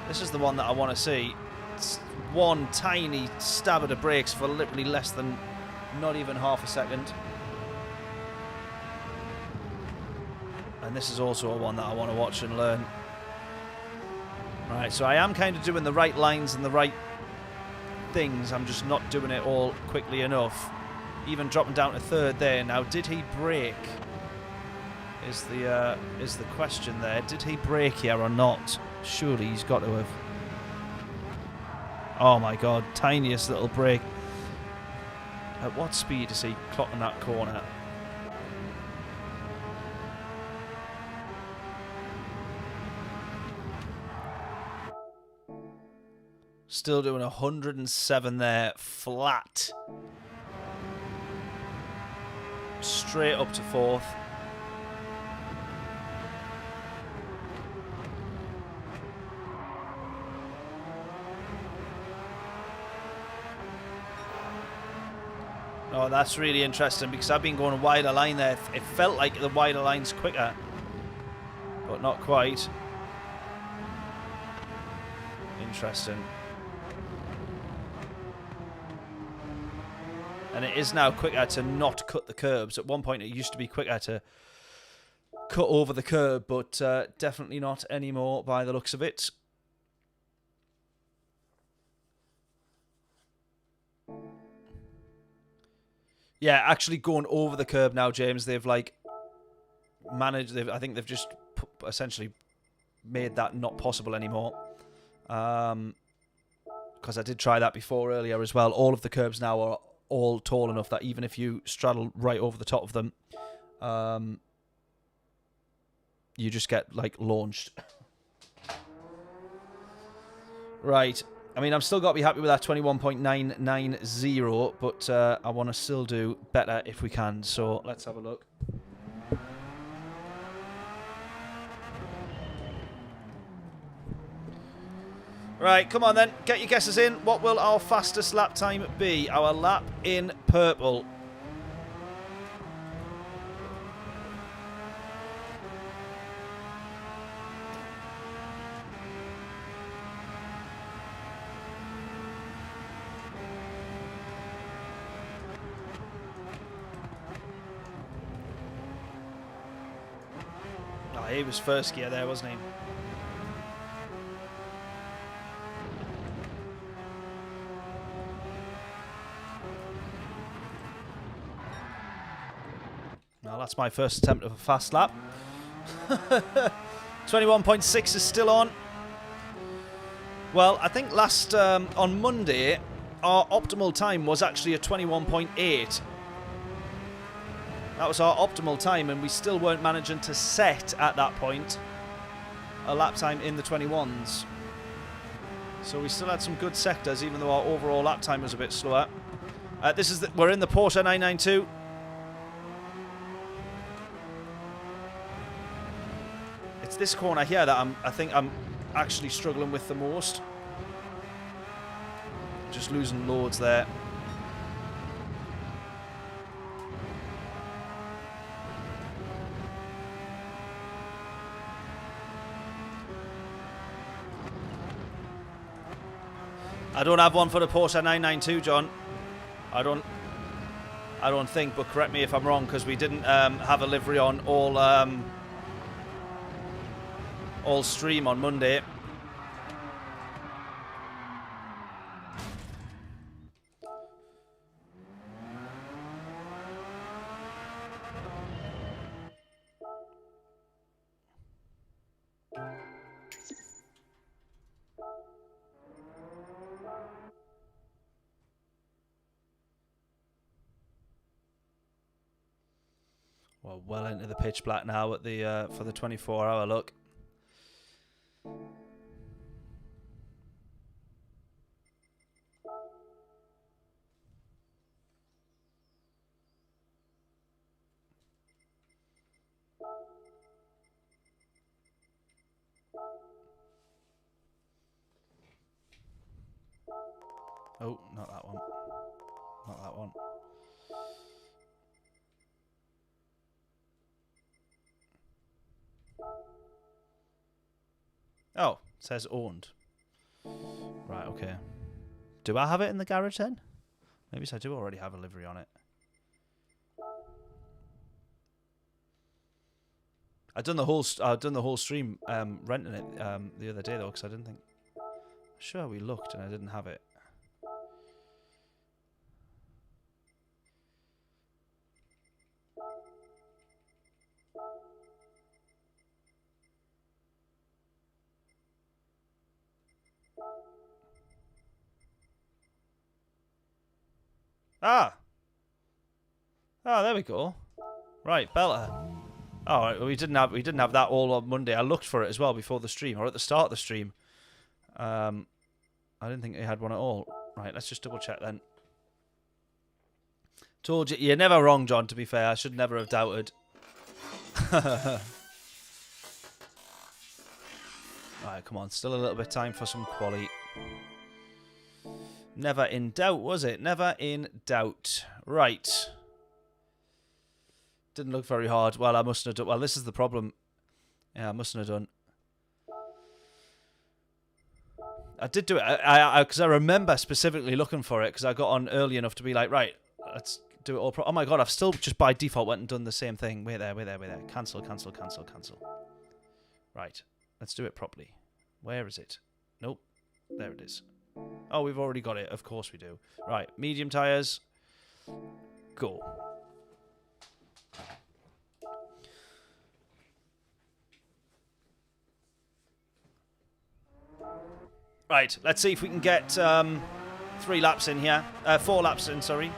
This is the one that I want to see. It's one tiny stab at the brakes for literally less than not even half a second. And this is also one that I want to watch and learn. Right, so I am kind of doing the right lines and the right things. I'm just not doing it all quickly enough. Even dropping down to third there. Now, did he brake? Is the question there? Did he brake here or not? Surely he's got to have. Oh my God, tiniest little brake. At what speed is he clocking that corner? Still doing 107 there, flat. Straight up to fourth. Oh, that's really interesting because I've been going a wider line there. It felt like the wider line's quicker, but not quite. Interesting. And it is now quicker to not cut the curbs. At one point it used to be quicker to cut over the curb, but definitely not anymore by the looks of it. Yeah, actually going over the curb now, James, they've like managed, I think they've just essentially made that not possible anymore. Because I did try that before earlier as well. All of the curbs now are all tall enough that even if you straddle right over the top of them, you just get like launched. Right. I mean, I'm still got to be happy with that 21.990, but I want to still do better if we can. So let's have a look. Right, come on then. Get your guesses in. What will our fastest lap time be? Our lap in purple. Oh, he was first gear there, wasn't he? Well, that's my first attempt of a fast lap. 21.6 is still on. Well, I think last on Monday, our optimal time was actually a 21.8. That was our optimal time, and we still weren't managing to set at that point a lap time in the 21s. So we still had some good sectors, even though our overall lap time was a bit slower. We're in the Porsche 992. It's this corner here that I think I'm actually struggling with the most. Just losing loads there. I don't have one for the Porsche 992, John. I don't think, but correct me if I'm wrong, because we didn't have a livery on all stream on Monday. We're well into the pitch black now at the for the 24-hour look. Oh, not that one. Not that one. Oh, it says owned. Right, okay. Do I have it in the garage then? Maybe I do already have a livery on it. I've done the whole stream renting it the other day though, because I didn't think. Sure, we looked and I didn't have it. Ah! Oh, there we go. Right, better. Oh, right, we didn't have that all on Monday. I looked for it as well before the stream, or at the start of the stream. I didn't think they had one at all. Right, let's just double check then. Told you, you're never wrong, John. To be fair, I should never have doubted. Right, come on, still a little bit of time for some quality. Never in doubt, was it? Never in doubt. Right. Didn't look very hard. Well, I mustn't have done. Well, this is the problem. Yeah, I mustn't have done. I did do it. Because I remember specifically looking for it because I got on early enough to be like, right, let's do it all. Oh my god, I've still just by default went and done the same thing. Wait there. Cancel. Right, let's do it properly. Where is it? Nope. There it is. Oh, we've already got it. Of course we do. Right, medium tyres. Go. Right, let's see if we can get 3 laps in here. 4 laps in, sorry.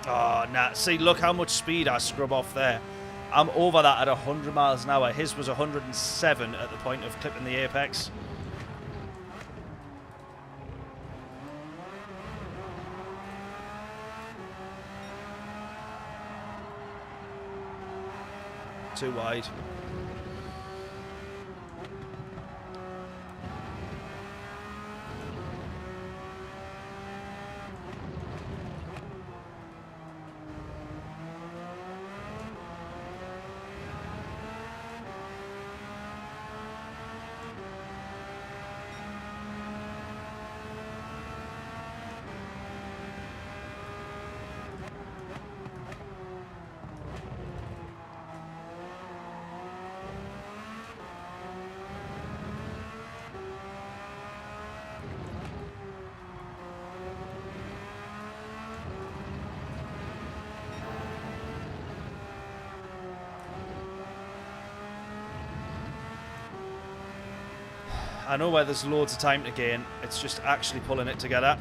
Oh, nah. See, look how much speed I scrub off there. I'm over that at 100 miles an hour. His was 107 at the point of clipping the apex. Too wide. I know where there's loads of time to gain. It's just actually pulling it together.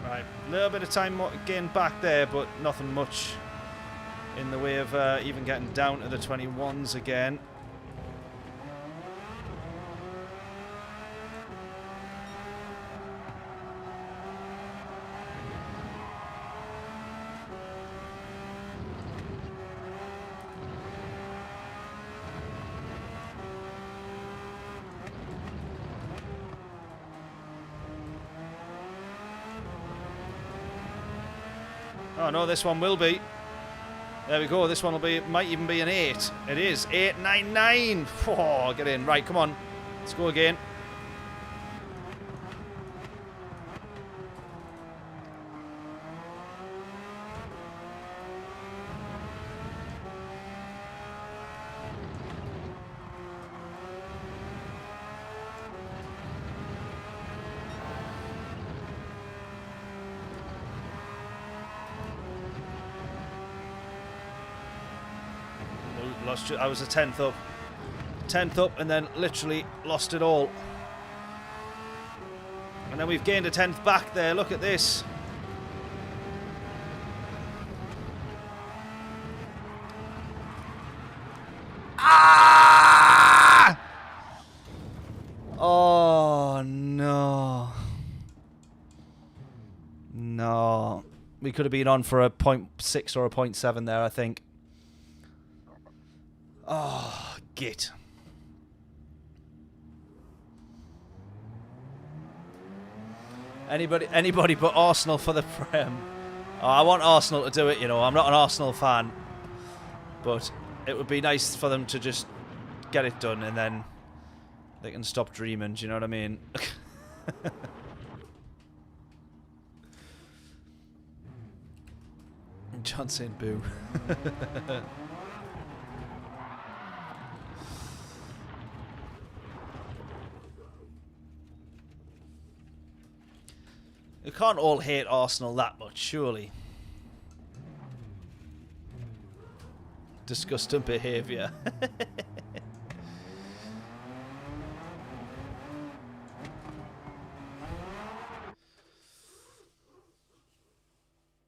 Right, a little bit of time gain back there, but nothing much in the way of even getting down to the 21s again. Oh no, this one will be. There we go. This one will be. It might even be an 8. It is 899. Oh, get in. Right, come on. Let's go again. I was a 10th up. 10th up and then literally lost it all. And then we've gained a 10th back there. Look at this. Ah! Oh, no. No. We could have been on for a 0.6 or a 0.7 there, I think. Oh, git. Anybody but Arsenal for the Prem. Oh, I want Arsenal to do it, you know. I'm not an Arsenal fan. But it would be nice for them to just get it done and then they can stop dreaming, do you know what I mean? John saying boo. You can't all hate Arsenal that much, surely. Disgusting behaviour.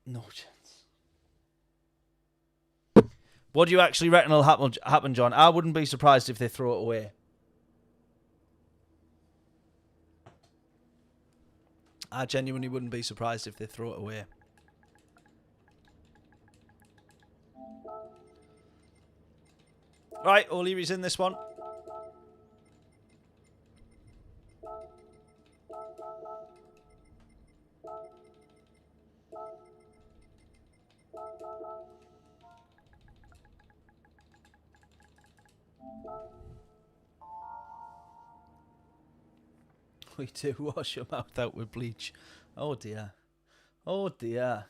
No chance. What do you actually reckon will happen, John? I wouldn't be surprised if they throw it away. I genuinely wouldn't be surprised if they throw it away. Right, O'Leary's in this one. We do wash your mouth out with bleach. Oh dear. Oh dear.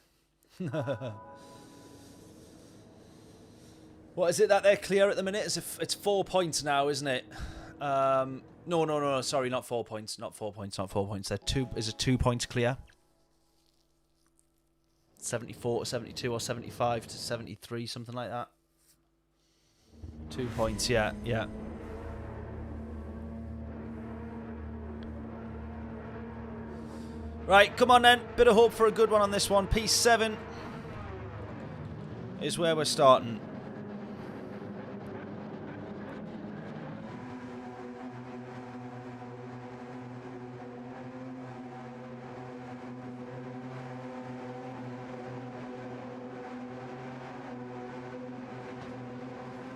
What is it that they're clear at the minute? It's 4 points now, isn't it? No. Sorry, not 4 points. Not 4 points. Not 4 points. They're two. Is it 2 points clear? 74 to 72 or 75 to 73, something like that. 2 points. Yeah. Yeah. Right, come on then. Bit of hope for a good one on this one. P7 is where we're starting.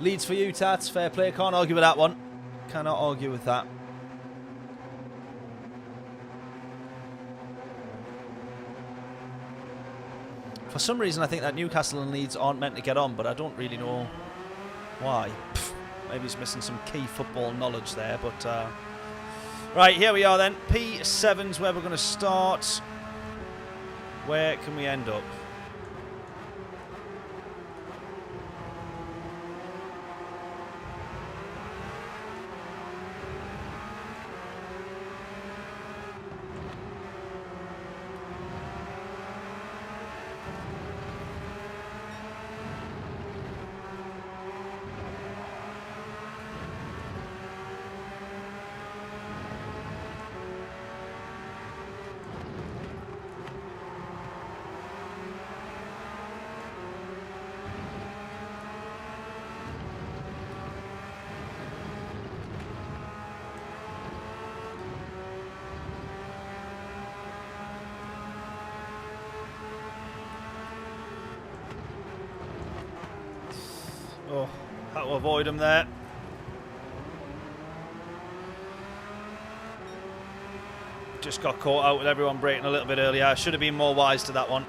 Leads for you, Tats. Fair play. Can't argue with that one. Cannot argue with that. For some reason, I think that Newcastle and Leeds aren't meant to get on, but I don't really know why. Maybe he's missing some key football knowledge there, but... Right, here we are then. P7's where we're going to start. Where can we end up? Oh, had to avoid him there. Just got caught out with everyone braking a little bit earlier. I should have been more wise to that one.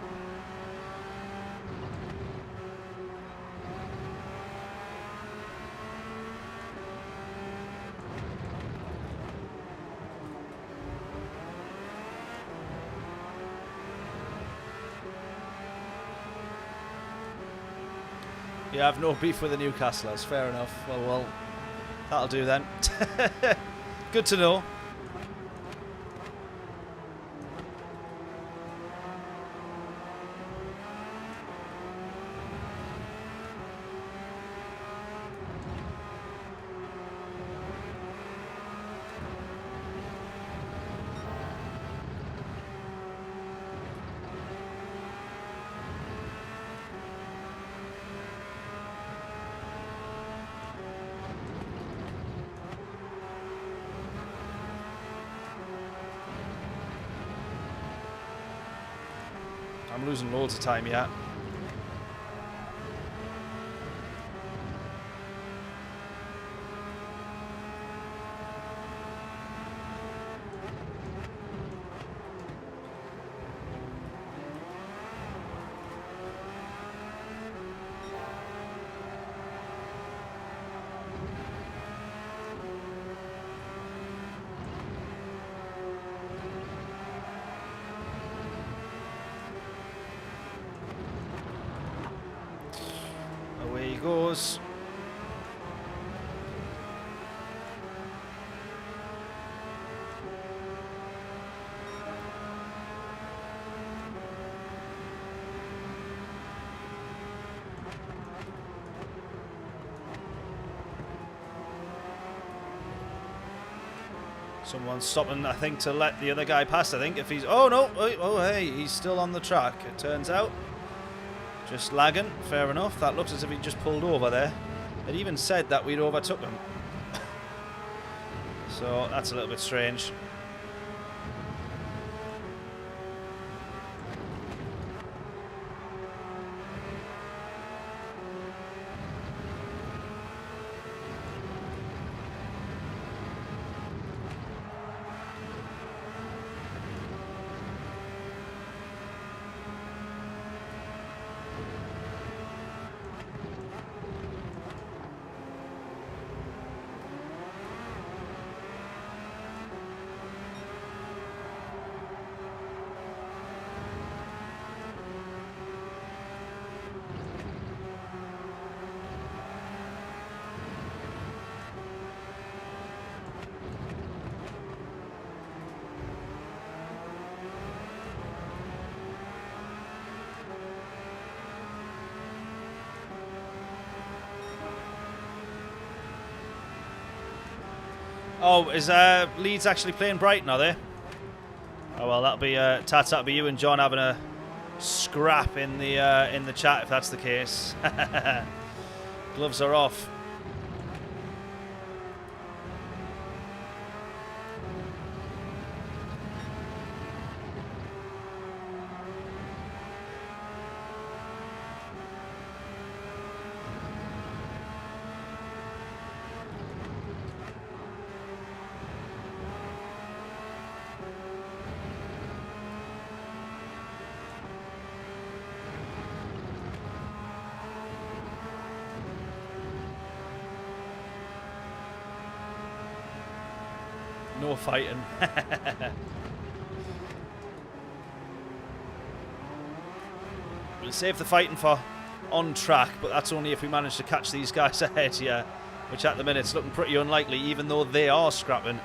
Yeah, I've no beef with the Newcastlers. Fair enough. Well, that'll do then. Good to know. I'm losing loads of time yet. Away he goes. Someone's stopping, I think, to let the other guy pass, I think. If he's... Oh, no. Oh, hey, he's still on the track, it turns out. Just lagging. Fair enough. That looks as if he just pulled over there. It even said that we'd overtook him. So, that's a little bit strange. Oh, is Leeds actually playing Brighton, are they? Oh well, that'll be Tats. That'll be you and John having a scrap in the chat if that's the case. Gloves are off. No fighting. We'll save the fighting for on track, but that's only if we manage to catch these guys ahead here, which at the minute's looking pretty unlikely, even though they are scrapping.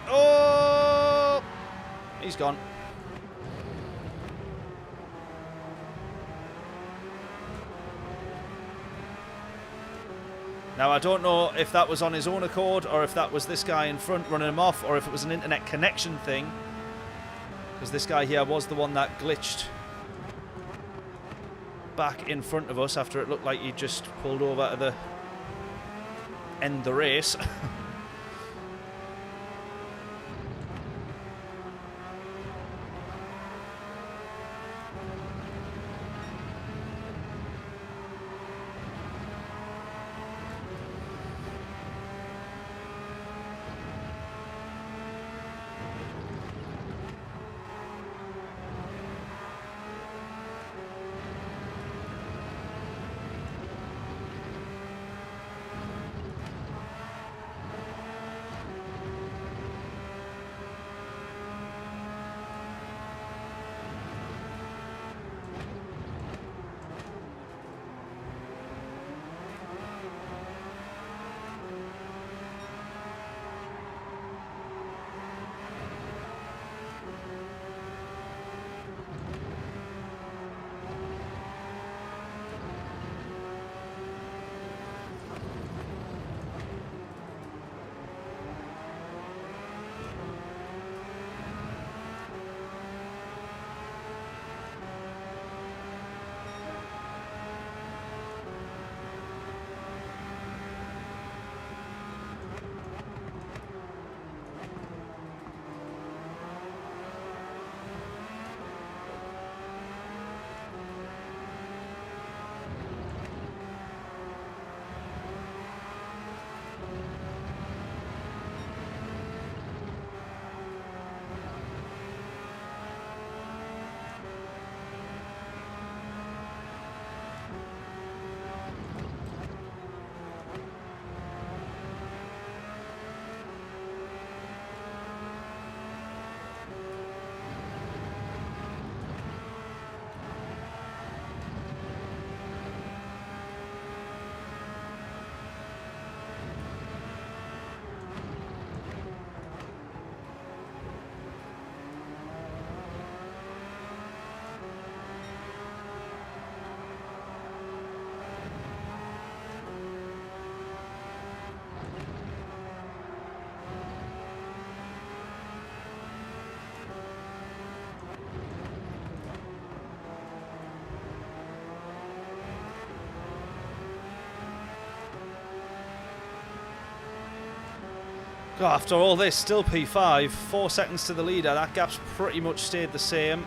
Oh! He's gone. Now, I don't know if that was on his own accord or if that was this guy in front running him off or if it was an internet connection thing. Because this guy here was the one that glitched back in front of us after it looked like he just pulled over to end the race. God, after all this, still P5, 4 seconds to the leader. That gap's pretty much stayed the same,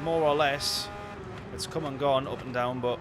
more or less. It's come and gone, up and down, but...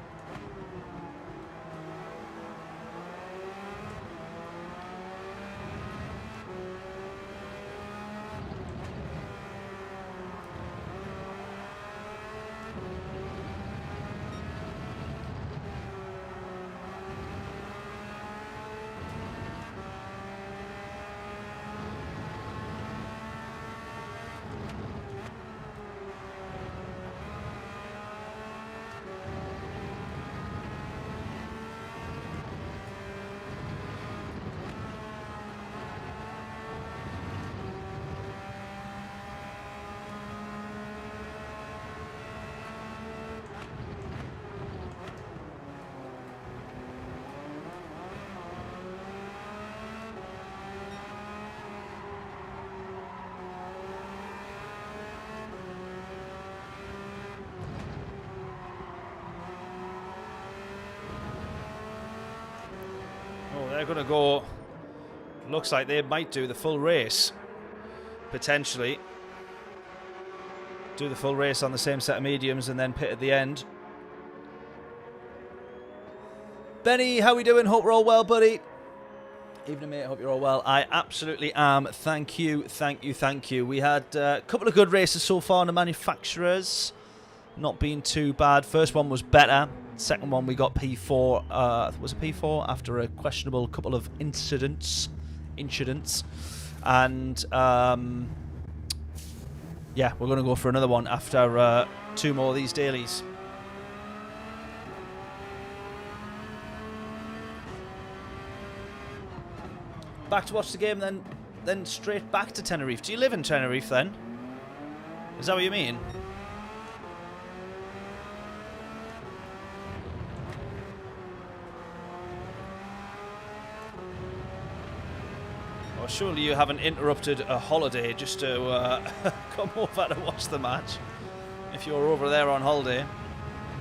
They're going to go, looks like they might do the full race, potentially. Do the full race on the same set of mediums and then pit at the end. Benny, how we doing? Hope we're all well, buddy. Evening, mate. Hope you're all well. I absolutely am. Thank you, thank you, thank you. We had a couple of good races so far on the manufacturers. Not been too bad. First one was better. Second one we got P4. Was it P4 after a questionable couple of incidents, and yeah, we're going to go for another one after 2 more of these dailies. Back to watch the game, then straight back to Tenerife. Do you live in Tenerife then? Is that what you mean? Surely you haven't interrupted a holiday just to come over to watch the match. If you're over there on holiday.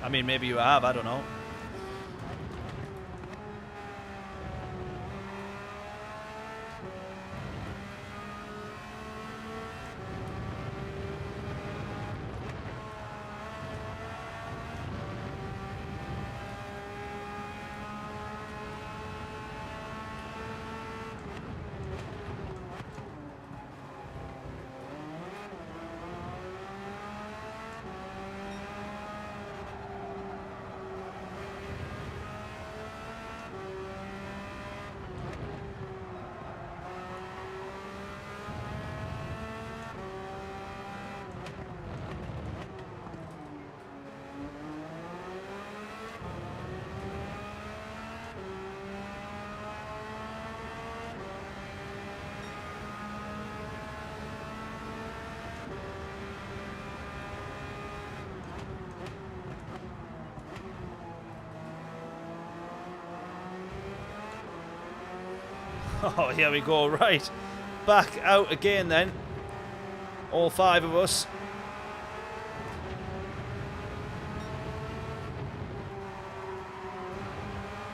I mean, maybe you have, I don't know. Oh, here we go, right. Back out again then. All 5 of us.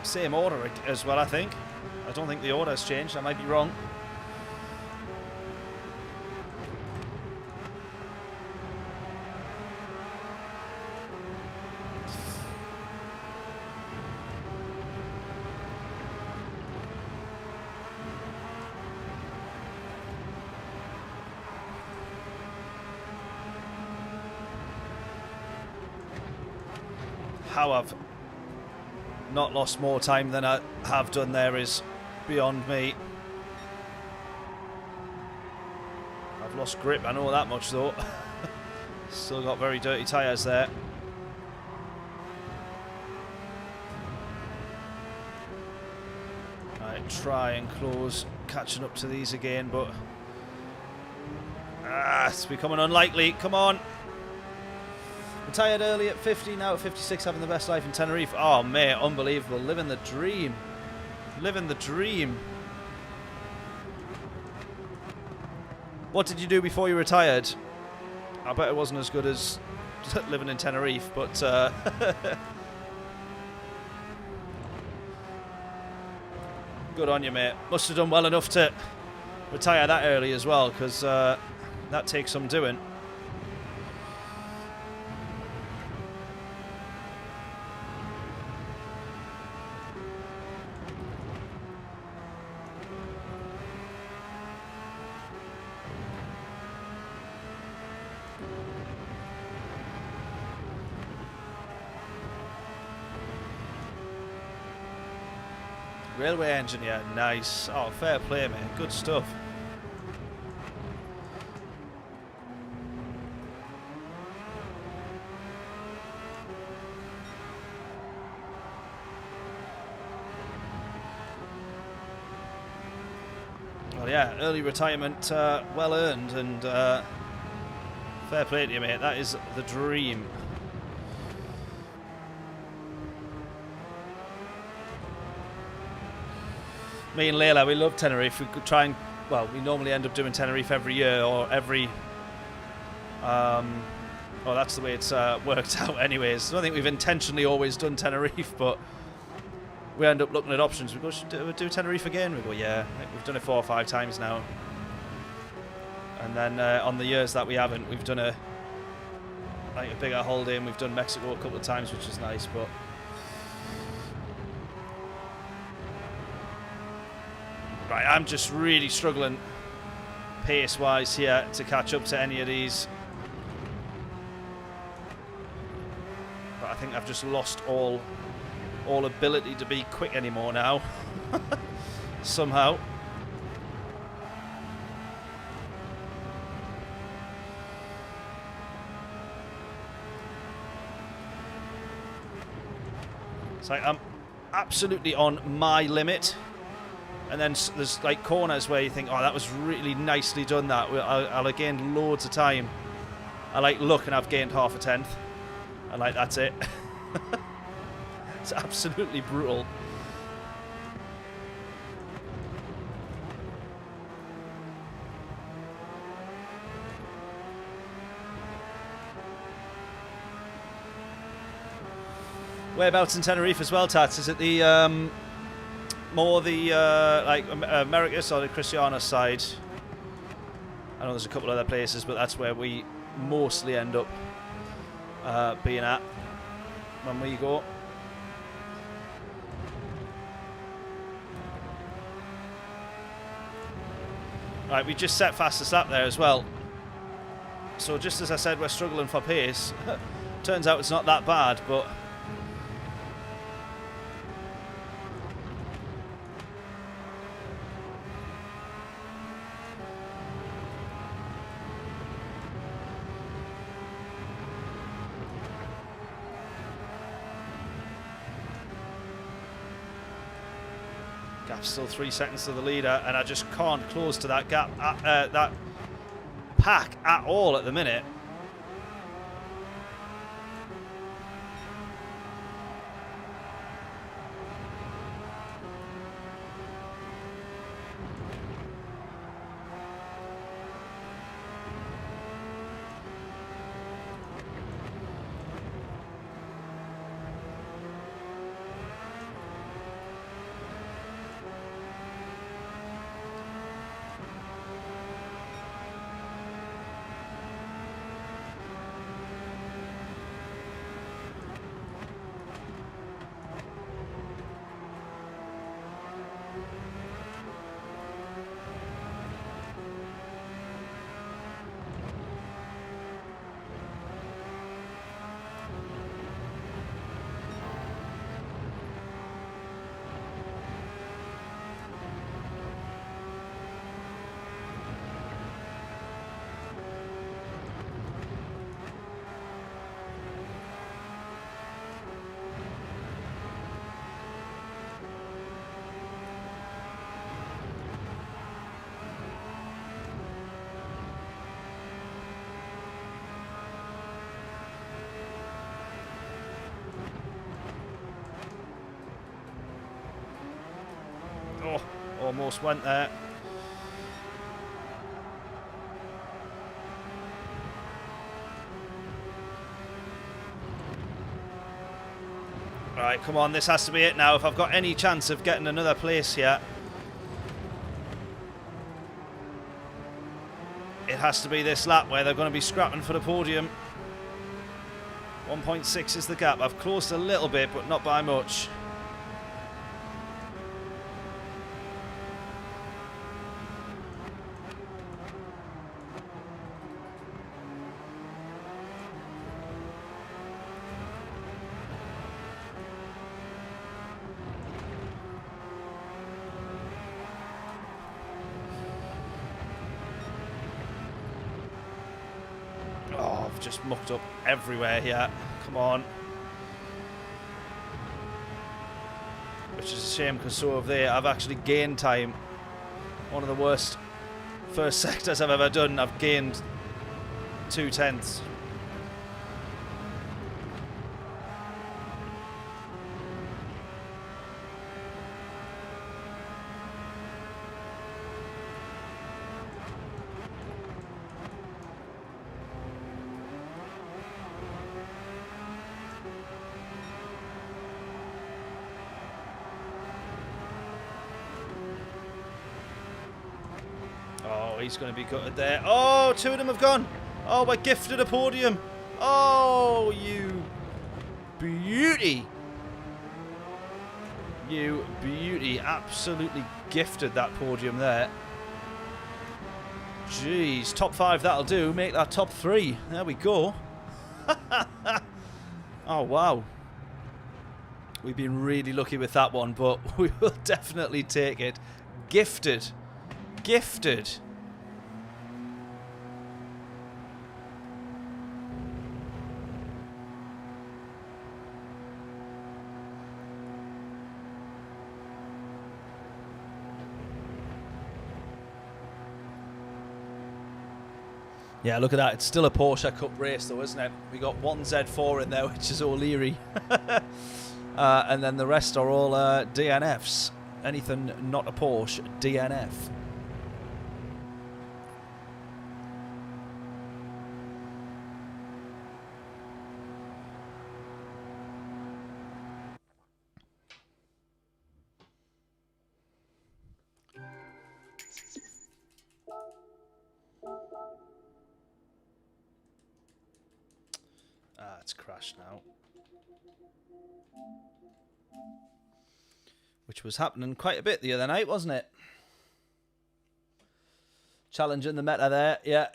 Same order as well, I think. I don't think the order has changed, I might be wrong. How I've not lost more time than I have done there is beyond me. I've lost grip, I know that much though. Still got very dirty tyres there. Right, try and close, catching up to these again, but it's becoming unlikely. Come on. Retired early at 50, now at 56, having the best life in Tenerife. Oh, mate, unbelievable. Living the dream. Living the dream. What did you do before you retired? I bet it wasn't as good as living in Tenerife, but... good on you, mate. Must have done well enough to retire that early as well, because that takes some doing. Railway engineer, nice. Oh, fair play, man. Good stuff. Well, yeah, early retirement, well earned, and fair play to you, mate. That is the dream. Me and Layla, we love Tenerife. We could try and, well, we normally end up doing Tenerife every year or every, well, that's the way it's worked out anyways. I don't think we've intentionally always done Tenerife, but we end up looking at options. We go, should we do Tenerife again? We go, yeah, we've done it 4 or 5 times now. And then on the years that we haven't, we've done a bigger holiday, and we've done Mexico a couple of times, which is nice, but... Right, I'm just really struggling pace-wise here to catch up to any of these. But I think I've just lost all ability to be quick anymore now. Somehow. It's like I'm absolutely on my limit. And then there's like corners where you think, oh, that was really nicely done. That I'll have gained loads of time. I like look and I've gained half a tenth. And like that's it. It's absolutely brutal. Whereabouts in Tenerife as well, Tats? Is it the more the like Americas or the Cristiano side? I know there's a couple other places, but that's where we mostly end up being at when we go. Right, we just set fastest lap there as well. So just as I said, we're struggling for pace. Turns out it's not that bad, but gap's still 3 seconds to the leader, and I just can't close to that gap, that pack at all at the minute. Oh, almost went there. Right, come on, this has to be it now if I've got any chance of getting another place here. has to be this lap where they're going to be scrapping for the podium. 1.6 is the gap. I've closed a little bit, but not by much. Oh, I've just mucked up everywhere here. Come on. Which is a shame because so have they. I've actually gained time. One of the worst first sectors I've ever done. I've gained 2/10. Oh, he's going to be gutted there. Oh, two of them have gone. Oh, we're gifted a podium. Oh, you beauty. You beauty. Absolutely gifted that podium there. Jeez, top 5 that'll do. Make that top 3. There we go. Oh, wow. We've been really lucky with that one, but we will definitely take it. Gifted. Gifted. Yeah, look at that. It's still a Porsche Cup race, though, isn't it? We got one Z4 in there, which is O'Leary. And then the rest are all DNFs. Anything not a Porsche, DNF. Ah, it's crashed now. Which was happening quite a bit the other night, wasn't it? Challenging the meta there, yeah.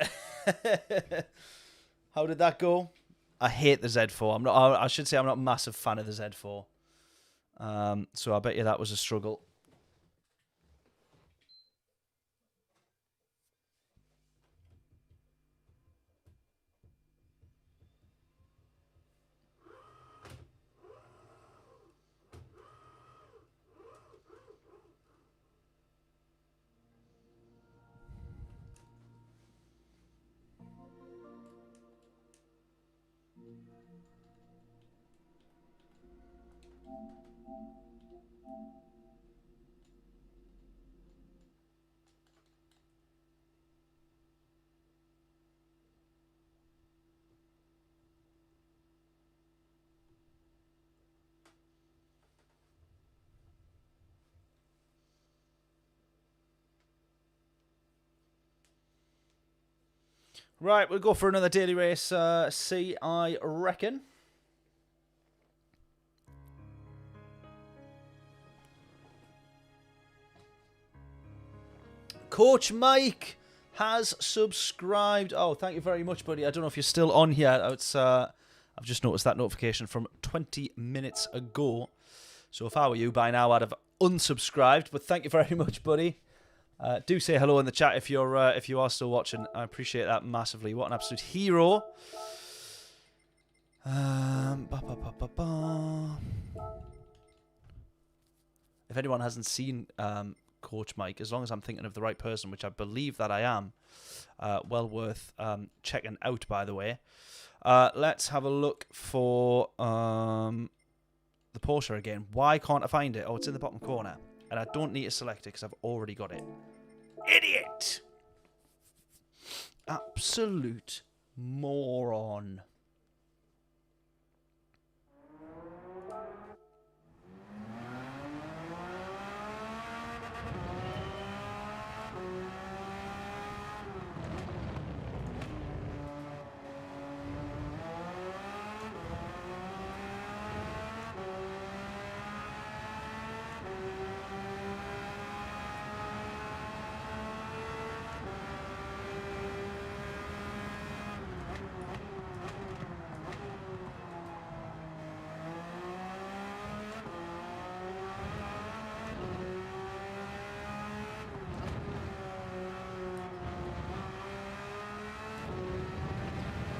How did that go? I hate the Z4. I'm not. I should say I'm not a massive fan of the Z4. So I bet you that was a struggle. Right, we'll go for another daily race C, I reckon. Coach Mike has subscribed. Oh, thank you very much, buddy. I don't know if you're still on here. It's I've just noticed that notification from 20 minutes ago. So if I were you by now, I'd have unsubscribed. But thank you very much, buddy. Do say hello in the chat if you are still watching. I appreciate that massively. What an absolute hero. If anyone hasn't seen Coach Mike, as long as I'm thinking of the right person, which I believe that I am, well worth checking out, by the way. Let's have a look for the Porsche again. Why can't I find it? Oh, it's in the bottom corner. And I don't need to select it because I've already got it. Idiot! Absolute moron.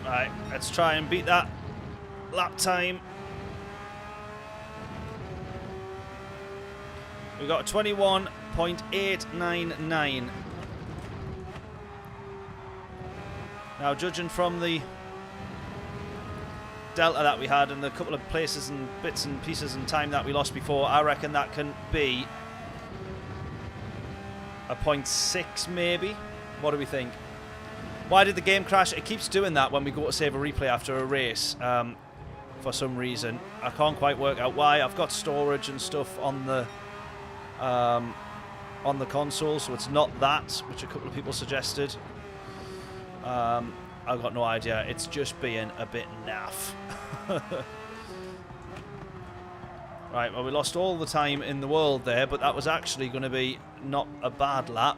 Right, let's try and beat that lap time. We got 21.899. Now, judging from the delta that we had and the couple of places and bits and pieces and time that we lost before, I reckon that can be a 0.6 maybe. What do we think? Why did the game crash? It keeps doing that when we go to save a replay after a race for some reason. I can't quite work out why. I've got storage and stuff on the console, so it's not that, which a couple of people suggested. I've got no idea. It's just being a bit naff. Right, well, we lost all the time in the world there, but that was actually going to be not a bad lap.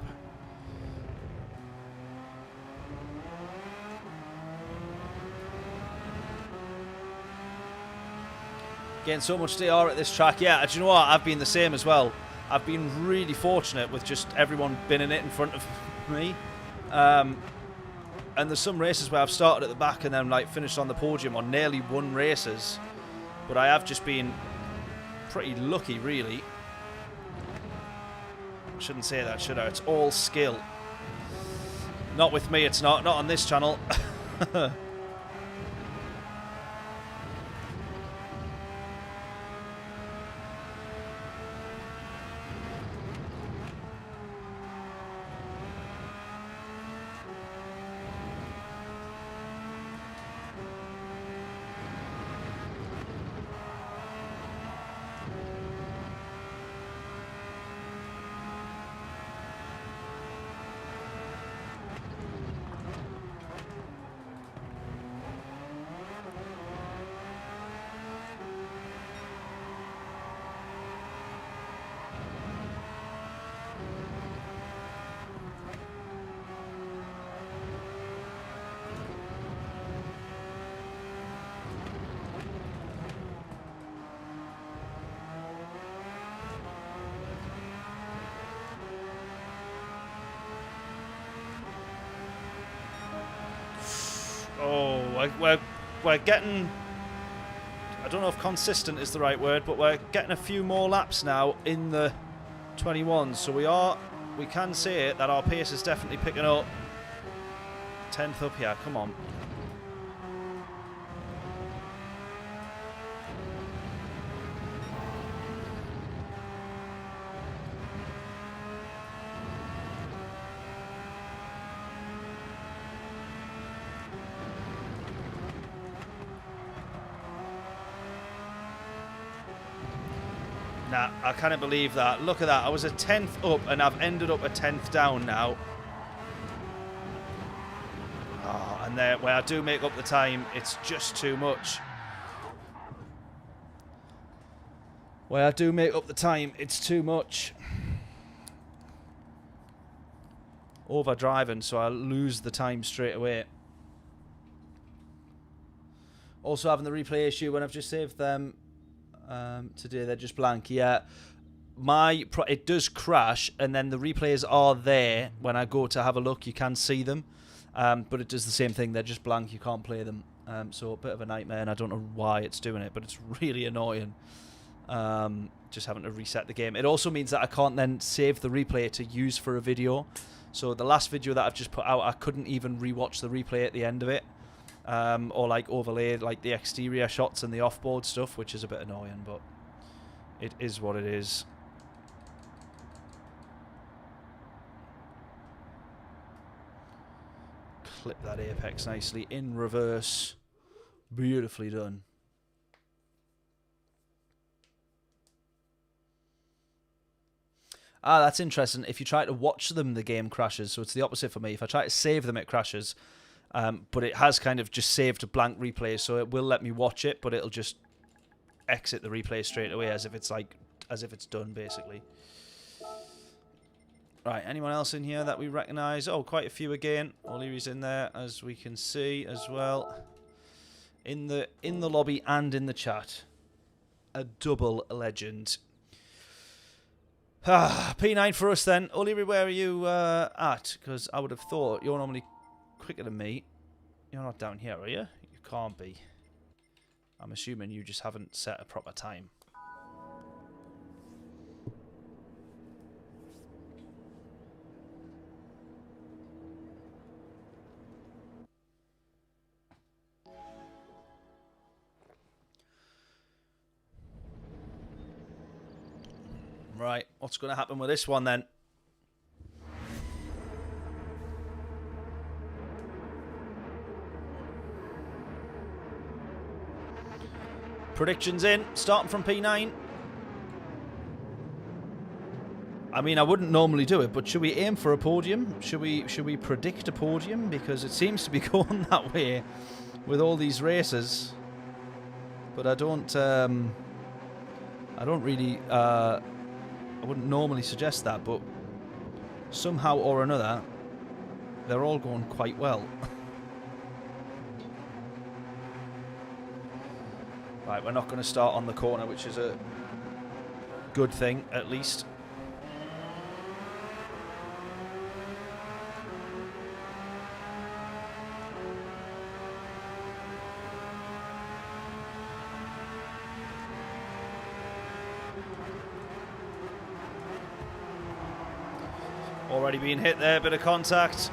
Getting so much DR at this track. Yeah, do you know what? I've been the same as well. I've been really fortunate with just everyone binning it in front of me. And there's some races where I've started at the back and then like finished on the podium or nearly won races. But I have just been pretty lucky, really. Shouldn't say that, should I? It's all skill. Not with me, it's not. Not on this channel. We're getting, I don't know if consistent is the right word, but we're getting a few more laps now in the 21. So we can say that our pace is definitely picking up. 10th up here, come on. Nah, I can't believe that. Look at that. I was a 10th up and I've ended up a 10th down now. Oh, and there, where I do make up the time, it's just too much. Where I do make up the time, it's too much. Overdriving, so I lose the time straight away. Also having the replay issue when I've just saved them. Today they're just blank. Yeah, it does crash, and then the replays are there when I go to have a look. You can see them, but it does the same thing. They're just blank. You can't play them. So a bit of a nightmare, and I don't know why it's doing it, but it's really annoying. Just having to reset the game. It also means that I can't then save the replay to use for a video. So the last video that I've just put out, I couldn't even rewatch the replay at the end of it. Or like overlay like the exterior shots and the offboard stuff, which is a bit annoying, but it is what it is. Clip that apex nicely in reverse. Beautifully done. Ah, that's interesting. If you try to watch them, the game crashes. So it's the opposite for me. If I try to save them, it crashes. But it has kind of just saved a blank replay, so it will let me watch it, but it'll just exit the replay straight away as if it's done, basically. Right, anyone else in here that we recognise? Oh, quite a few again. O'Leary's in there, as we can see as well. In the lobby and in the chat. A double legend. P9 for us then. O'Leary, where are you at? Because I would have thought you're normally quicker than me. You're not down here, are you? You can't be. I'm assuming you just haven't set a proper time. Right, what's going to happen with this one then? Predictions in, starting from P9. I mean, I wouldn't normally do it, but should we aim for a podium? Should we predict a podium? Because it seems to be going that way with all these races. But I don't really, I wouldn't normally suggest that, but somehow or another, they're all going quite well. Right, we're not going to start on the corner, which is a good thing, at least. Already being hit there, bit of contact.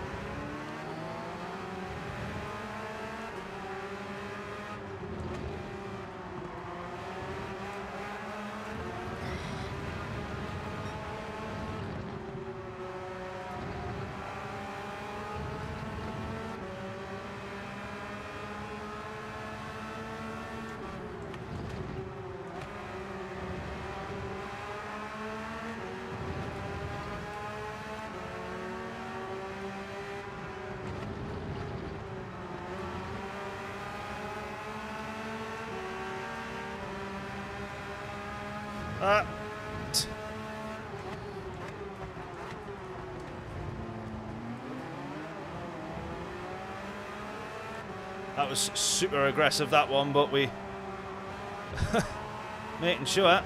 That was super aggressive, that one, but we making sure.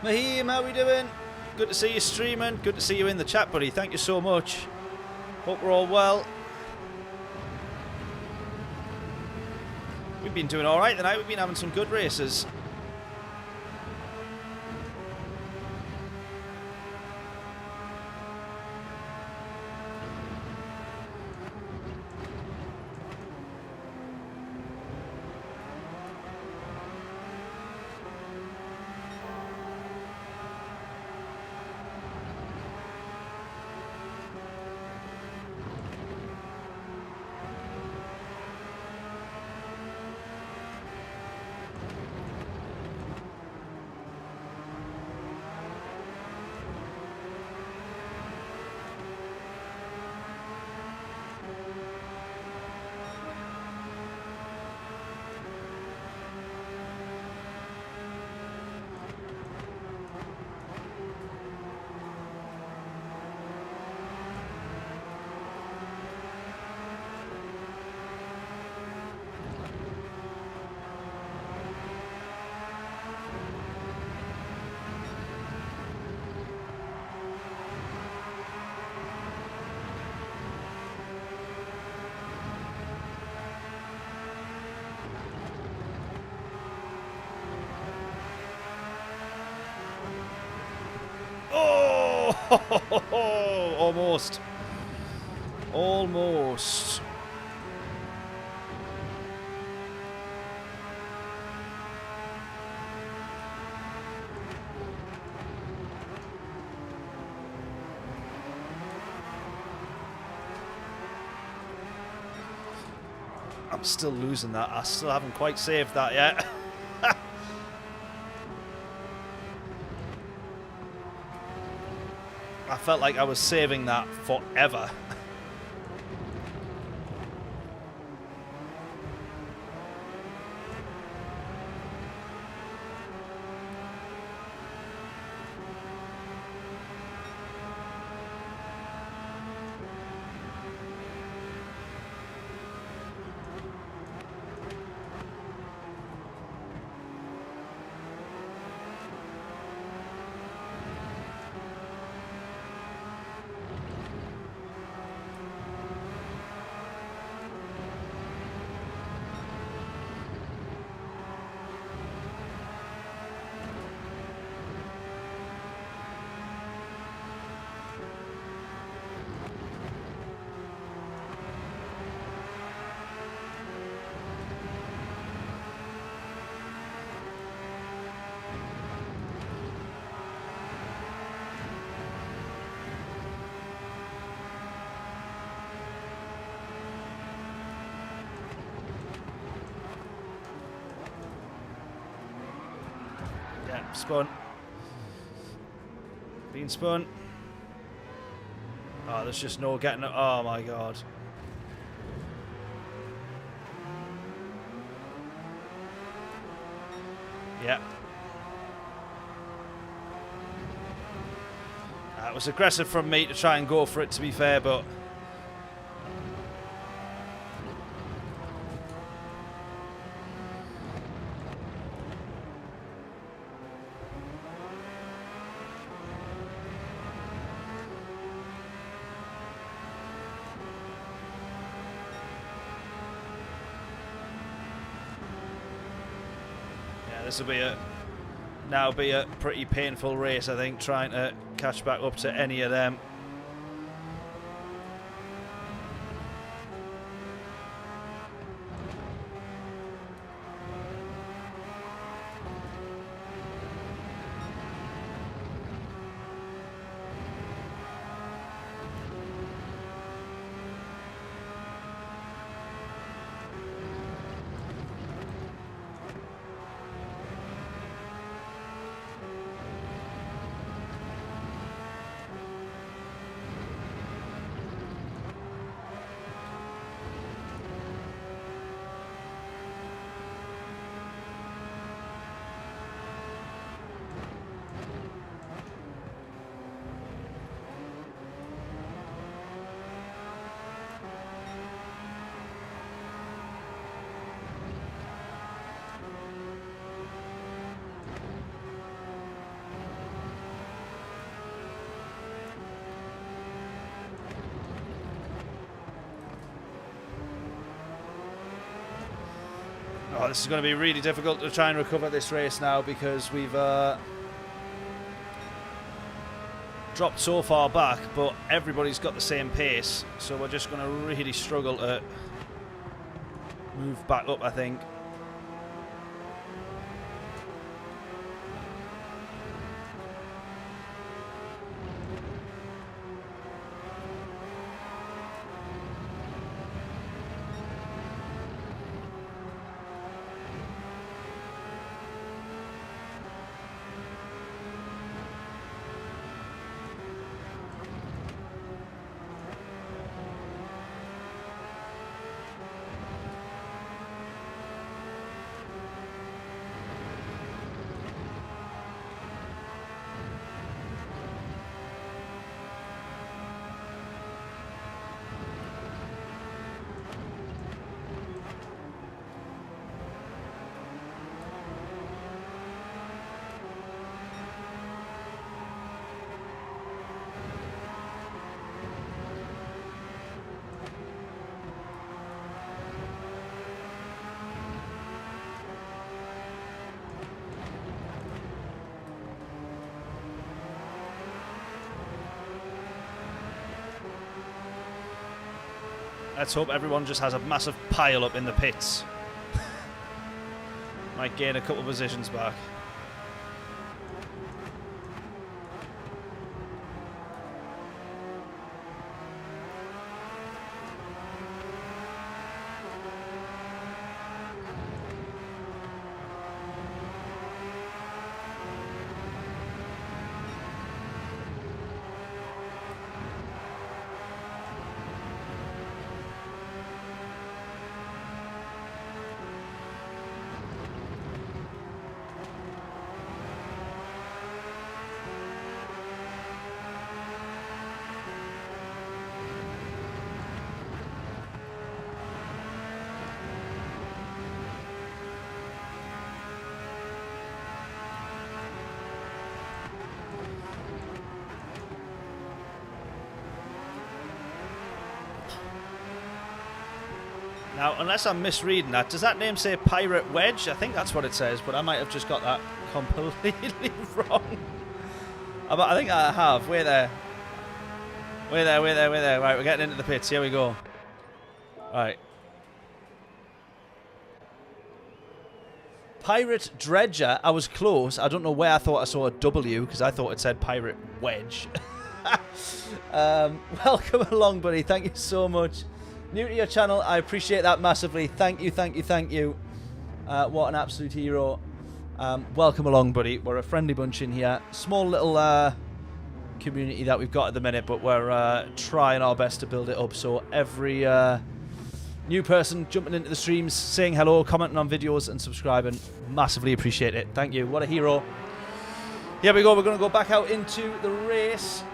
Mahim, how we doing? Good to see you streaming. Good to see you in the chat, buddy. Thank you so much. Hope we're all well. We've been doing all right tonight. We've been having some good races. Almost. Almost. I'm still losing that. I still haven't quite saved that yet. I felt like I was saving that forever. Spun. Being spun. Oh, there's just no getting it. Oh my god. Yeah. It was aggressive from me to try and go for it, to be fair, but... This will be a pretty painful race, I think, trying to catch back up to any of them. Oh, this is going to be really difficult to try and recover this race now because we've dropped so far back, but everybody's got the same pace, so we're just going to really struggle to move back up, I think. Let's hope everyone just has a massive pile up in the pits. Might gain a couple of positions back. Now, unless I'm misreading that, does that name say Pirate Wedge? I think that's what it says, but I might have just got that completely wrong. I think I have. Wait there. Wait there, wait there, wait there. Right, we're getting into the pits. Here we go. Right. Pirate Dredger. I was close. I don't know where I thought I saw a W, because I thought it said Pirate Wedge. Welcome along, buddy. Thank you so much. New to your channel, I appreciate that massively. Thank you, thank you, thank you. What an absolute hero. Welcome along, buddy. We're a friendly bunch in here. Small little community that we've got at the minute, but we're trying our best to build it up. So every new person jumping into the streams, saying hello, commenting on videos and subscribing, massively appreciate it. Thank you. What a hero. Here we go. We're going to go back out into the race.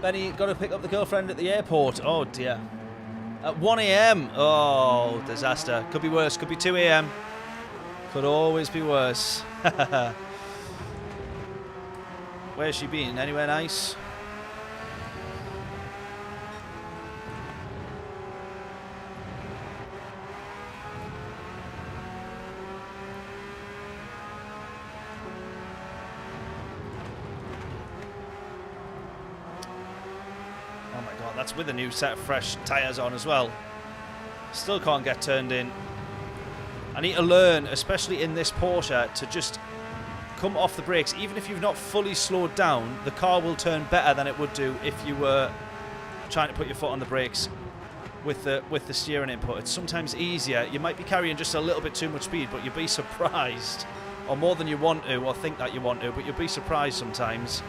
Benny, got to pick up the girlfriend at the airport. Oh, dear. At 1 AM. Oh, disaster. Could be worse. Could be 2 AM. Could always be worse. Where's she been? Anywhere nice? That's with a new set of fresh tyres on as well. Still can't get turned in. I need to learn, especially in this Porsche, to just come off the brakes. Even if you've not fully slowed down, the car will turn better than it would do if you were trying to put your foot on the brakes with the steering input. It's sometimes easier. You might be carrying just a little bit too much speed, but you'll be surprised, or more than you want to, or think that you want to, but you'll be surprised sometimes.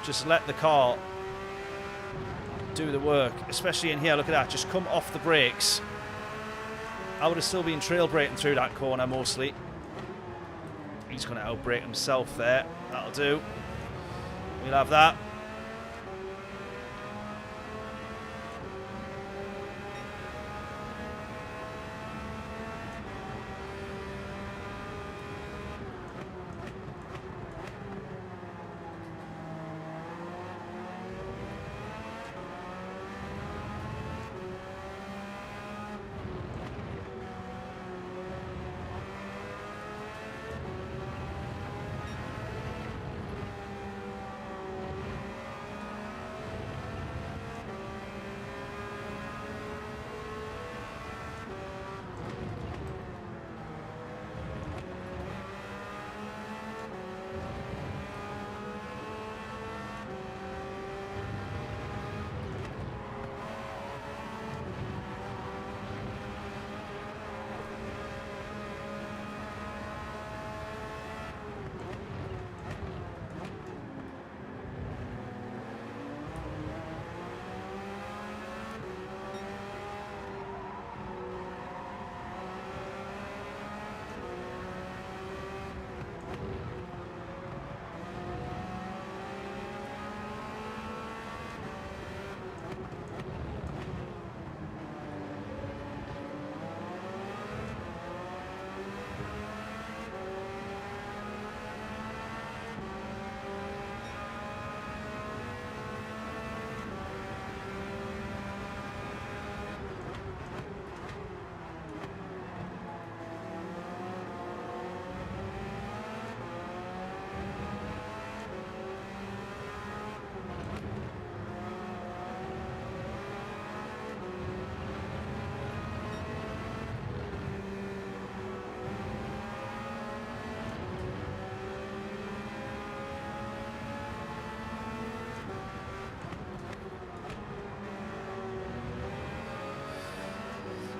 Just let the car do the work, especially in here. Look at that, just come off the brakes. I would have still been trail braking through that corner mostly. He's going to outbrake himself there. That'll do. We'll have that.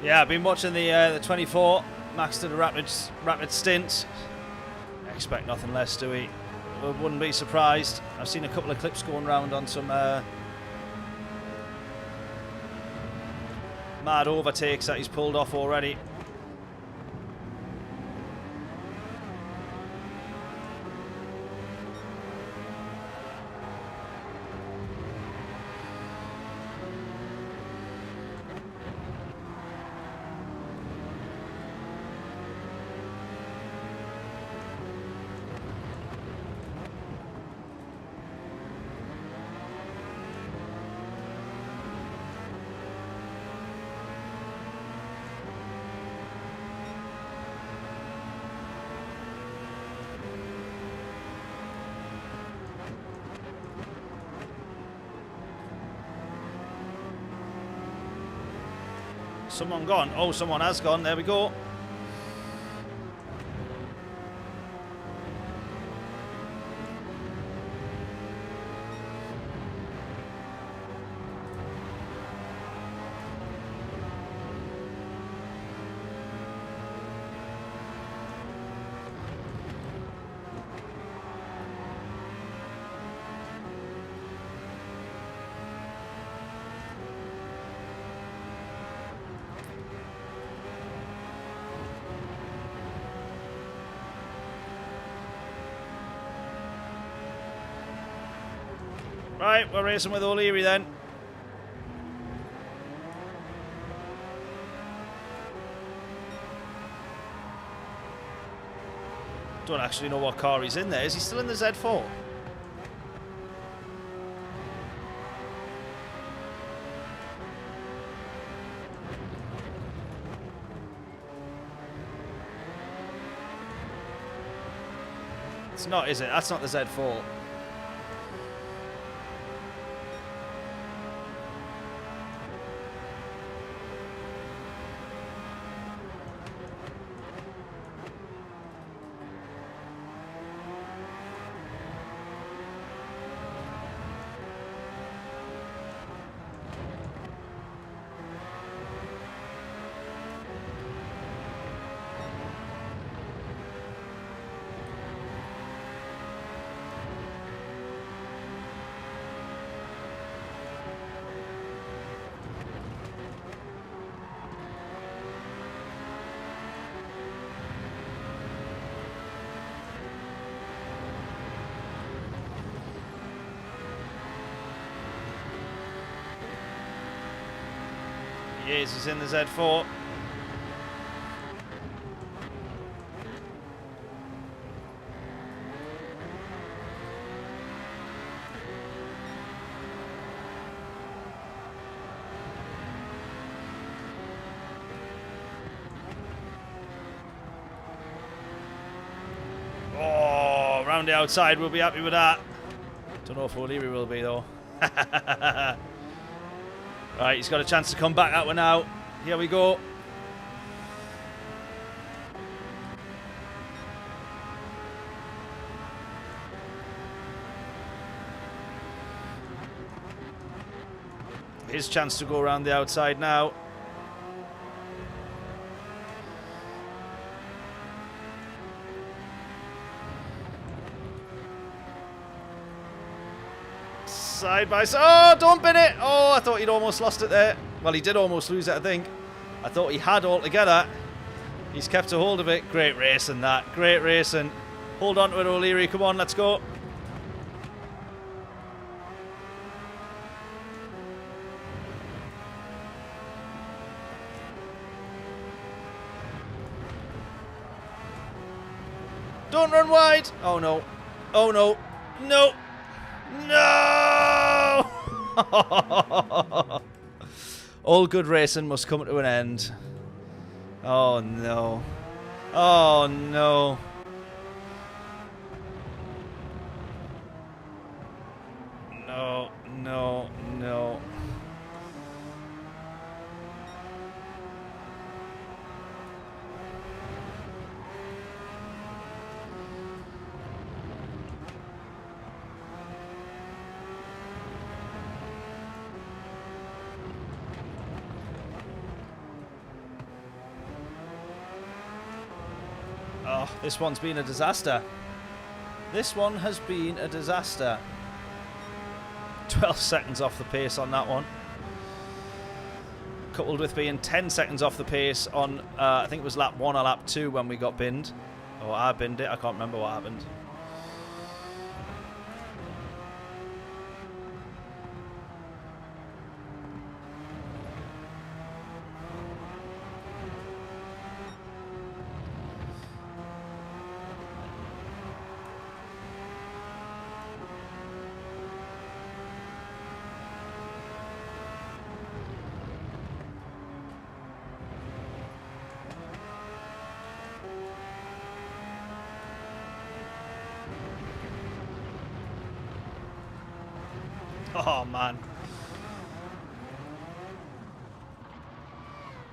Yeah, I've been watching the 24. Max did a rapid stint. Expect nothing less, do we? Wouldn't be surprised. I've seen a couple of clips going around on some mad overtakes that he's pulled off already. Someone gone? Oh, someone has gone. There we go. Right, we're racing with O'Leary then. Don't actually know what car he's in there. Is he still in the Z4? It's not, is it? That's not the Z4. Yes, he's in the Z4. Oh, round the outside, we'll be happy with that. Don't know if O'Leary will be though. Right, he's got a chance to come back that one now. Here we go. His chance to go around the outside now. Side by side. Oh, don't bin it. Oh, I thought he'd almost lost it there. Well, he did almost lose it, I think. I thought he had altogether. He's kept a hold of it. Great racing, that. Great racing. Hold on to it, O'Leary. Come on, let's go. Don't run wide. Oh, no. Oh, no. No. No! All good racing must come to an end. Oh, no. Oh, no. No, no, no. Oh, this one's been a disaster. This one has been a disaster. 12 seconds off the pace on that one. Coupled with being 10 seconds off the pace on, I think it was lap 1 or lap 2 when we got binned. Or I binned it, I can't remember what happened. Oh, man.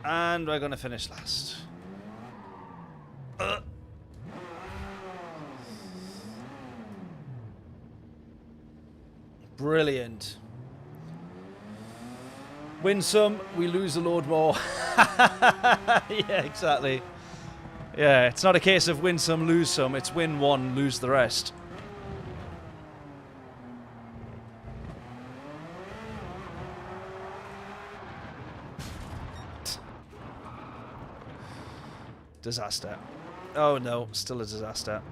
And we're going to finish last. Brilliant. Win some, we lose a load more. Yeah, exactly. Yeah, it's not a case of win some, lose some. It's win one, lose the rest. Disaster. Oh no, still a disaster.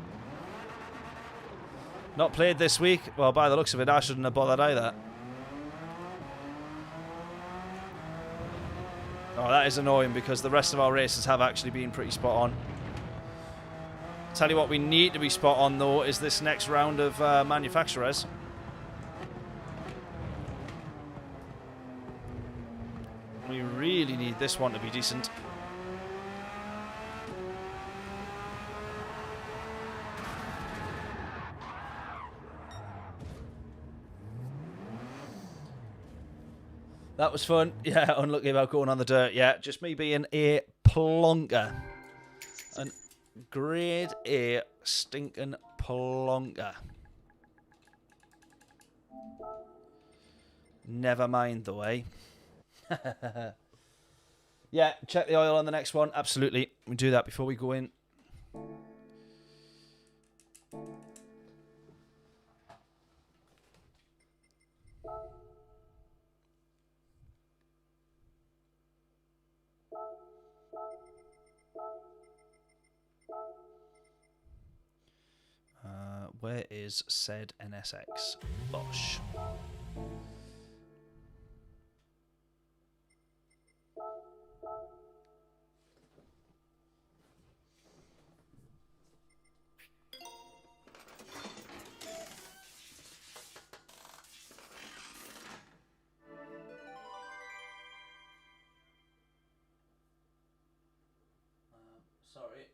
Not played this week. Well, by the looks of it, I shouldn't have bothered either. Oh, that is annoying because the rest of our races have actually been pretty spot on. Tell you what we need to be spot on, though, is this next round of manufacturers. We really need this one to be decent. That was fun. Yeah, unlucky about going on the dirt. Yeah, just me being a plonker. An grade A stinking plonker. Never mind the way. Yeah, check the oil on the next one. Absolutely. We'll do that before we go in. Where is said NSX? Bosh. Sorry,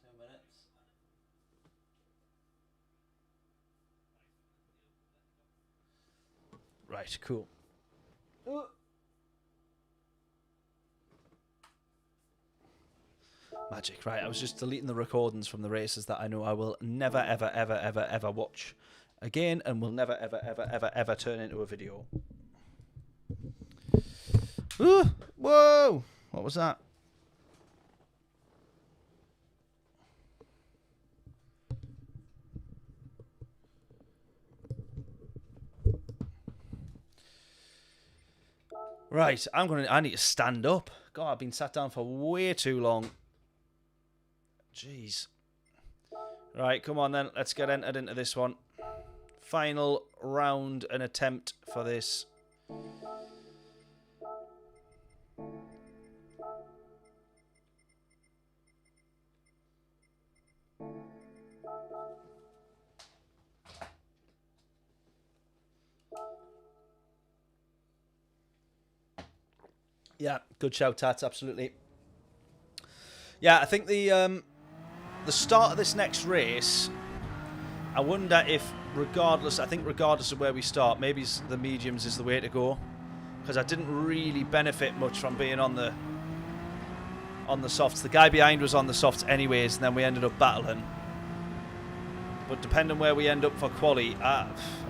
2 minutes. Right, cool. Magic, right. I was just deleting the recordings from the races that I know I will never, ever, ever, ever, ever watch again and will never, ever, ever, ever, ever turn into a video. Ooh, whoa! What was that? Right, I need to stand up. God, I've been sat down for way too long. Jeez. Right, come on then. Let's get entered into this one. Final round and attempt for this. Yeah, good shout, Tats, absolutely. Yeah, I think the start of this next race, I wonder if regardless of where we start, maybe the mediums is the way to go, because I didn't really benefit much from being on the softs. The guy behind was on the softs anyways, and then we ended up battling. But depending where we end up for quali,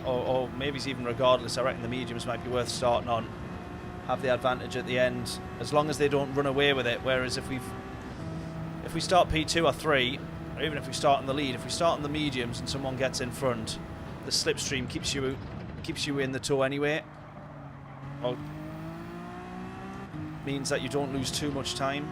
or maybe it's even regardless, I reckon the mediums might be worth starting on. Have the advantage at the end, as long as they don't run away with it. Whereas if we start P2 or 3, or even if we start in the lead, if we start in the mediums and someone gets in front, the slipstream keeps you in the tow anyway. Or means that you don't lose too much time.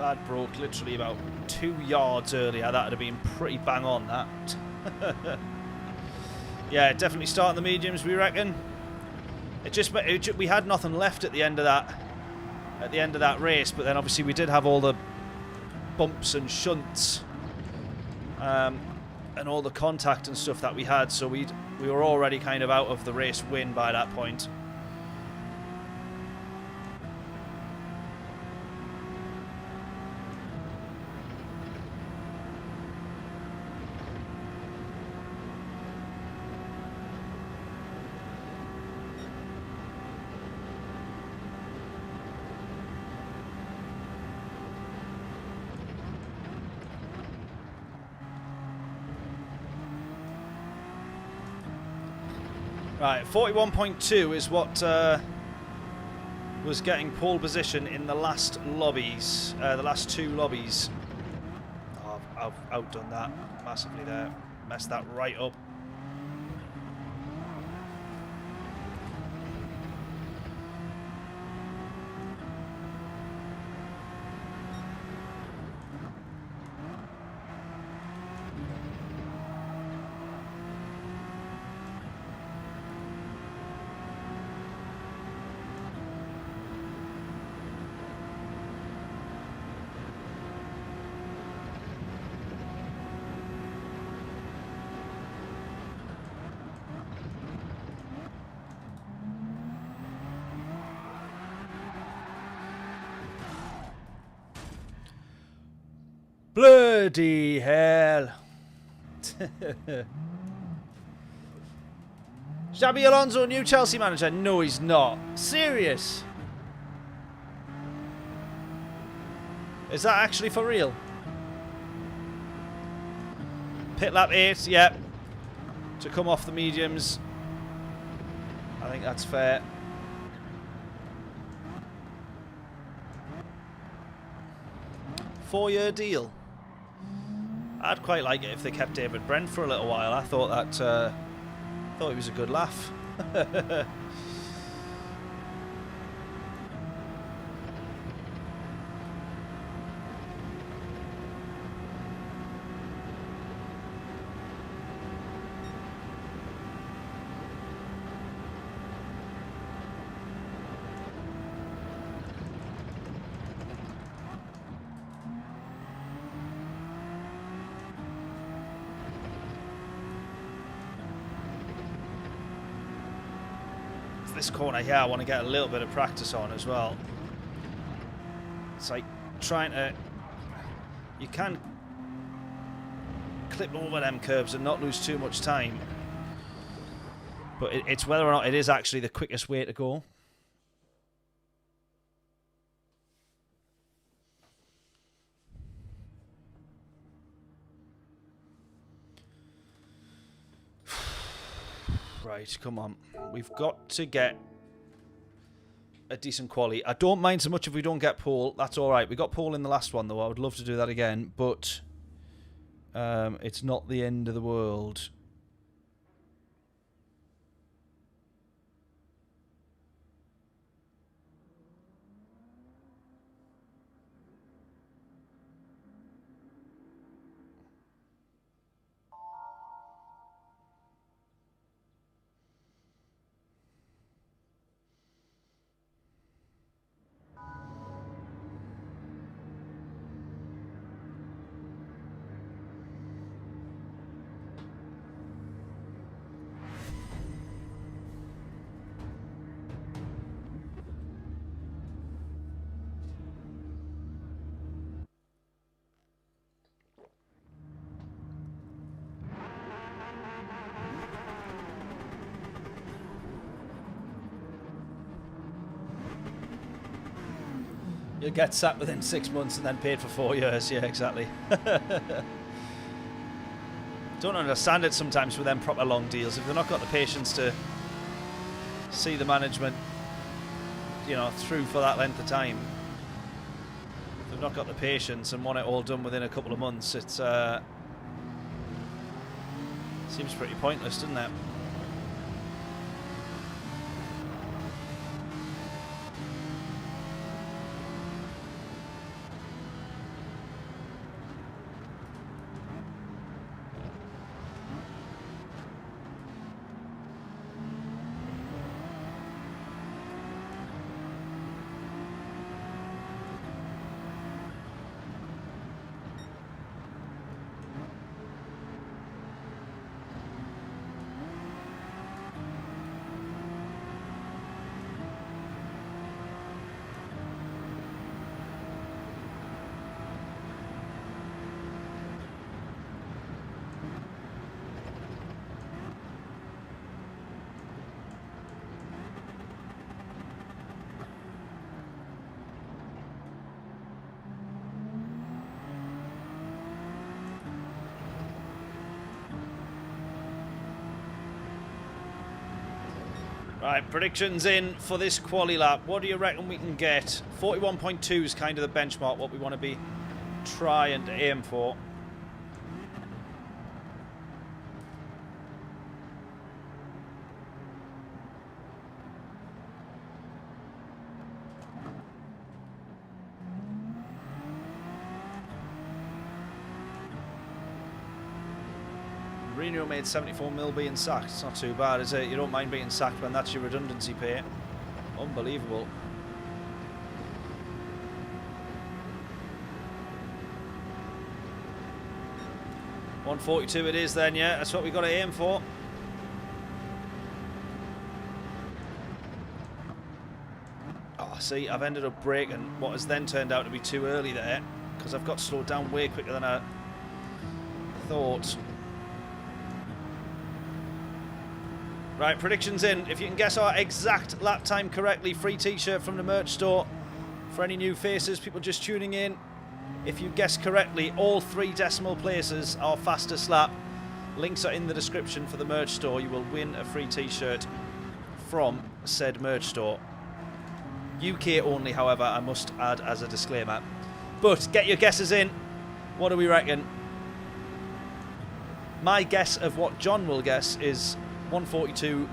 I'd broke literally about 2 yards earlier, that would have been pretty bang on, that. Yeah, definitely starting the mediums, we reckon. We had nothing left at the end of that race, but then obviously we did have all the bumps and shunts and all the contact and stuff that we had, so we were already kind of out of the race win by that point. Right, 41.2 is what was getting pole position in the last lobbies, the last 2 lobbies. Oh, I've outdone that massively there. Messed that right up. Bloody hell. Xabi Alonso, new Chelsea manager? No, he's not. Serious? Is that actually for real? Pit lap 8, yep. To come off the mediums. I think that's fair. Four-year deal. I'd quite like it if they kept David Brent for a little while. I thought that thought he was a good laugh. This corner here I want to get a little bit of practice on as well. It's like trying to, you can clip over them curves and not lose too much time, but it's whether or not it is actually the quickest way to go. Right, come on. We've got to get a decent quality. I don't mind so much if we don't get pole. That's all right. We got pole in the last one, though. I would love to do that again, but it's not the end of the world. You'll get sacked within 6 months and then paid for 4 years. Yeah, exactly. Don't understand it sometimes with them proper long deals. If they've not got the patience to see the management, you know, through for that length of time, if they've not got the patience and want it all done within a couple of months, it's seems pretty pointless, doesn't it? Right, predictions in for this quali lap. What do you reckon we can get? 41.2 is kind of the benchmark, what we want to be trying to aim for. Reno made 74 mil being sacked. It's not too bad, is it? You don't mind being sacked when that's your redundancy pay. Unbelievable. $142 it is then, yeah. That's what we've got to aim for. Oh, see, I've ended up braking what has then turned out to be too early there because I've got slowed down way quicker than I thought. Right, predictions in. If you can guess our exact lap time correctly, free t-shirt from the merch store. For any new faces, people just tuning in. If you guess correctly, all 3 decimal places are fastest lap. Links are in the description for the merch store. You will win a free t-shirt from said merch store. UK only, however, I must add as a disclaimer. But get your guesses in. What do we reckon? My guess of what John will guess is 142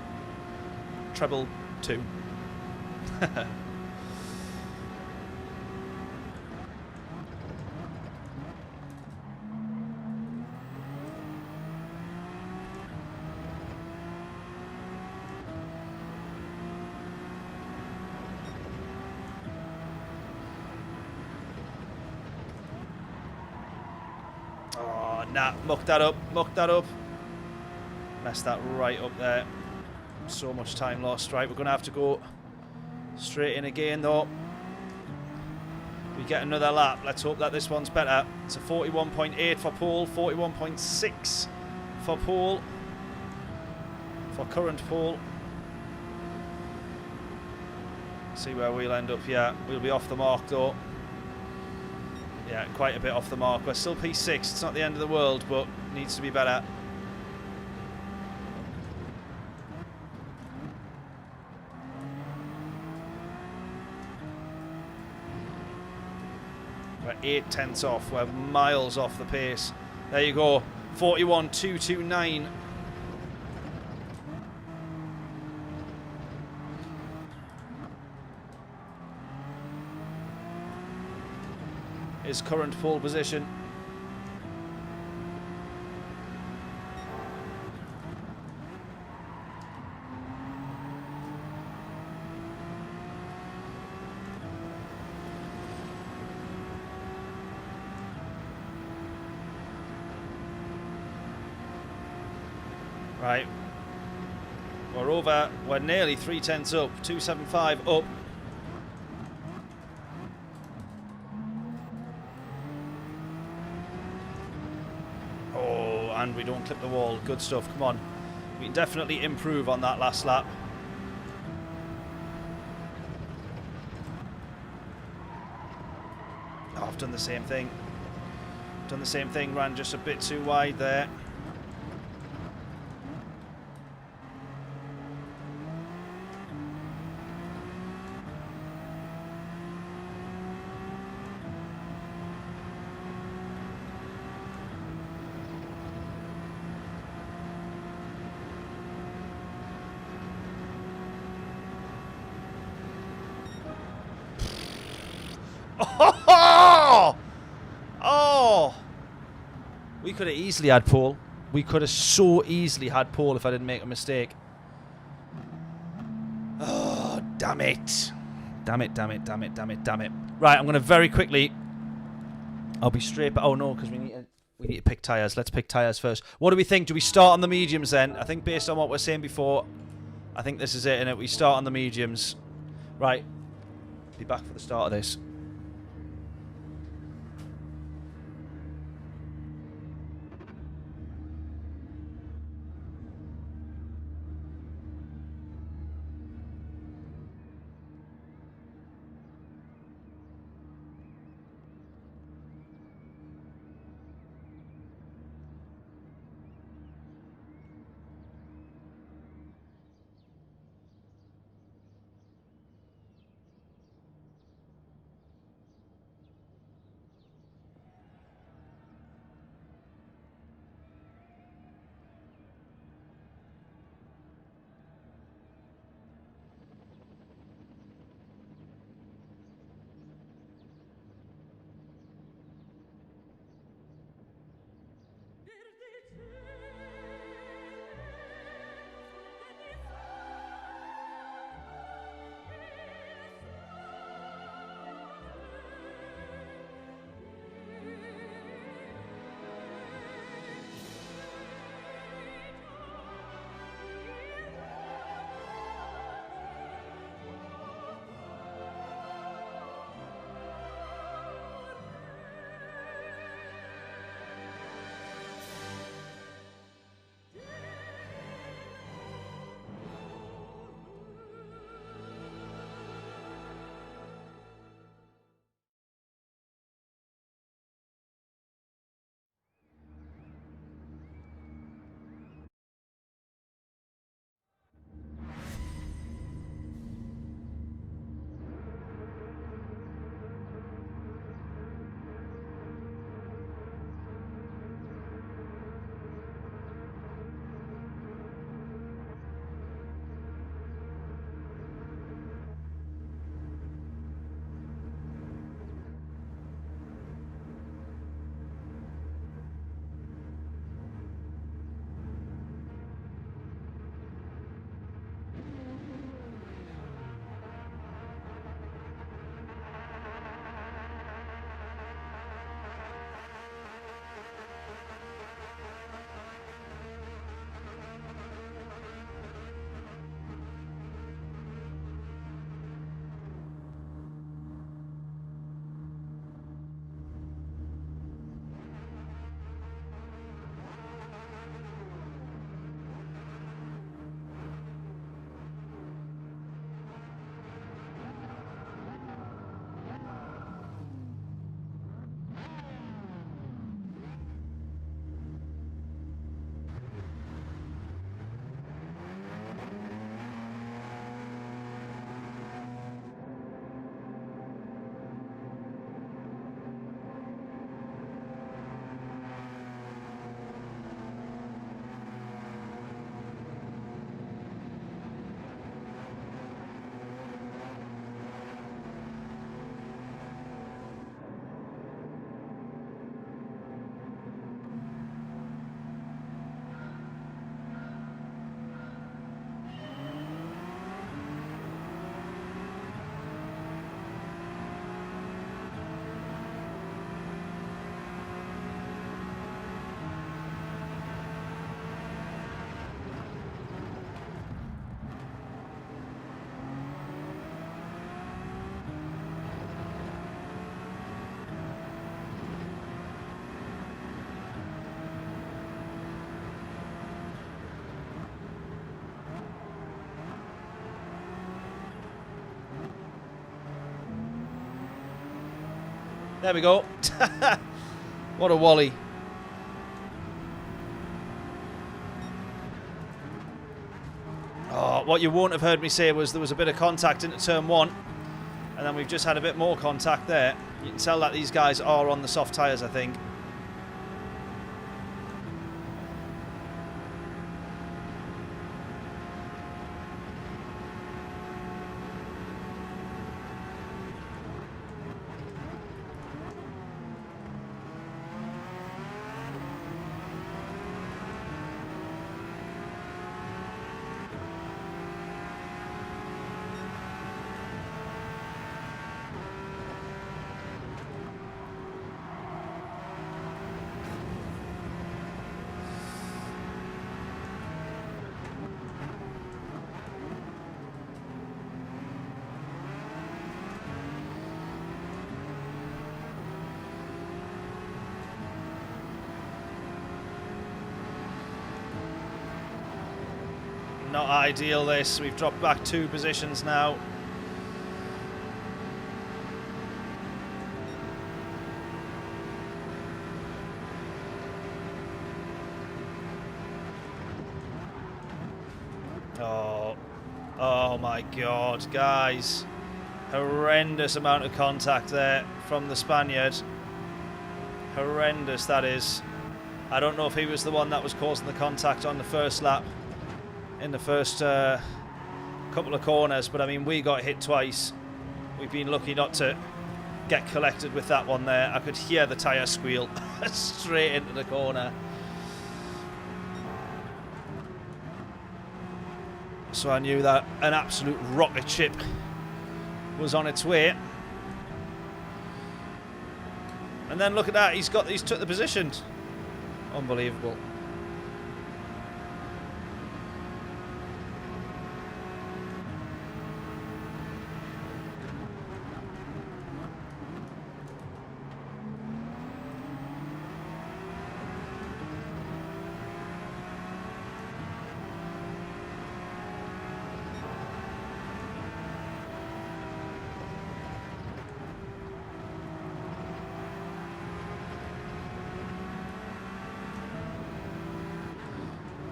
treble 2. Oh, nah, mucked that up, mucked that up. Messed that right up there. So much time lost. Right, we're going to have to go straight in again, though. We get another lap. Let's hope that this one's better. It's a 41.8 for pole, 41.6 for pole, for current pole. See where we'll end up here. We'll be off the mark, though. Yeah, quite a bit off the mark. We're still P6. It's not the end of the world, but needs to be better. We're 8 tenths off. We're miles off the pace. There you go. 41.229. His current pole position. Right, we're over, we're nearly 3 tenths up, 275 up. Oh, and we don't clip the wall, good stuff, come on. We can definitely improve on that last lap. Oh, I've done the same thing. Done the same thing, ran just a bit too wide there. Oh! Oh! We could have easily had pole. We could have so easily had pole if I didn't make a mistake. Oh, damn it. Damn it, damn it, damn it, damn it, damn it. Right, I'm going to very quickly... I'll be straight... Oh, no, because we need to pick tyres. Let's pick tyres first. What do we think? Do we start on the mediums then? I think based on what we're saying before, I think this is it, innit? We start on the mediums. Right. Be back for the start of this. There we go. What a wally. Oh, what you won't have heard me say was there was a bit of contact into turn 1. And then we've just had a bit more contact there. You can tell that these guys are on the soft tyres, I think. Not ideal this. We've dropped back 2 positions now. Oh my God, guys. Horrendous amount of contact there from the Spaniard. Horrendous, that is. I don't know if he was the one that was causing the contact on the first lap. In the first couple of corners, but I mean, we got hit twice. We've been lucky not to get collected with that one there. I could hear the tyre squeal straight into the corner. So I knew that an absolute rocket ship was on its way. And then look at that, he's took the position. Unbelievable.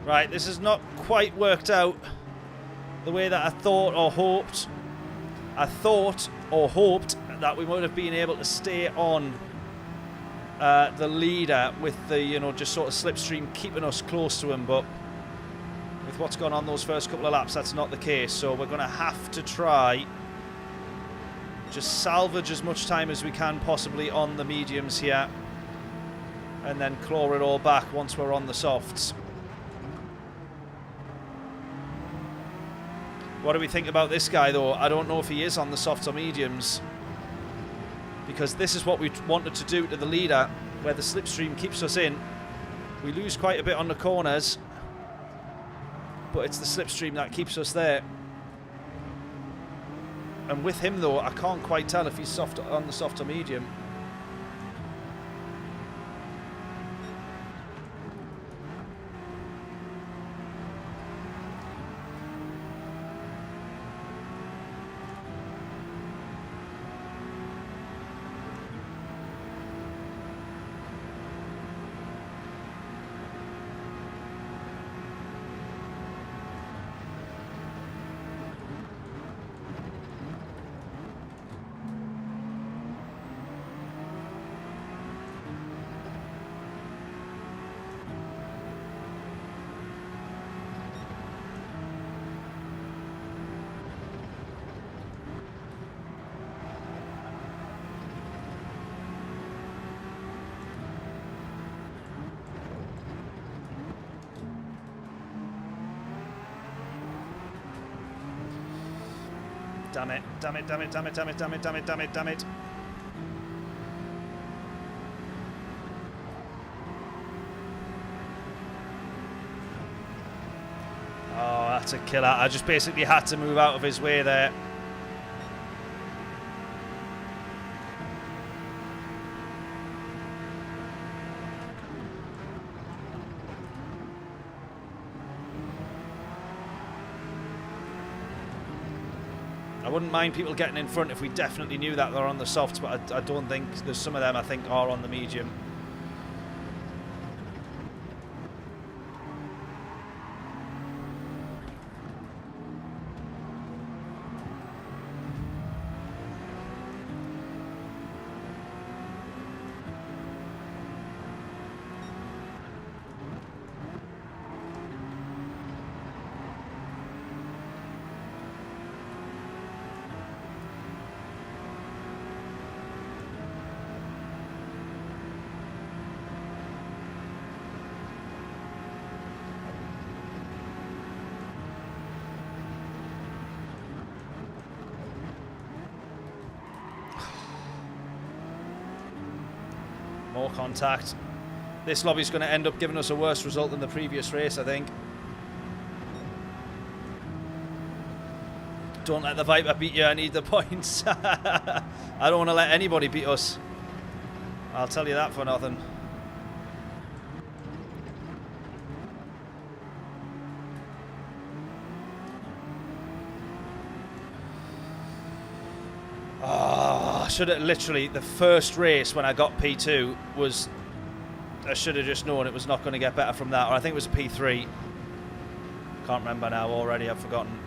Right, this has not quite worked out the way that I thought or hoped. I thought or hoped that we would have been able to stay on the leader with the, you know, just sort of slipstream keeping us close to him, but with what's gone on those first couple of laps, that's not the case. So we're going to have to try just salvage as much time as we can possibly on the mediums here, and then claw it all back once we're on the softs. What do we think about this guy, though? I don't know if he is on the softs or mediums, because this is what we wanted to do to the leader, where the slipstream keeps us in. We lose quite a bit on the corners, but it's the slipstream that keeps us there. And with him, though, I can't quite tell if he's soft on the soft or medium. Damn it, damn it, damn it, damn it, damn it, damn it, damn it, damn it, damn it. Oh, that's a killer. I just basically had to move out of his way there. I wouldn't mind people getting in front if we definitely knew that they're on the softs, but I don't think there's some of them I think are on the medium. More contact. This lobby's going to end up giving us a worse result than the previous race, I think. Don't let the Viper beat you, I need the points. I don't want to let anybody beat us. I'll tell you that for nothing. Should have literally, the first race when I got P2 was, I should have just known it was not going to get better from that, or I think it was P3. Can't remember now already, I've forgotten.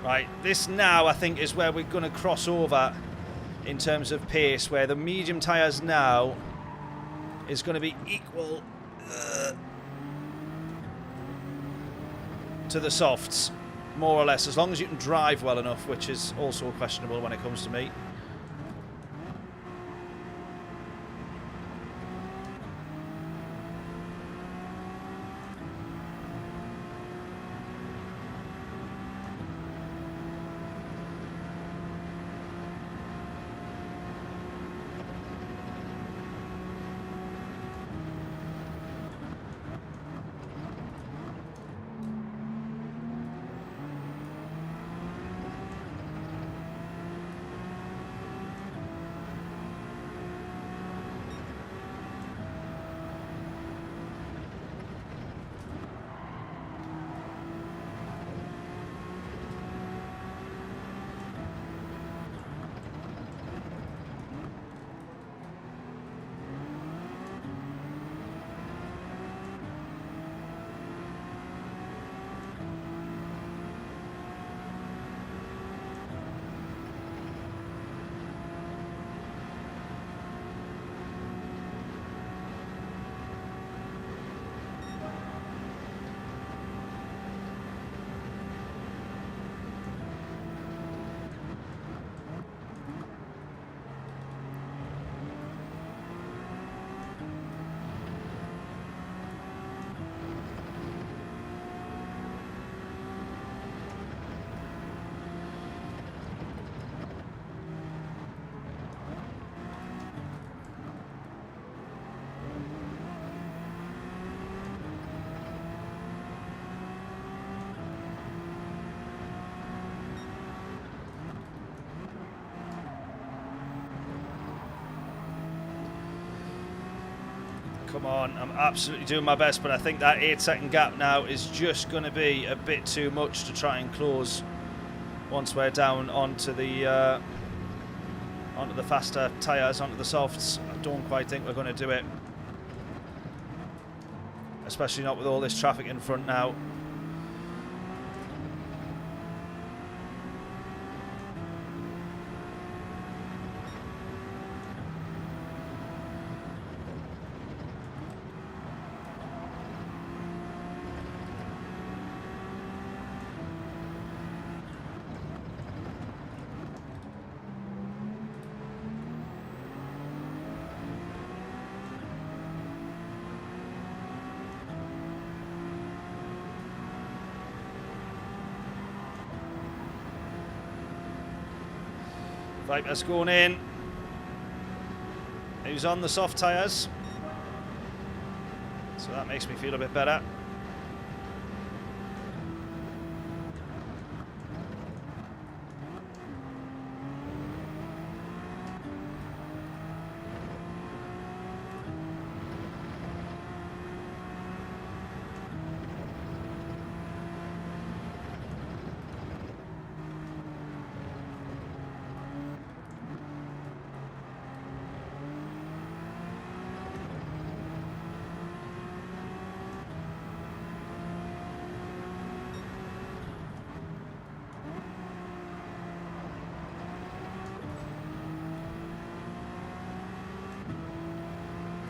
Right, this now I think is where we're going to cross over in terms of pace, where the medium tyres now is going to be equal to the softs, more or less, as long as you can drive well enough, which is also questionable when it comes to me. Come on, I'm absolutely doing my best, but I think that 8-second gap now is just going to be a bit too much to try and close once we're down onto the faster tyres, onto the softs. I don't quite think we're going to do it, especially not with all this traffic in front now. Viper's going in. He's on the soft tyres, so that makes me feel a bit better.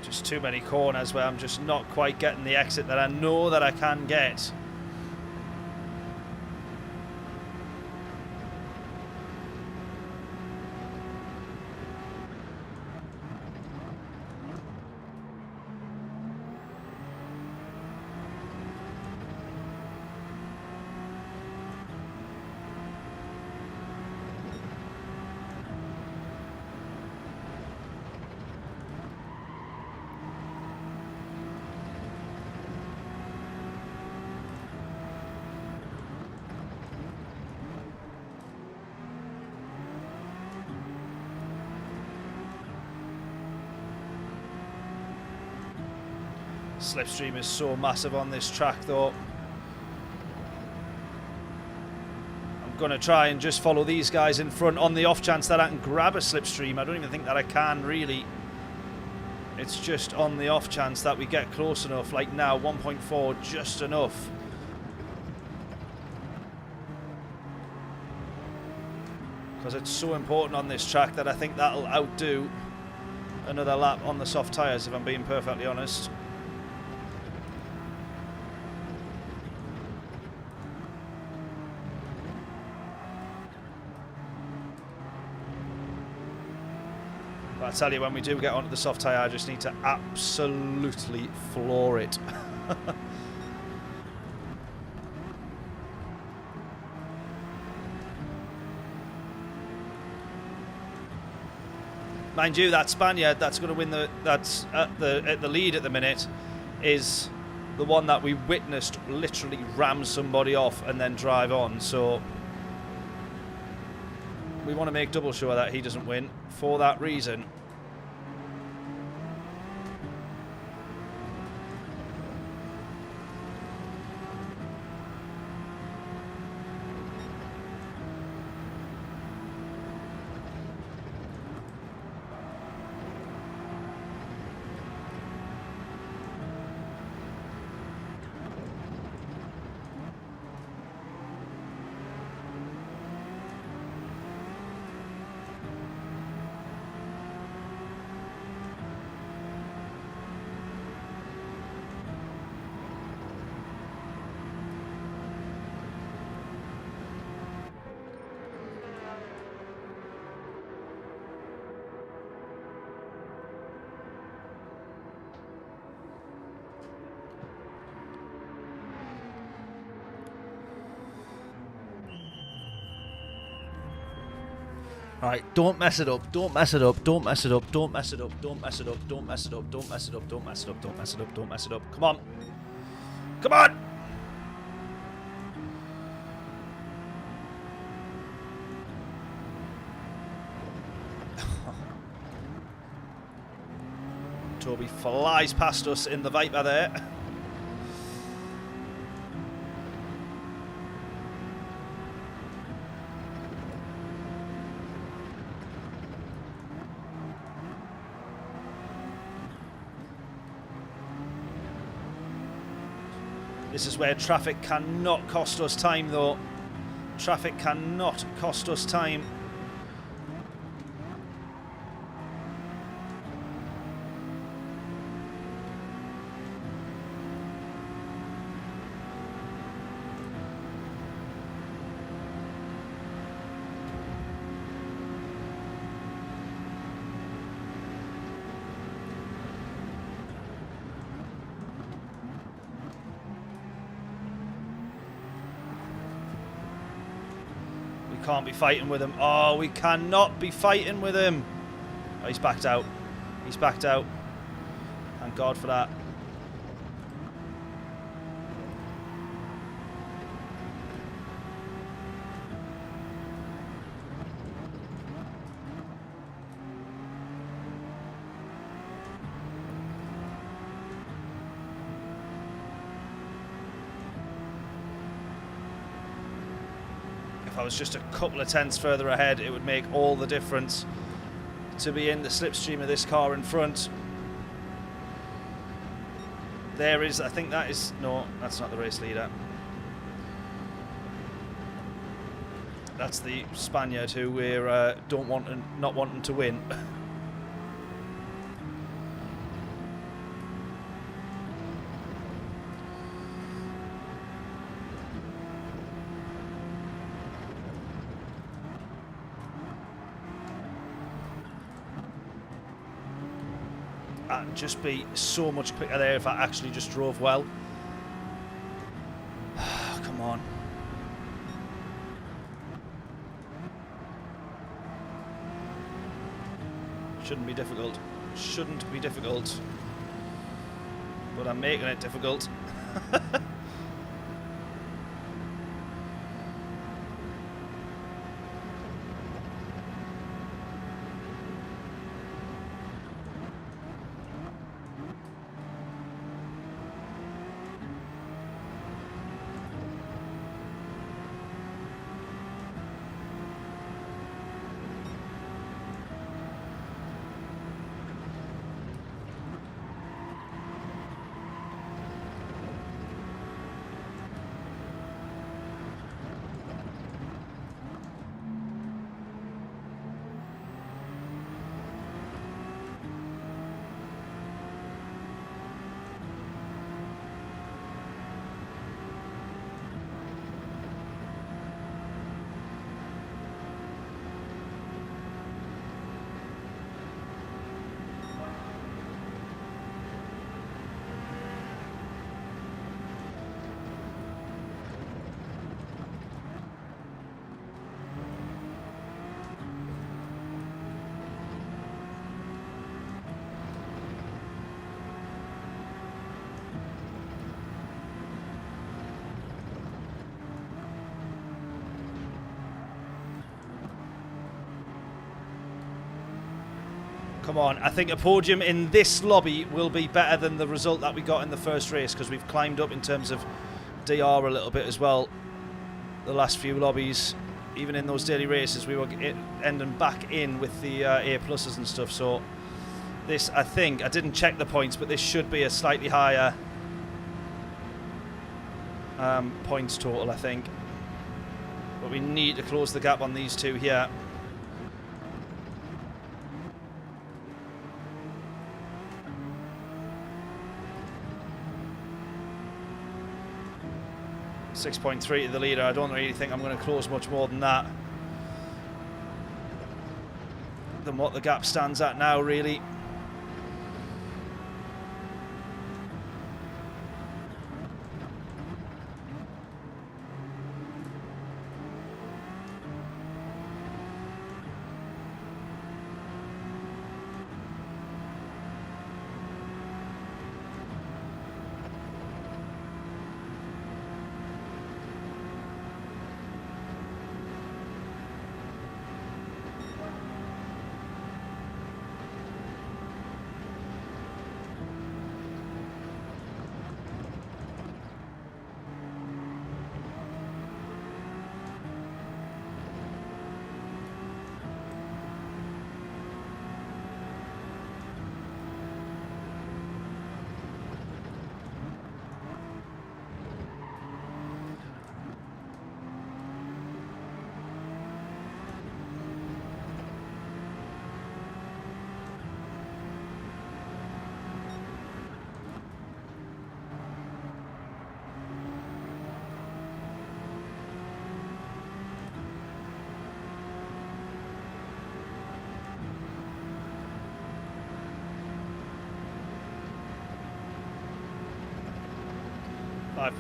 Just too many corners where I'm just not quite getting the exit that I know that I can get. Slipstream is so massive on this track though. I'm going to try and just follow these guys in front on the off chance that I can grab a slipstream. I don't even think that I can really. It's just on the off chance that we get close enough. Like now, 1.4, just enough. Because it's so important on this track that I think that'll outdo another lap on the soft tyres, if I'm being perfectly honest. I tell you, when we do get onto the soft tyre, I just need to absolutely floor it. Mind you, that Spaniard that's going to win that's at the lead at the minute is the one that we witnessed literally ram somebody off and then drive on. So we want to make double sure that he doesn't win for that reason. Right, don't mess it up, don't mess it up, don't mess it up, don't mess it up, don't mess it up, don't mess it up, don't mess it up, don't mess it up, don't mess it up, don't mess it up. Come on. Come on! Toby flies past us in the Viper there. This is where traffic cannot cost us time though. Traffic cannot cost us time. Can't be fighting with him. Oh, we cannot be fighting with him. Oh, he's backed out. He's backed out. Thank God for that. If I was just a couple of tenths further ahead, it would make all the difference to be in the slipstream of this car in front. There is, I think that is, no, that's not the race leader. That's the Spaniard who we're not wanting to win. I'd just be so much quicker there if I actually just drove well. Come on. Shouldn't be difficult. Shouldn't be difficult. But I'm making it difficult. Come on, I think a podium in this lobby will be better than the result that we got in the first race, because we've climbed up in terms of DR a little bit as well. The last few lobbies, even in those daily races, we were ending back in with the A pluses and stuff. So this, I think, I didn't check the points, but this should be a slightly higher points total, I think. But we need to close the gap on these two here. .3 to the leader. I don't really think I'm going to close much more than that, than what the gap stands at now, really.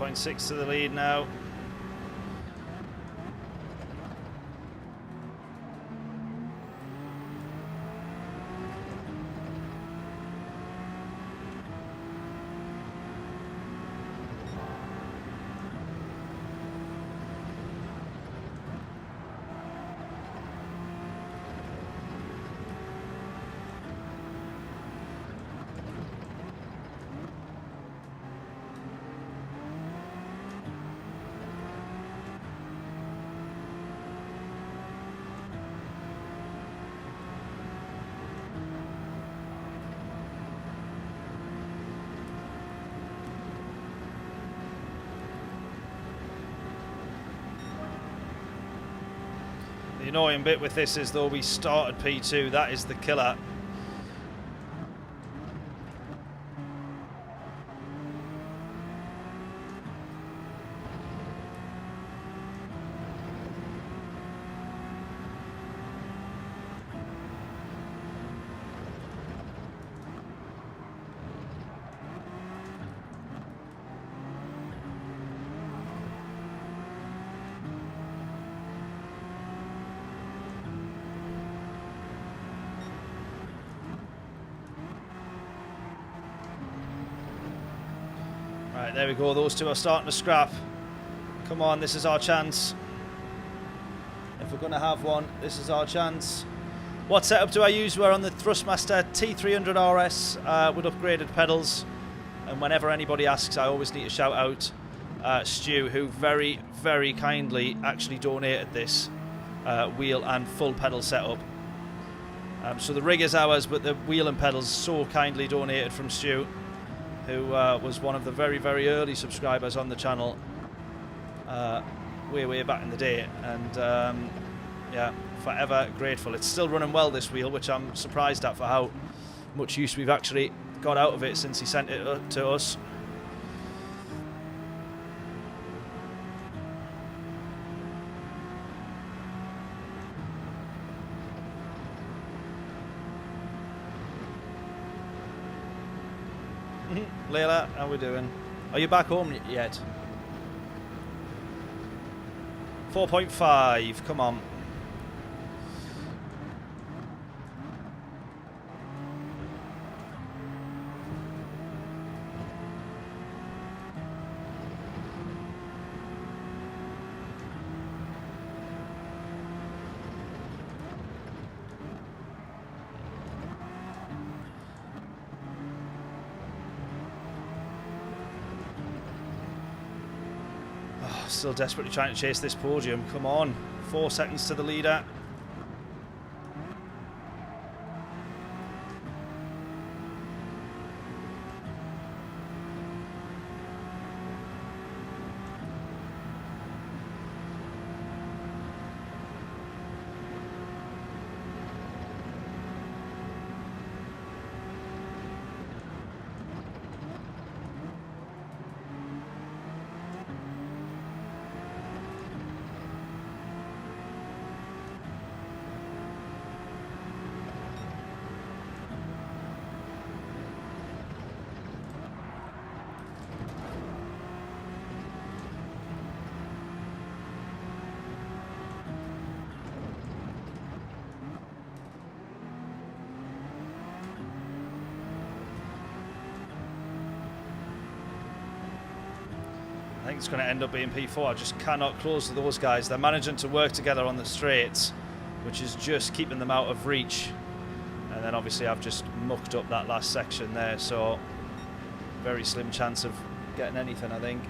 .6 to the lead now. The annoying bit with this is, though we started P2, that is the killer. Right, there we go. Those two are starting to scrap. Come on, this is our chance. If we're going to have one, this is our chance. What setup do I use? We're on the THRUSTMASTER T300 RS with upgraded pedals. And whenever anybody asks, I always need to shout out Stu, who very, very kindly actually donated this wheel and full pedal setup. So the rig is ours, but the wheel and pedals so kindly donated from Stu, who was one of the very, very early subscribers on the channel way back in the day. And yeah, forever grateful. It's still running well, this wheel, which I'm surprised at for how much use we've actually got out of it since he sent it to us. Layla, how we doing? Are you back home yet? 4.5, come on. Still desperately trying to chase this podium. Come on. 4 seconds to the leader. I think it's going to end up being P4. I just cannot close to those guys. They're managing to work together on the straights, which is just keeping them out of reach. And then obviously I've just mucked up that last section there, so very slim chance of getting anything, I think.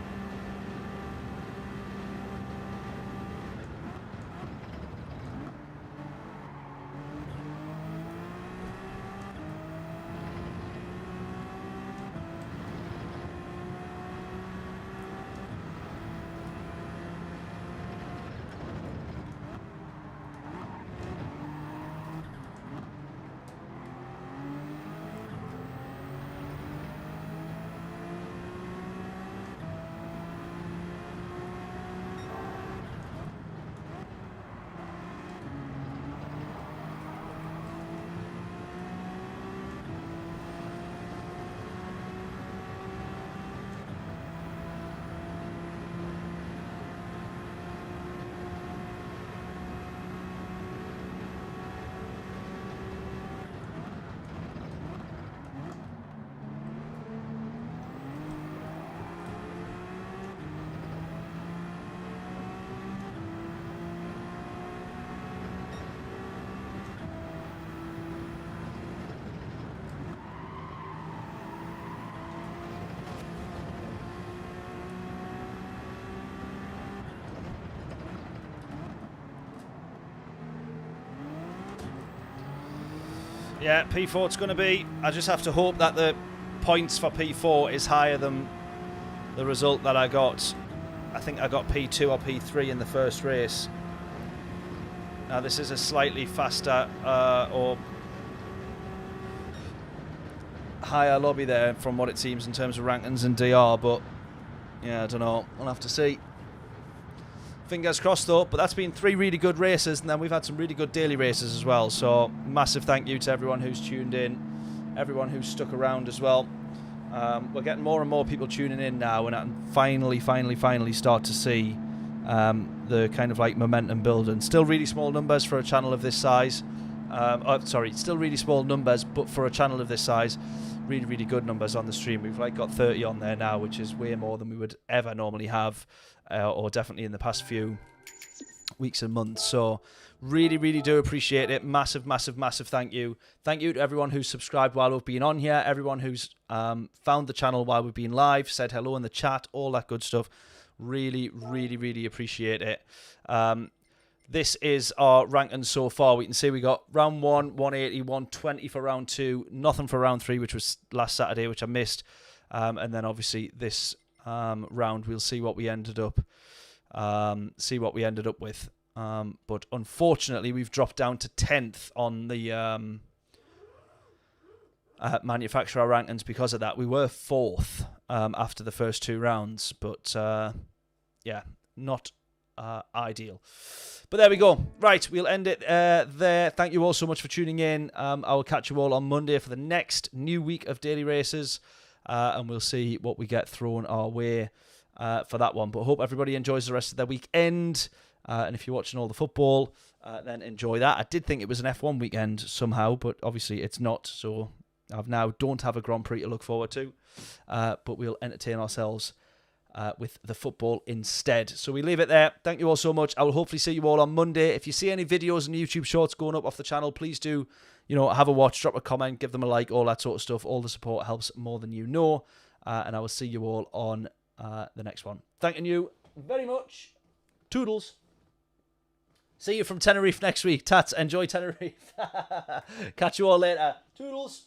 Yeah, P4 it's going to be. I just have to hope that the points for P4 is higher than the result that I got. I think I got P2 or P3 in the first race. Now this is a slightly faster or higher lobby there from what it seems in terms of rankings and DR, but yeah, I don't know. We'll have to see. Fingers crossed though, but that's been 3 really good races, and then we've had some really good daily races as well, so massive thank you to everyone who's tuned in, everyone who's stuck around as well. We're getting more and more people tuning in now, and I can finally start to see the kind of like momentum building. Still really small numbers for a channel of this size, Sorry, still really small numbers, but for a channel of this size, really, really good numbers on the stream. We've like got 30 on there now, which is way more than we would ever normally have, or definitely in the past few weeks and months. So really, really do appreciate it. Massive, massive, massive thank you. Thank you to everyone who's subscribed while we've been on here, everyone who's found the channel while we've been live, said hello in the chat, all that good stuff. Really, really, really appreciate it. This is our rankings so far. We can see we got round 1, 180, 120 for round 2, nothing for round 3, which was last Saturday, which I missed. And then obviously this round, we'll see what we ended up with. But unfortunately, we've dropped down to 10th on the manufacturer rankings because of that. We were 4th after the first 2 rounds, but yeah, not ideal. But there we go. Right, we'll end it there. Thank you all so much for tuning in. I will catch you all on Monday for the next new week of daily races, and we'll see what we get thrown our way for that one. But I hope everybody enjoys the rest of their weekend. And if you're watching all the football, then enjoy that. I did think it was an F1 weekend somehow, but obviously it's not. So I now don't have a Grand Prix to look forward to, but we'll entertain ourselves with the football instead. So we leave it there. Thank you all so much. I will hopefully see you all on Monday. If you see any videos and YouTube shorts going up off the channel, please do, have a watch, drop a comment, give them a like, all that sort of stuff. All the support helps more than you know. And I will see you all on the next one. Thanking you very much. Toodles. See you from Tenerife next week. Tats, enjoy Tenerife. Catch you all later. Toodles.